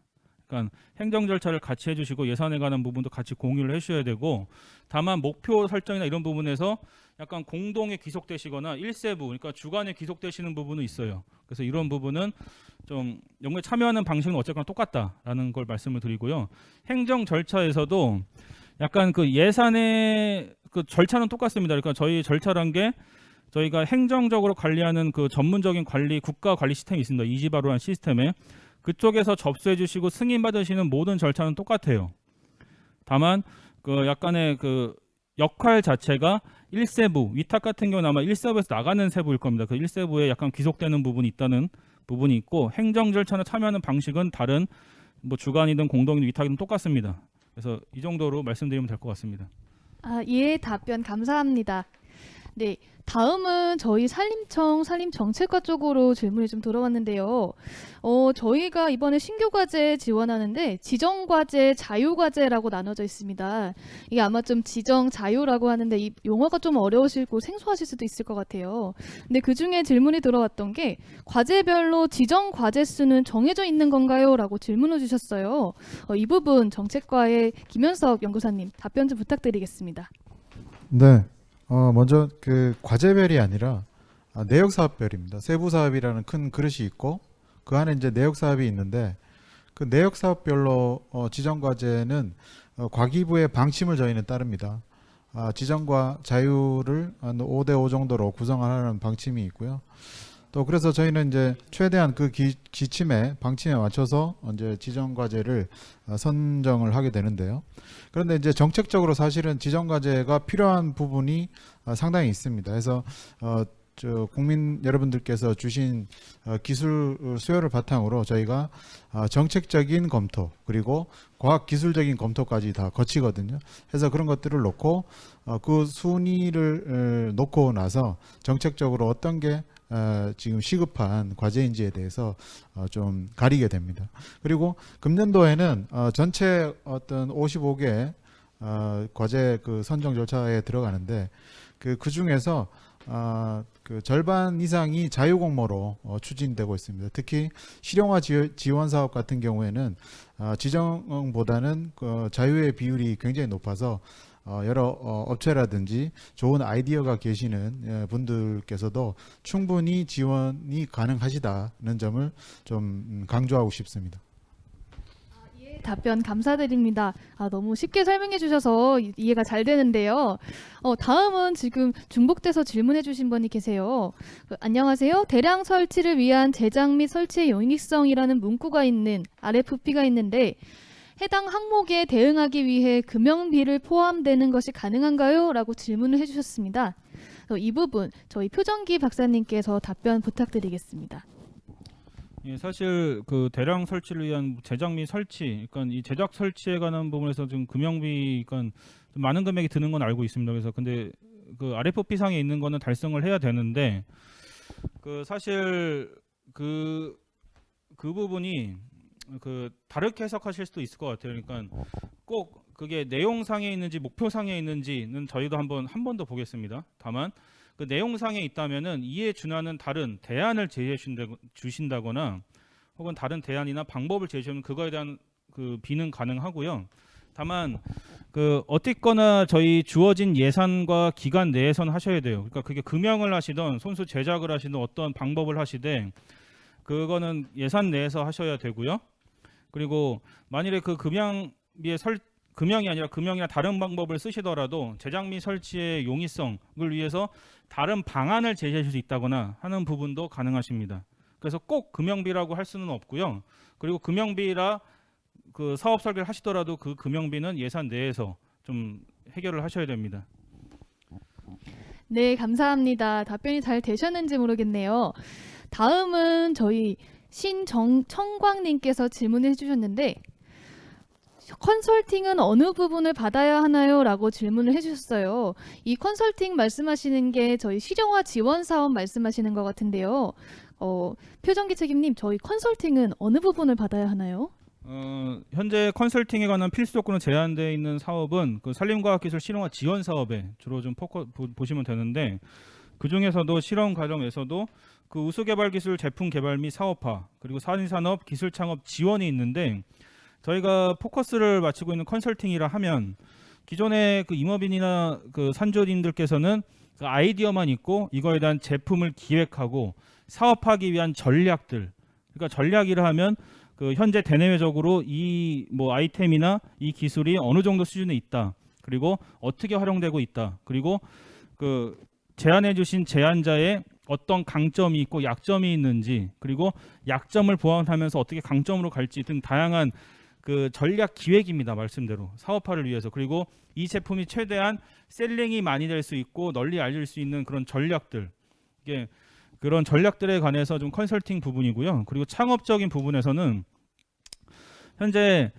그러니까 행정 절차를 같이 해주시고 예산에 관한 부분도 같이 공유를 해주셔야 되고 다만 목표 설정이나 이런 부분에서 약간 공동에 귀속되시거나 1세부 그러니까 주간에 귀속되시는 부분은 있어요. 그래서 이런 부분은 좀 연구에 참여하는 방식은 어쨌거나 똑같다라는 걸 말씀을 드리고요. 행정 절차에서도 약간 그 예산의 그 절차는 똑같습니다. 그러니까 저희 절차란 게 저희가 행정적으로 관리하는 그 전문적인 국가 관리 시스템이 있습니다. 이지바로라는 시스템에 그쪽에서 접수해 주시고 승인 받으시는 모든 절차는 똑같아요. 다만 그 약간의 그 역할 자체가 1세부, 위탁 같은 경우는 아마 1세부에서 나가는 세부일 겁니다. 그 1세부에 약간 귀속되는 부분이 있다는 부분이 있고 행정 절차나 참여하는 방식은 다른 뭐 주간이든 공동이든 위탁이든 똑같습니다. 그래서 이 정도로 말씀드리면 될 것 같습니다. 예, 답변 감사합니다. 네, 다음은 저희 산림정책과 쪽으로 질문이 좀 들어왔는데요. 저희가 이번에 신규 과제 지원하는데 지정과제, 자유과제라고 나눠져 있습니다. 이게 아마 좀 지정, 자유라고 하는데 이 용어가 좀 어려우시고 생소하실 수도 있을 것 같아요. 근데 그 중에 질문이 들어왔던 게 과제별로 지정 과제 수는 정해져 있는 건가요? 라고 질문을 주셨어요. 이 부분 정책과의 김현석 연구사님 답변 좀 부탁드리겠습니다. 네. 먼저 그 과제별이 아니라 내역 사업별입니다. 세부 사업이라는 큰 그릇이 있고 그 안에 이제 내역 사업이 있는데 그 내역 사업별로 지정 과제는 과기부의 방침을 저희는 따릅니다. 지정과 자유를 한 5대5 정도로 구성하는 방침이 있고요. 또 그래서 저희는 이제 최대한 그 기침에 방침에 맞춰서 이제 지정 과제를 선정을 하게 되는데요. 그런데 이제 정책적으로 사실은 지정 과제가 필요한 부분이 상당히 있습니다. 그래서 국민 여러분들께서 주신 기술 수요를 바탕으로 저희가 정책적인 검토 그리고 과학 기술적인 검토까지 다 거치거든요. 그래서 그런 것들을 놓고 그 순위를 놓고 나서 정책적으로 어떤 게 지금 시급한 과제인지에 대해서 좀 가리게 됩니다. 그리고 금년도에는 전체 어떤 55개 과제 그 선정 절차에 들어가는데 그 중에서 그 절반 이상이 자유 공모로 추진되고 있습니다. 특히 실용화 지원 사업 같은 경우에는 지정보다는 그 자유의 비율이 굉장히 높아서 여러 업체라든지 좋은 아이디어가 계시는 분들께서도 충분히 지원이 가능하시다는 점을 좀 강조하고 싶습니다. 답변 감사드립니다. 너무 쉽게 설명해 주셔서 이해가 잘 되는데요. 다음은 지금 중복돼서 질문해 주신 분이 계세요. 안녕하세요. 대량 설치를 위한 제작 및 설치의 용이성이라는 문구가 있는 RFP가 있는데 해당 항목에 대응하기 위해 금형비를 포함되는 것이 가능한가요? 라고 질문을 해주셨습니다. 이 부분 저희 표정기 박사님께서 답변 부탁드리겠습니다. 예, 사실 그 대량 설치를 위한 제작 및 설치, 그러니까 이 제작 설치에 관한 부분에서 좀 금형비, 그러니까 좀 많은 금액이 드는 건 알고 있습니다. 그래서 근데 그 RFP 상에 있는 거는 달성을 해야 되는데 그 사실 그 부분이 그 다르게 해석하실 수도 있을 것 같아요. 그러니까 꼭 그게 내용상에 있는지 목표상에 있는지는 저희도 한 번 더 보겠습니다. 다만 그 내용상에 있다면은 이에 준하는 다른 대안을 제시해 주신다거나 혹은 다른 대안이나 방법을 제시하면 그거에 대한 그 비는 가능하고요. 다만 그 어쨌거나 저희 주어진 예산과 기간 내에선 하셔야 돼요. 그러니까 그게 금형을 하시던 손수 제작을 하시던 어떤 방법을 하시되 그거는 예산 내에서 하셔야 되고요. 그리고 만일에 그 금형이 아니라 금형이나 다른 방법을 쓰시더라도 제작 및 설치의 용이성을 위해서 다른 방안을 제시하실 수 있다거나 하는 부분도 가능하십니다. 그래서 꼭 금형비라고 할 수는 없고요. 그리고 금형비라 그 사업 설계를 하시더라도 그 금형비는 예산 내에서 좀 해결을 하셔야 됩니다. 네, 감사합니다. 답변이 잘 되셨는지 모르겠네요. 다음은 저희 신청광님께서 질문해 주셨는데 컨설팅은 어느 부분을 받아야 하나요? 라고 질문을 해주셨어요. 이 컨설팅 말씀하시는 게 저희 실용화 지원 사업 말씀하시는 것 같은데요. 표정기 책임님, 저희 컨설팅은 어느 부분을 받아야 하나요? 현재 컨설팅에 관한 필수 조건으로 제한되어 있는 사업은 그 산림과학기술 실용화 지원 사업에 주로 좀 보시면 되는데 그 중에서도 실험 과정에서도 그 우수개발기술 제품 개발 및 사업화 그리고 산인산업 기술 창업 지원이 있는데 저희가 포커스를 맞추고 있는 컨설팅이라 하면 기존의 그 임업인이나 그 산조님들께서는 그 아이디어만 있고 이거에 대한 제품을 기획하고 사업하기 위한 전략들, 그러니까 전략이라 하면 그 현재 대내외적으로 이 뭐 아이템이나 이 기술이 어느 정도 수준에 있다. 그리고 어떻게 활용되고 있다. 그리고 그 제안해 주신 제안자의 어떤 강점이 있고 약점이 있는지, 그리고 약점을 보완하면서 어떻게 강점으로 갈지 등 다양한 그 전략 기획입니다. 말씀대로 사업화를 위해서. 그리고 이 제품이 최대한 셀링이 많이 될 수 있고 널리 알릴 수 있는 그런 전략들, 이게 그런 전략들에 관해서 좀 컨설팅 부분이고요. 그리고 창업적인 부분에서는 현재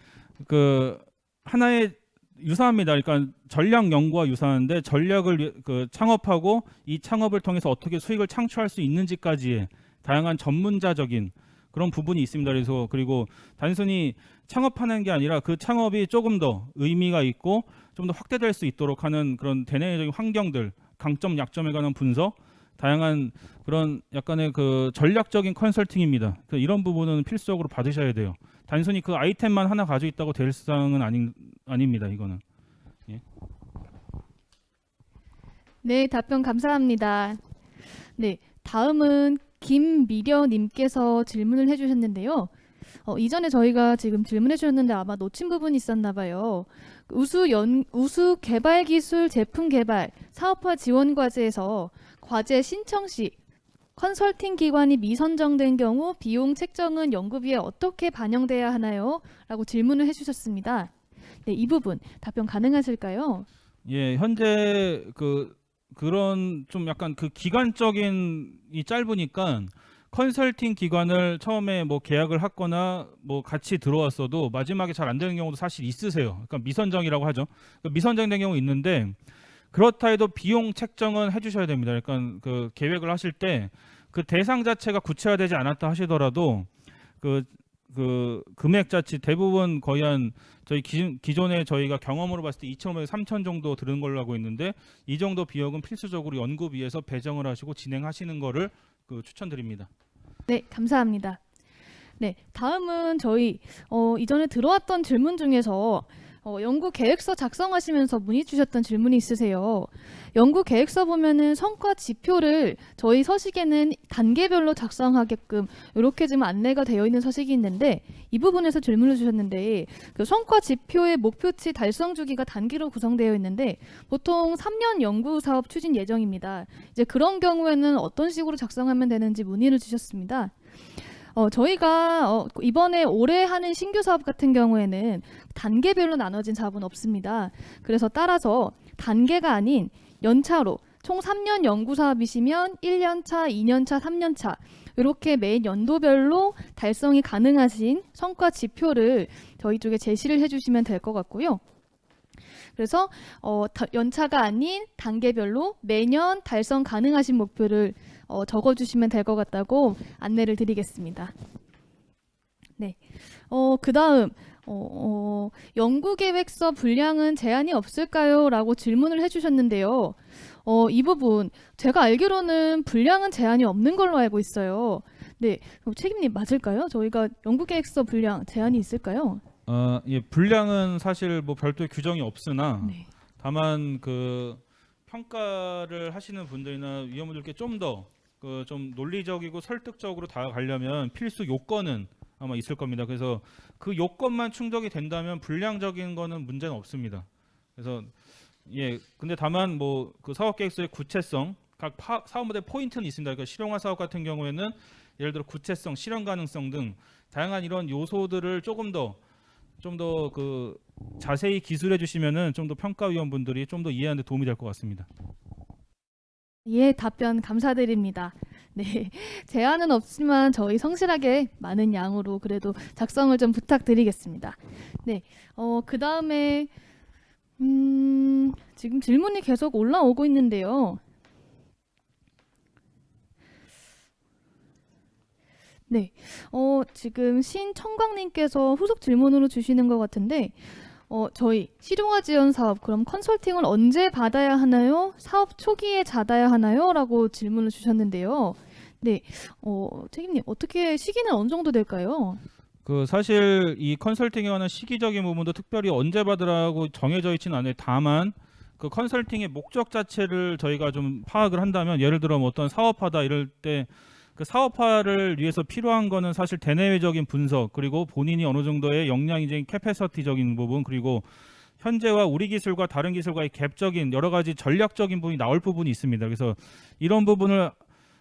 그 하나의 유사합니다. 그러니까 전략 연구와 유사한데 전략을 그 창업하고 이 창업을 통해서 어떻게 수익을 창출할 수 있는지까지의 다양한 전문자적인 그런 부분이 있습니다. 그래서 그리고 단순히 창업하는 게 아니라 그 창업이 조금 더 의미가 있고 좀 더 확대될 수 있도록 하는 그런 대내적인 환경들, 강점, 약점에 관한 분석, 다양한 그런 약간의 그 전략적인 컨설팅입니다. 이런 부분은 필수적으로 받으셔야 돼요. 단순히 그 아이템만 하나 가지고 있다고 될 사항은 아닙니다. 이거는. 예. 네, 답변 감사합니다. 네, 다음은 김미려님께서 질문을 해주셨는데요. 이전에 저희가 지금 질문해 주셨는데 아마 놓친 부분이 있었나 봐요. 우수 개발 기술 제품 개발 사업화 지원 과제에서 과제 신청 시 컨설팅 기관이 미선정된 경우 비용 책정은 연구비에 어떻게 반영돼야 하나요? 라고 질문을 해주셨습니다. 네, 이 부분 답변 가능하실까요? 예, 현재 그런 좀 약간 그 기간적인 이 짧으니까 컨설팅 기관을 처음에 뭐 계약을 하거나 뭐 같이 들어왔어도 마지막에 잘 안 되는 경우도 사실 있으세요. 그러니까 미선정이라고 하죠. 그러니까 미선정된 경우 있는데 그렇다 해도 비용 책정은 해주셔야 됩니다. 그러니까 그 계획을 하실 때 그 대상 자체가 구체화되지 않았다 하시더라도 그 금액 자체 대부분 거의 한 저희 기존에 저희가 경험으로 봤을 때 2,500에서 3,000 정도 들은 걸로 알고 있는데 이 정도 비용은 필수적으로 연구비에서 배정을 하시고 진행하시는 거를 추천드립니다. 네, 감사합니다. 네, 다음은 저희 이전에 들어왔던 질문 중에서 연구 계획서 작성하시면서 문의 주셨던 질문이 있으세요. 연구 계획서 보면은 성과 지표를 저희 서식에는 단계별로 작성하게끔 이렇게 지금 안내가 되어 있는 서식이 있는데 이 부분에서 질문을 주셨는데 그 성과 지표의 목표치 달성 주기가 단기로 구성되어 있는데 보통 3년 연구 사업 추진 예정입니다. 이제 그런 경우에는 어떤 식으로 작성하면 되는지 문의를 주셨습니다. 저희가 이번에 올해 하는 신규 사업 같은 경우에는 단계별로 나눠진 사업은 없습니다. 그래서 따라서 단계가 아닌 연차로 총 3년 연구 사업이시면 1년차, 2년차, 3년차 이렇게 매 연도별로 달성이 가능하신 성과 지표를 저희 쪽에 제시를 해주시면 될 것 같고요. 그래서 연차가 아닌 단계별로 매년 달성 가능하신 목표를 적어주시면 될 것 같다고 안내를 드리겠습니다. 네. 그 다음 연구계획서 분량은 제한이 없을까요? 라고 질문을 해주셨는데요. 이 부분 제가 알기로는 분량은 제한이 없는 걸로 알고 있어요. 네, 책임님 맞을까요? 저희가 연구계획서 분량 제한이 있을까요? 예, 분량은 사실 뭐 별도의 규정이 없으나 네. 다만 그 평가를 하시는 분들이나 위원분들께 좀 더 좀 논리적이고 설득적으로 다가가려면 필수 요건은 아마 있을 겁니다. 그래서 그 요건만 충족이 된다면 분량적인 거는 문제는 없습니다. 그래서 예, 근데 다만 뭐 그 사업 계획서의 구체성, 각 사업 모델 포인트는 있습니다. 그러니까 실용화 사업 같은 경우에는 예를 들어 구체성, 실현 가능성 등 다양한 이런 요소들을 좀 더 그 자세히 기술해 주시면은 좀 더 평가위원분들이 좀 더 이해하는 데 도움이 될 것 같습니다. 예, 답변 감사드립니다. 네, 제한은 없지만 저희 성실하게 많은 양으로 그래도 작성을 좀 부탁드리겠습니다. 네, 그 다음에 지금 질문이 계속 올라오고 있는데요. 네, 지금 신청광님께서 후속 질문으로 주시는 것 같은데, 저희 실용화 지원 사업 그럼 컨설팅을 언제 받아야 하나요? 사업 초기에 받아야 하나요? 라고 질문을 주셨는데요. 네, 책임님 어떻게 시기는 어느 정도 될까요? 그 사실 이 컨설팅에 관한 시기적인 부분도 특별히 언제 받으라고 정해져 있지는 않아요. 다만 그 컨설팅의 목적 자체를 저희가 좀 파악을 한다면 예를 들어 뭐 어떤 사업화다 이럴 때 그 사업화를 위해서 필요한 거는 사실 대내외적인 분석 그리고 본인이 어느 정도의 역량이적인 캐패서티적인 부분 그리고 현재와 우리 기술과 다른 기술과의 갭적인 여러 가지 전략적인 부분이 나올 부분이 있습니다. 그래서 이런 부분을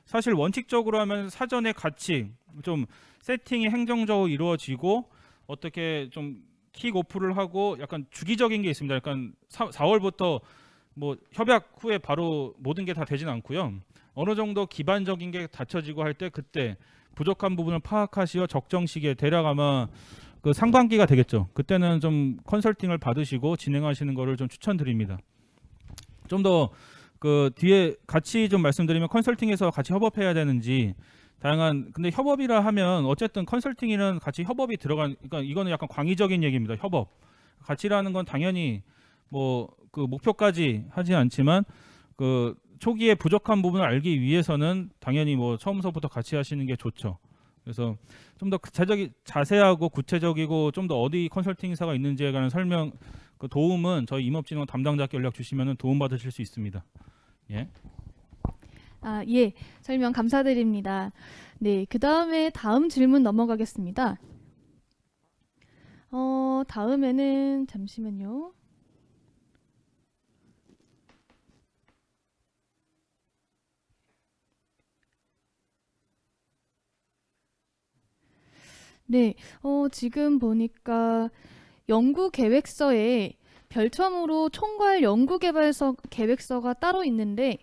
사실 원칙적으로 하면 사전에 같이 좀 세팅이 행정적으로 이루어지고 어떻게 좀 킥오프를 하고 약간 주기적인 게 있습니다. 약간 4월부터 뭐 협약 후에 바로 모든 게 다 되진 않고요. 어느 정도 기반적인 게 갖춰지고 할 때 그때 부족한 부분을 파악하시어 적정 시기에 대략 아마 그 상반기가 되겠죠. 그때는 좀 컨설팅을 받으시고 진행하시는 거를 좀 추천드립니다. 좀 더 그 뒤에 같이 좀 말씀드리면 컨설팅에서 같이 협업해야 되는지 다양한 근데 협업이라 하면 어쨌든 컨설팅이는 같이 협업이 들어간 그러니까 이거는 약간 광의적인 얘기입니다. 협업 같이라는 건 당연히 뭐 그 목표까지 하지 않지만 그 초기에 부족한 부분을 알기 위해서는 당연히 뭐 처음서부터 같이 하시는 게 좋죠. 그래서 좀 더 자세하고 구체적이고 좀 더 어디 컨설팅사가 있는지에 관한 설명 그 도움은 저희 임업진흥 담당자께 연락 주시면 도움 받으실 수 있습니다. 예. 예, 설명 감사드립니다. 네, 그 다음에 다음 질문 넘어가겠습니다. 다음에는 잠시만요. 네, 지금 보니까 연구 계획서에 별첨으로 총괄 연구개발서 계획서가 따로 있는데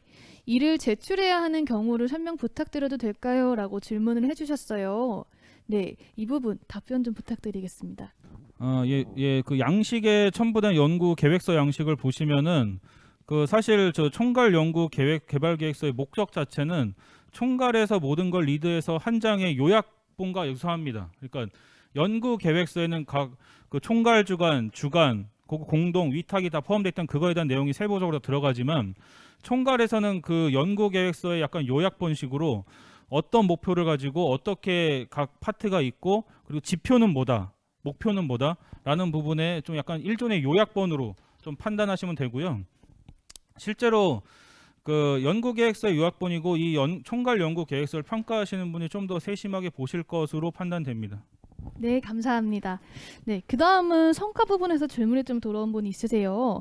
이를 제출해야 하는 경우를 설명 부탁드려도 될까요? 라고 질문을 해주셨어요. 네, 이 부분 답변 좀 부탁드리겠습니다. 예, 그 양식에 첨부된 연구 계획서 양식을 보시면은 그 사실 저 총괄 연구 계획 개발 계획서의 목적 자체는 총괄해서 모든 걸 리드해서 한 장의 요약본과 유사합니다. 그러니까 연구 계획서에는 각 그 총괄 주간, 공동, 위탁이 다 포함되어 있던 그거에 대한 내용이 세부적으로 들어가지만 총괄에서는 그 연구 계획서의 약간 요약본식으로 어떤 목표를 가지고 어떻게 각 파트가 있고 그리고 지표는 뭐다, 목표는 뭐다 라는 부분에 좀 약간 일종의 요약본으로 좀 판단하시면 되고요. 실제로 그 연구 계획서의 요약본이고 이 총괄 연구 계획서를 평가하시는 분이 좀 더 세심하게 보실 것으로 판단됩니다. 네, 감사합니다. 네, 그 다음은 성과 부분에서 질문이 좀 들어온 분이 있으세요.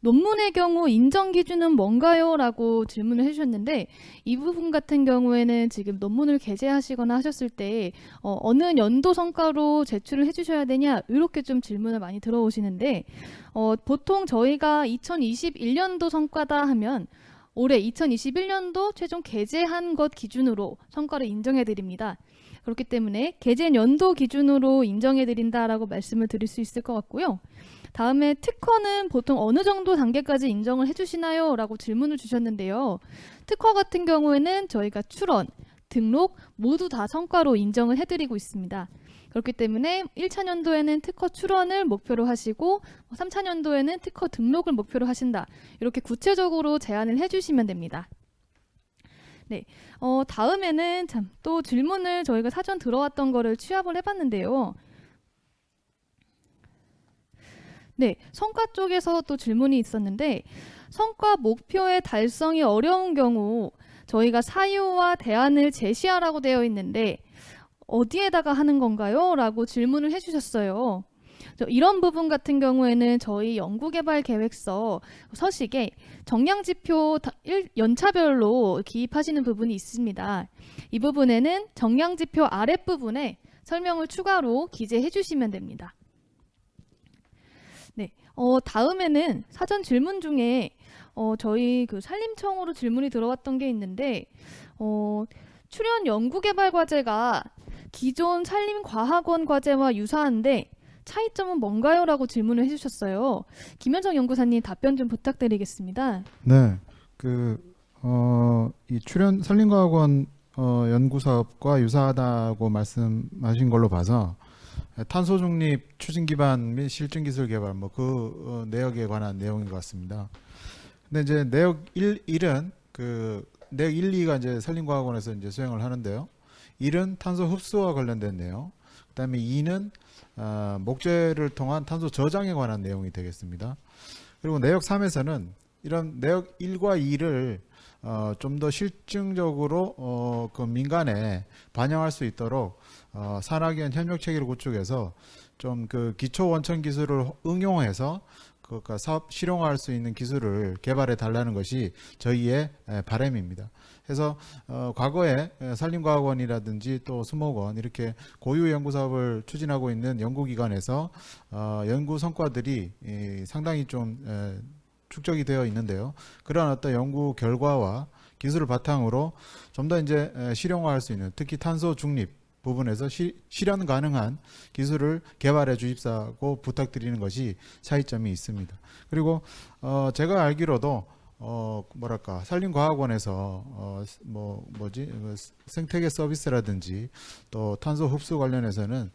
논문의 경우 인정 기준은 뭔가요? 라고 질문을 해주셨는데 이 부분 같은 경우에는 지금 논문을 게재하시거나 하셨을 때 어느 연도 성과로 제출을 해주셔야 되냐 이렇게 좀 질문을 많이 들어오시는데 보통 저희가 2021년도 성과다 하면 올해 2021년도 최종 게재한 것 기준으로 성과를 인정해 드립니다. 그렇기 때문에 게재 연도 기준으로 인정해 드린다라고 말씀을 드릴 수 있을 것 같고요. 다음에 특허는 보통 어느 정도 단계까지 인정을 해주시나요? 라고 질문을 주셨는데요. 특허 같은 경우에는 저희가 출원, 등록 모두 다 성과로 인정을 해드리고 있습니다. 그렇기 때문에 1차 년도에는 특허 출원을 목표로 하시고 3차 년도에는 특허 등록을 목표로 하신다. 이렇게 구체적으로 제안을 해주시면 됩니다. 네, 다음에는 참 또 질문을 저희가 사전 들어왔던 거를 취합을 해봤는데요. 네, 성과 쪽에서 또 질문이 있었는데 성과 목표의 달성이 어려운 경우 저희가 사유와 대안을 제시하라고 되어 있는데 어디에다가 하는 건가요? 라고 질문을 해주셨어요. 이런 부분 같은 경우에는 저희 연구개발계획서 서식에 정량지표 연차별로 기입하시는 부분이 있습니다. 이 부분에는 정량지표 아랫부분에 설명을 추가로 기재해 주시면 됩니다. 네, 다음에는 사전 질문 중에 저희 그 산림청으로 질문이 들어왔던 게 있는데 출연 연구개발 과제가 기존 산림과학원 과제와 유사한데 차이점은 뭔가요? 라고 질문을 해주셨어요. 김현정 연구사님 답변 좀 부탁드리겠습니다. 네, 이 출연 산림과학원 연구 사업과 유사하다고 말씀하신 걸로 봐서 탄소 중립 추진 기반 및 실증 기술 개발 그 내역에 관한 내용인 것 같습니다. 근데 이제 내역 1은 내역 1, 2가 이제 산림과학원에서 이제 수행을 하는데요. 1은 탄소 흡수와 관련된 내용, 그다음에 2는 목재를 통한 탄소 저장에 관한 내용이 되겠습니다. 그리고 내역 3에서는 이런 내역 1과 2를 좀 더 실증적으로 그 민간에 반영할 수 있도록 산학연 협력 체계를 구축해서 좀 그 기초 원천 기술을 응용해서 그러니까 사업 실용화할 수 있는 기술을 개발해 달라는 것이 저희의 바람입니다. 그래서 과거에 산림과학원이라든지 또 수목원 이렇게 고유 연구 사업을 추진하고 있는 연구기관에서 연구 성과들이 상당히 좀 축적이 되어 있는데요. 그러한 어떤 연구 결과와 기술을 바탕으로 좀 더 이제 실용화할 수 있는, 특히 탄소 중립 부분에서 실현 가능한 기술을 개발해 주십사고 부탁드리는 것이 차이점이 있습니다. 그리고 제가 알기로도 산림과학원에서 생태계 서비스라든지 또 탄소 흡수 관련해서는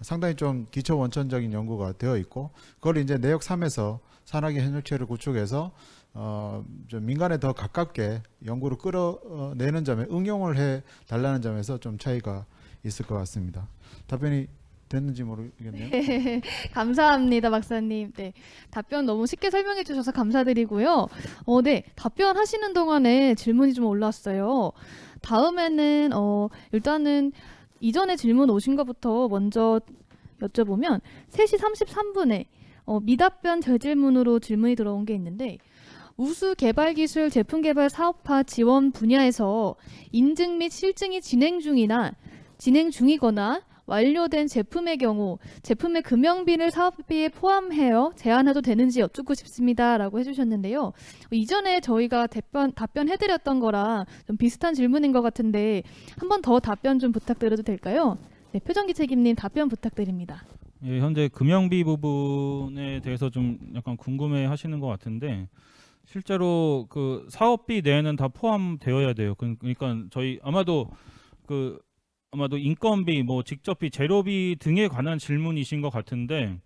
상당히 좀 기초 원천적인 연구가 되어 있고, 그걸 이제 내역 3에서 산학의 협력체를 구축해서 좀 민간에 더 가깝게 연구를 끌어내는 점에 응용을 해 달라는 점에서 좀 차이가 있을 것 같습니다. 답변이 됐는지 모르겠네요. 네, 감사합니다, 박사님. 네, 답변 너무 쉽게 설명해 주셔서 감사드리고요. 네, 답변하시는 동안에 질문이 좀 올라왔어요. 다음에는 일단은 이전에 질문 오신 것부터 먼저 여쭤보면 3시 33분에 미답변 재질문으로 질문이 들어온 게 있는데, 우수 개발 기술 제품 개발 사업화 지원 분야에서 인증 및 실증이 진행 중이거나 완료된 제품의 경우 제품의 금형비를 사업비에 포함하여 제한해도 되는지 여쭙고 싶습니다. 라고 해주셨는데요. 이전에 저희가 답변해드렸던 거랑 좀 비슷한 질문인 것 같은데 한 번 더 답변 좀 부탁드려도 될까요? 네, 표정기 책임님 답변 부탁드립니다. 예, 현재 금형비 부분에 대해서 좀 약간 궁금해 하시는 것 같은데, 실제로 그 사업비 내에는 다 포함되어야 돼요. 그러니까 저희 아마도 인건비, 직접비, 재료비 등에 관한 질문이신 것 같은데,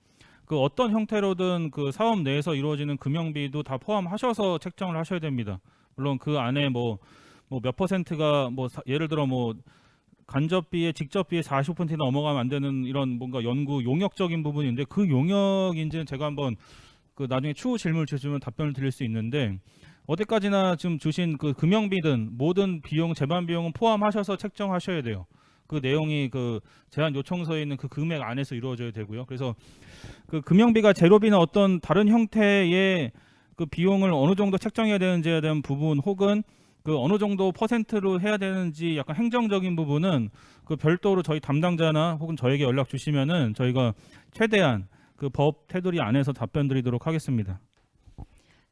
그 어떤 형태로든 그 사업 내에서 이루어지는 금형비도 다 포함하셔서 책정을 하셔야 됩니다. 물론 그 안에 몇 퍼센트가 예를 들어 간접비에 직접비에 40%나 넘어가면 안 되는 이런 뭔가 연구 용역적인 부분인데, 그 용역인지는 제가 한번 그 나중에 추후 질문을 주시면 답변을 드릴 수 있는데, 어디까지나 지금 주신 그 금형비든 모든 비용, 재반 비용은 포함하셔서 책정하셔야 돼요. 그 내용이 그 제안 요청서에 있는 그 금액 안에서 이루어져야 되고요. 그래서 그 금형비가 재료비나 어떤 다른 형태의 그 비용을 어느 정도 책정해야 되는지에 대한 부분, 혹은 그 어느 정도 퍼센트로 해야 되는지 약간 행정적인 부분은 그 별도로 저희 담당자나 혹은 저에게 연락 주시면은 저희가 최대한 그 법 테두리 안에서 답변 드리도록 하겠습니다.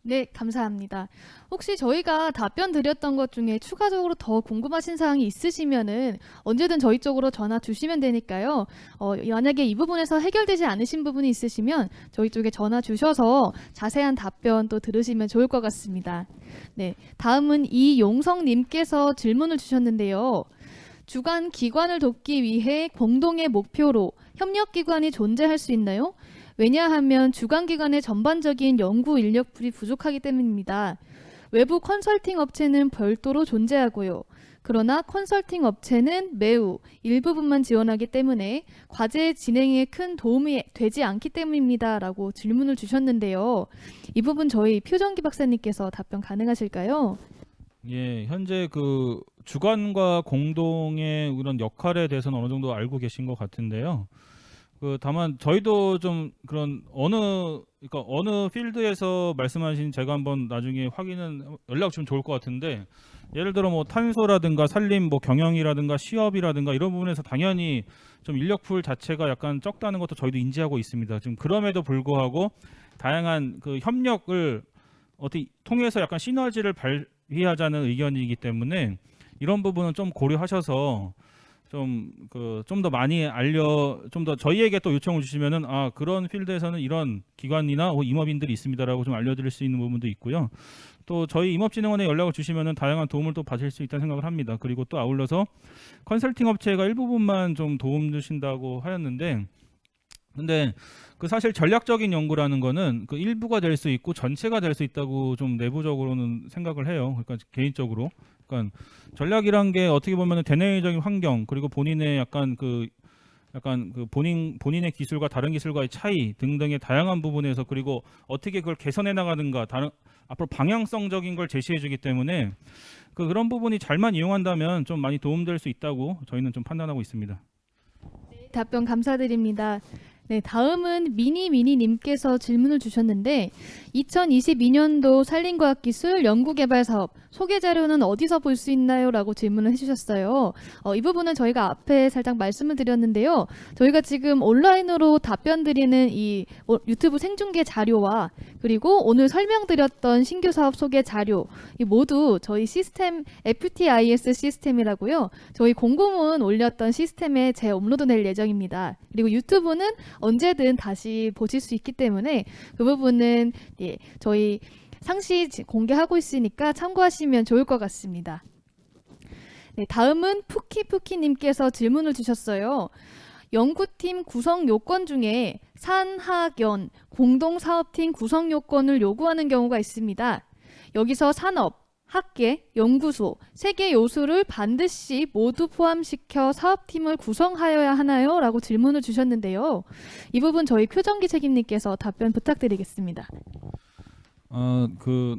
네, 감사합니다. 혹시 저희가 답변 드렸던 것 중에 추가적으로 더 궁금하신 사항이 있으시면은 언제든 저희 쪽으로 전화 주시면 되니까요. 만약에 이 부분에서 해결되지 않으신 부분이 있으시면 저희 쪽에 전화 주셔서 자세한 답변 또 들으시면 좋을 것 같습니다. 네, 다음은 이용성님께서 질문을 주셨는데요. 주간 기관을 돕기 위해 공동의 목표로 협력기관이 존재할 수 있나요? 왜냐하면 주간기관의 전반적인 연구 인력풀이 부족하기 때문입니다. 외부 컨설팅 업체는 별도로 존재하고요. 그러나 컨설팅 업체는 매우 일부분만 지원하기 때문에 과제 진행에 큰 도움이 되지 않기 때문입니다. 라고 질문을 주셨는데요. 이 부분 저희 표정기 박사님께서 답변 가능하실까요? 예, 현재 그 주관과 공동의 그런 역할에 대해서는 어느 정도 알고 계신 것 같은데요. 다만 저희도 좀 그런 그러니까 어느 필드에서 말씀하신 제가 한번 나중에 확인은 연락 주면 좋을 것 같은데, 예를 들어 뭐 탄소라든가 산림 뭐 경영이라든가 시업이라든가 이런 부분에서 당연히 좀 인력풀 자체가 약간 적다는 것도 저희도 인지하고 있습니다. 지금 그럼에도 불구하고 다양한 그 협력을 어떻게 통해서 약간 시너지를 발휘하자는 의견이기 때문에 이런 부분은 좀 고려하셔서 좀 더 많이 좀 더 저희에게 또 요청을 주시면은 그런 필드에서는 이런 기관이나 임업인들이 있습니다라고 좀 알려드릴 수 있는 부분도 있고요. 또 저희 임업진흥원에 연락을 주시면은 다양한 도움을 또 받을 수 있다는 생각을 합니다. 그리고 또 아울러서 컨설팅 업체가 일부분만 좀 도움 주신다고 하였는데, 근데 그 사실 전략적인 연구라는 거는 그 일부가 될 수 있고 전체가 될 수 있다고 좀 내부적으로는 생각을 해요. 그러니까 개인적으로. 그러니까 전략이란 게 어떻게 보면은 대내적인 환경, 그리고 본인의 약간 그 본인의 기술과 다른 기술과의 차이 등등의 다양한 부분에서, 그리고 어떻게 그걸 개선해 나가는가, 앞으로 방향성적인 걸 제시해 주기 때문에 그런 부분이 잘만 이용한다면 좀 많이 도움될 수 있다고 저희는 좀 판단하고 있습니다. 답변 감사드립니다. 네, 다음은 미니님께서 질문을 주셨는데 2022년도 산림과학기술 연구개발사업 소개 자료는 어디서 볼 수 있나요? 라고 질문을 해주셨어요. 이 부분은 저희가 앞에 살짝 말씀을 드렸는데요. 저희가 지금 온라인으로 답변 드리는 이 유튜브 생중계 자료와 그리고 오늘 설명드렸던 신규 사업 소개 자료, 이 모두 저희 시스템 FTIS 시스템이라고요. 저희 공고문 올렸던 시스템에 재업로드될 예정입니다. 그리고 유튜브는 언제든 다시 보실 수 있기 때문에 그 부분은 저희 상시 공개하고 있으니까 참고하시면 좋을 것 같습니다. 네, 다음은 푸키님께서 질문을 주셨어요. 연구팀 구성 요건 중에 산학연 공동사업팀 구성 요건을 요구하는 경우가 있습니다. 여기서 산업, 학계, 연구소, 3개 요소를 반드시 모두 포함시켜 사업팀을 구성하여야 하나요? 라고 질문을 주셨는데요. 이 부분 저희 표정기 책임님께서 답변 부탁드리겠습니다. 그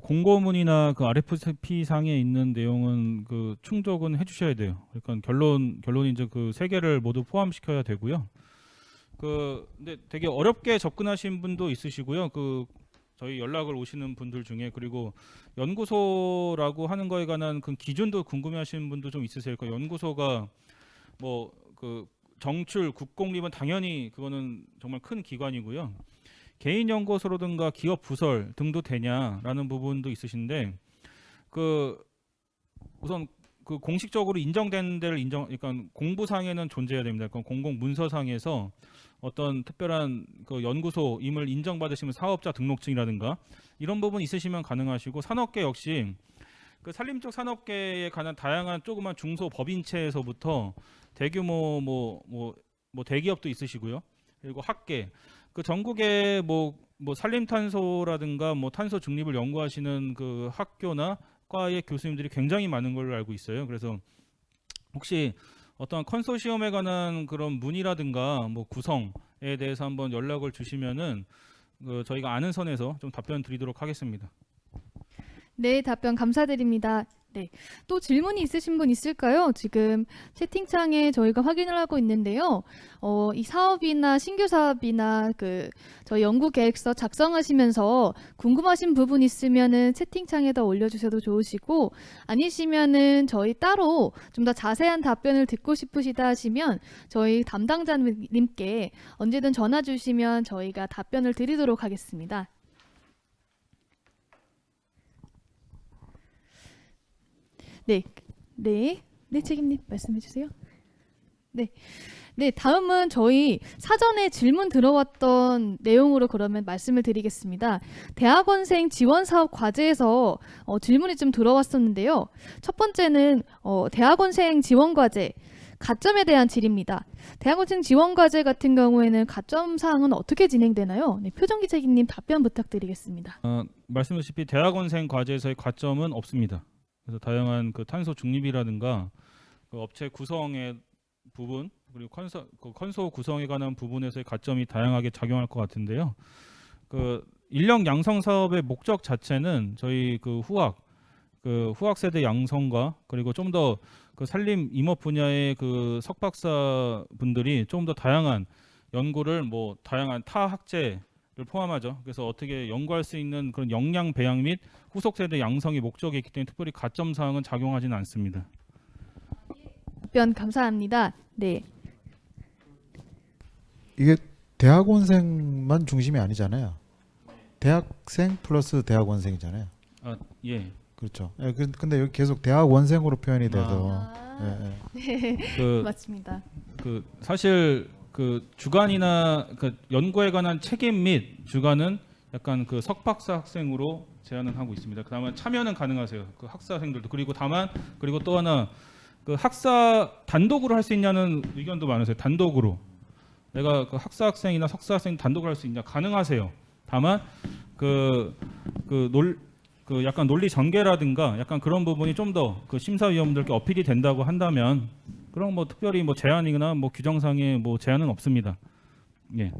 공고문이나 그 RFP 상에 있는 내용은 충족은 해주셔야 돼요. 그러니까 결론이 이제 그 3개를 모두 포함시켜야 되고요. 근데 되게 어렵게 접근하신 분도 있으시고요. 저희 연락을 오시는 분들 중에, 그리고 연구소라고 하는 거에 관한 그 기준도 궁금해하시는 분도 좀 있으세요. 그 연구소가 뭐 정출, 국공립은 당연히 그거는 정말 큰 기관이고요. 개인 연구소라든가 기업 부설 등도 되냐라는 부분도 있으신데, 우선 공식적으로 인정된 데를 그러니까 공부상에는 존재해야 됩니다. 그러니까 공공 문서상에서 어떤 특별한 연구소임을 인정받으시면 사업자 등록증이라든가 이런 부분 있으시면 가능하시고, 산업계 역시 산림적 산업계에 관한 다양한 조그만 중소 법인체에서부터 대규모 대기업도 있으시고요. 그리고 학계, 전국에 산림탄소라든가 탄소 중립을 연구하시는 학교나 과의 교수님들이 굉장히 많은 걸로 알고 있어요. 그래서 혹시 어떤 컨소시엄에 관한 그런 문의라든가 구성에 대해서 한번 연락을 주시면은 저희가 아는 선에서 좀 답변 드리도록 하겠습니다. 네, 답변 감사드립니다. 네, 또 질문이 있으신 분 있을까요? 지금 채팅창에 저희가 확인을 하고 있는데요. 이 사업이나 신규 사업이나 저희 연구 계획서 작성하시면서 궁금하신 부분 있으면은 채팅창에다 올려주셔도 좋으시고, 아니시면은 저희 따로 좀 더 자세한 답변을 듣고 싶으시다 하시면 저희 담당자님께 언제든 전화 주시면 저희가 답변을 드리도록 하겠습니다. 네, 책임님 말씀해 주세요. 네, 다음은 저희 사전에 질문 들어왔던 내용으로 그러면 말씀을 드리겠습니다. 대학원생 지원 사업 과제에서 질문이 좀 들어왔었는데요. 첫 번째는 대학원생 지원 과제 가점에 대한 질의입니다. 대학원생 지원 과제 같은 경우에는 가점 사항은 어떻게 진행되나요? 네, 표정기 책임님 답변 부탁드리겠습니다. 말씀드렸다시피 대학원생 과제에서의 가점은 없습니다. 그래서 다양한 그 탄소 중립이라든가 그 업체 구성의 부분 그리고 컨소 구성에 관한 부분에서의 가점이 다양하게 작용할 것 같은데요. 그 인력 양성 사업의 목적 자체는 저희 그 후학 세대 양성과 그리고 좀 더 그 산림 임업 분야의 그 석박사 분들이 좀 더 다양한 연구를 뭐 다양한 타 학제를 포함하죠. 그래서 어떻게 연구할 수 있는 그런 역량 배양 및 후속 세대 양성이 목적이 있기 때문에 특별히 가점 사항은 작용하지는 않습니다. 답변 감사합니다. 네. 이게 대학원생만 중심이 아니잖아요. 대학생 플러스 대학원생이잖아요. 예. 그렇죠. 예, 근데 여기 계속 대학원생으로 표현이 돼서 그 맞습니다. 그 사실 그 주관이나 그 연구에 관한 책임 및 주관은 약간 그 석박사 학생으로 제한을 하고 있습니다. 그다음에 참여는 가능하세요. 그 학사생들도 그리고 또 하나 그 학사 단독으로 할 수 있냐는 의견도 많으세요. 단독으로 내가 그 학사 학생이나 석사 학생 단독으로 할 수 있냐 가능하세요. 다만 그 약간 논리 전개라든가 약간 그런 부분이 좀 더 그 심사위원들께 어필이 된다고 한다면 그런 뭐 특별히 뭐 제한이나 뭐 규정상의 뭐 제한은 없습니다. 예.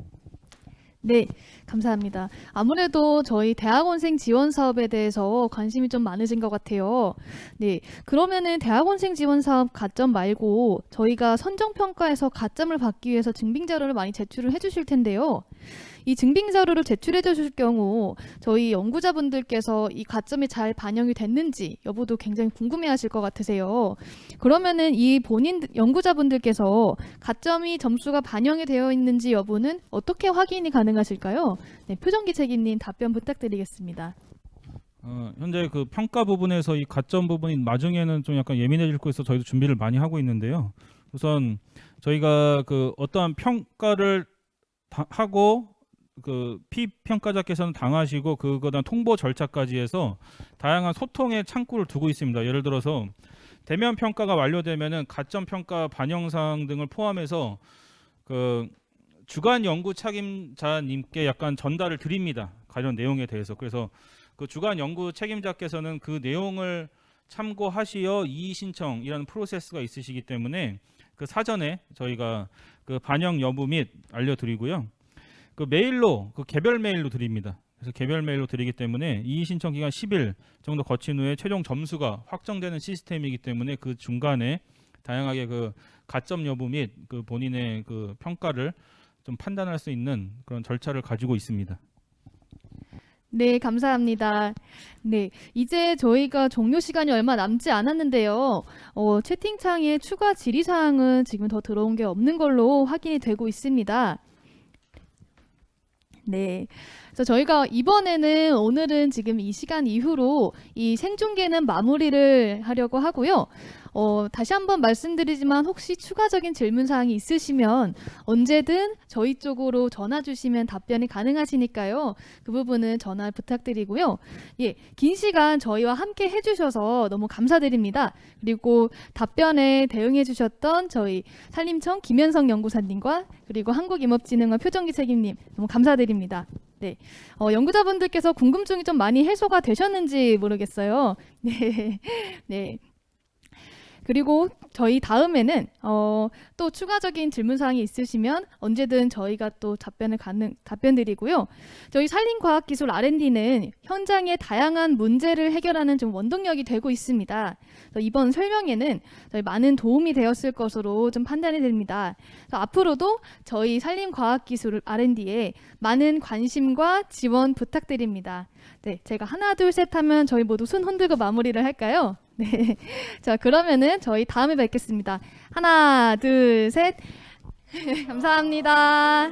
네, 감사합니다. 아무래도 저희 대학원생 지원 사업에 대해서 관심이 좀 많으신 것 같아요. 네, 그러면은 대학원생 지원 사업 가점 말고 저희가 선정평가에서 가점을 받기 위해서 증빙 자료를 많이 제출을 해주실 텐데요. 이 증빙 자료를 제출해 주실 경우 저희 연구자분들께서 이 가점이 잘 반영이 됐는지 여부도 굉장히 궁금해하실 것 같으세요. 그러면은 이 본인 연구자분들께서 가점이 점수가 반영이 되어 있는지 여부는 어떻게 확인이 가능하실까요? 네, 표정기 책임님 답변 부탁드리겠습니다. 현재 그 평가 부분에서 이 가점 부분이 나중에는 좀 약간 예민해질 거 있어 저희도 준비를 많이 하고 있는데요. 우선 저희가 그 어떠한 평가를 하고 그 피평가자께서는 당하시고 그거다 통보 절차까지 해서 다양한 소통의 창구를 두고 있습니다. 예를 들어서 대면 평가가 완료되면은 가점 평가 반영 사항 등을 포함해서 그 주간 연구 책임자님께 약간 전달을 드립니다. 관련 내용에 대해서. 그래서 그 주간 연구 책임자께서는 그 내용을 참고하시어 이의 신청이라는 프로세스가 있으시기 때문에 그 사전에 저희가 그 반영 여부 및 알려드리고요. 그 메일로 그 개별 메일로 드립니다. 그래서 개별 메일로 드리기 때문에 이의 신청 기간 10일 정도 거친 후에 최종 점수가 확정되는 시스템이기 때문에 그 중간에 다양하게 그 가점 여부 및 그 본인의 그 평가를 좀 판단할 수 있는 그런 절차를 가지고 있습니다. 네, 감사합니다. 네, 이제 저희가 종료 시간이 얼마 남지 않았는데요. 채팅창에 추가 질의사항은 지금 더 들어온 게 없는 걸로 확인이 되고 있습니다. 네. 그래서 저희가 오늘은 지금 이 시간 이후로 이 생중계는 마무리를 하려고 하고요. 다시 한번 말씀드리지만 혹시 추가적인 질문 사항이 있으시면 언제든 저희 쪽으로 전화 주시면 답변이 가능하시니까요. 그 부분은 전화 부탁드리고요. 예, 긴 시간 저희와 함께 해주셔서 너무 감사드립니다. 그리고 답변에 대응해 주셨던 저희 산림청 김현성 연구사님과 그리고 한국임업진흥원 표정기 책임님 너무 감사드립니다. 네, 연구자분들께서 궁금증이 좀 많이 해소가 되셨는지 모르겠어요. 네, 네. 그리고 저희 다음에는 또 추가적인 질문 사항이 있으시면 언제든 저희가 또 답변 드리고요. 저희 산림과학기술 R&D는 현장의 다양한 문제를 해결하는 좀 원동력이 되고 있습니다. 이번 설명에는 저희 많은 도움이 되었을 것으로 좀 판단이 됩니다. 앞으로도 저희 산림과학기술 R&D에 많은 관심과 지원 부탁드립니다. 네, 제가 하나 둘 셋 하면 저희 모두 손 흔들고 마무리를 할까요? 네. 자, 그러면은 저희 다음에 뵙겠습니다. 하나, 둘, 셋. 감사합니다.